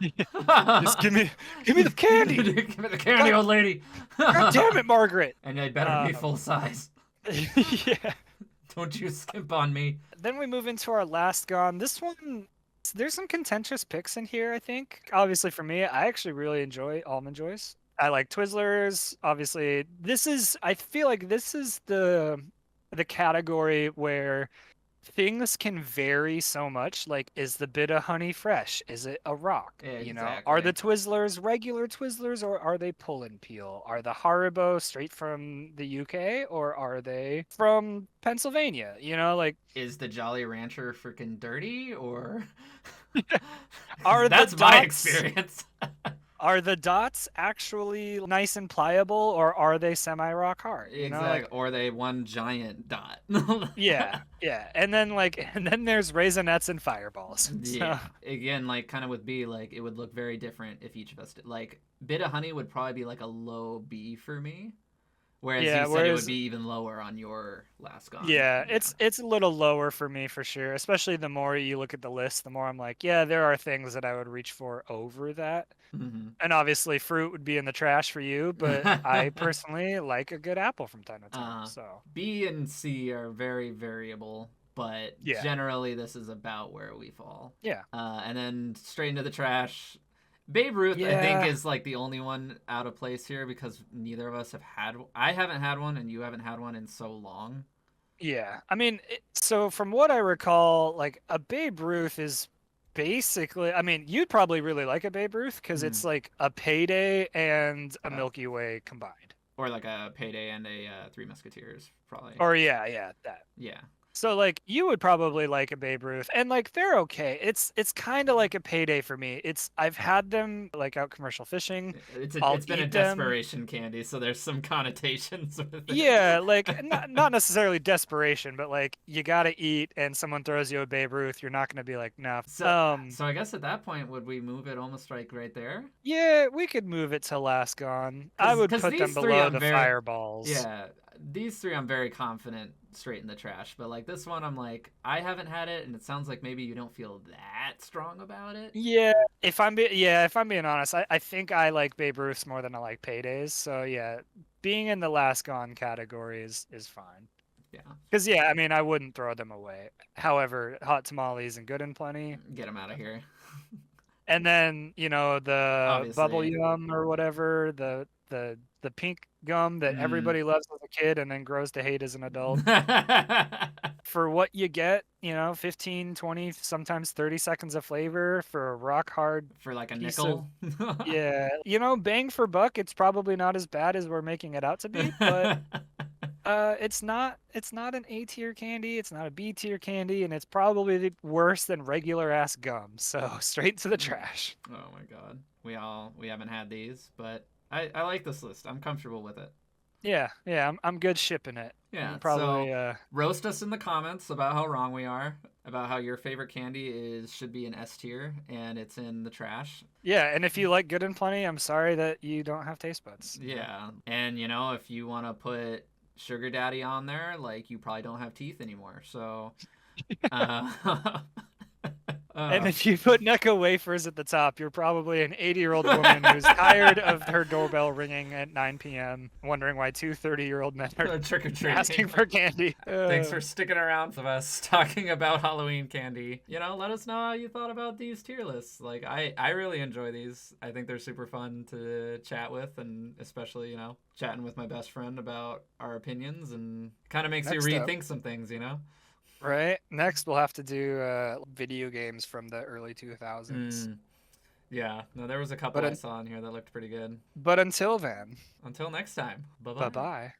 just give me the candy. Give me the candy, God, old lady. God damn it, Margaret. And they better be full size. Yeah. Don't you skimp on me. Then we move into our last gone. This one, there's some contentious picks in here, I think. Obviously, for me, I actually really enjoy Almond Joys. I like Twizzlers. Obviously, I feel like this is the category where things can vary so much. Like, is the bit of honey fresh? Is it a rock? Are Exactly. the Twizzlers regular Twizzlers or are they pull and peel? Are the Haribo straight from the UK or are they from Pennsylvania? Like, Is the Jolly Rancher freaking dirty or are the that's my dots experience. are the dots actually nice and pliable, or are they semi-rock hard? You know, Exactly. like Or they one giant dot. yeah, yeah. And then and then there's raisinets and fireballs. So Yeah. Again, like kind of with B, like it would look very different if each of us did. Like bit of honey would probably be like a low B for me, whereas you yeah, said it would whereas be even lower on your last gone. yeah, Yeah. it's a little lower for me for sure. Especially the more you look at the list, the more I'm like, yeah, there are things that I would reach for over that. Hmm. And obviously fruit would be in the trash for you, but I personally like a good apple from time to time. uh, So B and C are very variable, but yeah, generally this is about where we fall. yeah, And then straight into the trash. Babe Ruth, I think, yeah. is like the only one out of place here because neither of us have had. I haven't had one, and you haven't had one in so long. Yeah. I mean, so from what I recall, like a Babe Ruth is basically, I mean, you'd probably really like a Babe Ruth because Mm. it's like a Payday and a Uh, Milky Way combined. or like a Payday and a Three Musketeers, probably. Or yeah, yeah, that. Yeah. So like you would probably like a Babe Ruth and like they're okay. It's kind of like a Payday for me. It's I've had them like out commercial fishing. I'll It's been a eat them. desperation candy, so there's some connotations with it. Yeah, like not necessarily desperation, but like you gotta eat, and someone throws you a Babe Ruth, you're not gonna be like, nah. So, so I guess at that point, would we move it almost like right there? Yeah, we could move it to last gone. I would Because put them these three, below I'm the very, fireballs. yeah, these three, I'm very confident straight in the trash. But like this one, I'm like, I haven't had it, and it sounds like maybe you don't feel that strong about it. Yeah, if I'm being honest, I think I like Babe Ruths more than I like paydays. So yeah, being in the last gone category is fine. Yeah, Because yeah, I mean I wouldn't throw them away. However, hot tamales and good and plenty. get them out of here. And then, you know, the bubble Obviously. yum or whatever, the pink gum that Mm. everybody loves as a kid and then grows to hate as an adult. For what you get, you know, 15, 20, sometimes 30 seconds of flavor for a rock hard For like a piece of nickel. yeah, you know, bang for buck, it's probably not as bad as we're making it out to be, but it's not an A tier candy, it's not a B tier candy, and it's probably worse than regular ass gum. So straight to the trash. Oh my god. We haven't had these, but I like this list. I'm comfortable with it. Yeah, yeah, I'm good shipping it. Yeah, And so probably roast us in the comments about how wrong we are, about how your favorite candy is should be an S tier and it's in the trash. yeah, and if you like good and plenty, I'm sorry that you don't have taste buds. Yeah. And you know, if you want to put sugar daddy on there, like you probably don't have teeth anymore. So uh, And uh, if you put Necco wafers at the top, you're probably an 80-year-old woman who's tired of her doorbell ringing at 9 p.m., wondering why two 30-year-old men are trick or asking treating. for candy. Thanks for sticking around with us talking about Halloween candy. You know, let us know how you thought about these tier lists. Like, I really enjoy these. I think they're super fun to chat with, and especially, you know, chatting with my best friend about our opinions and kind of makes Next you up, rethink some things, you know? right? Next, we'll have to do video games from the early 2000s. Mm, yeah, no, there was a couple But I saw in here that looked pretty good. but until then, Until next time, bye bye bye. bye.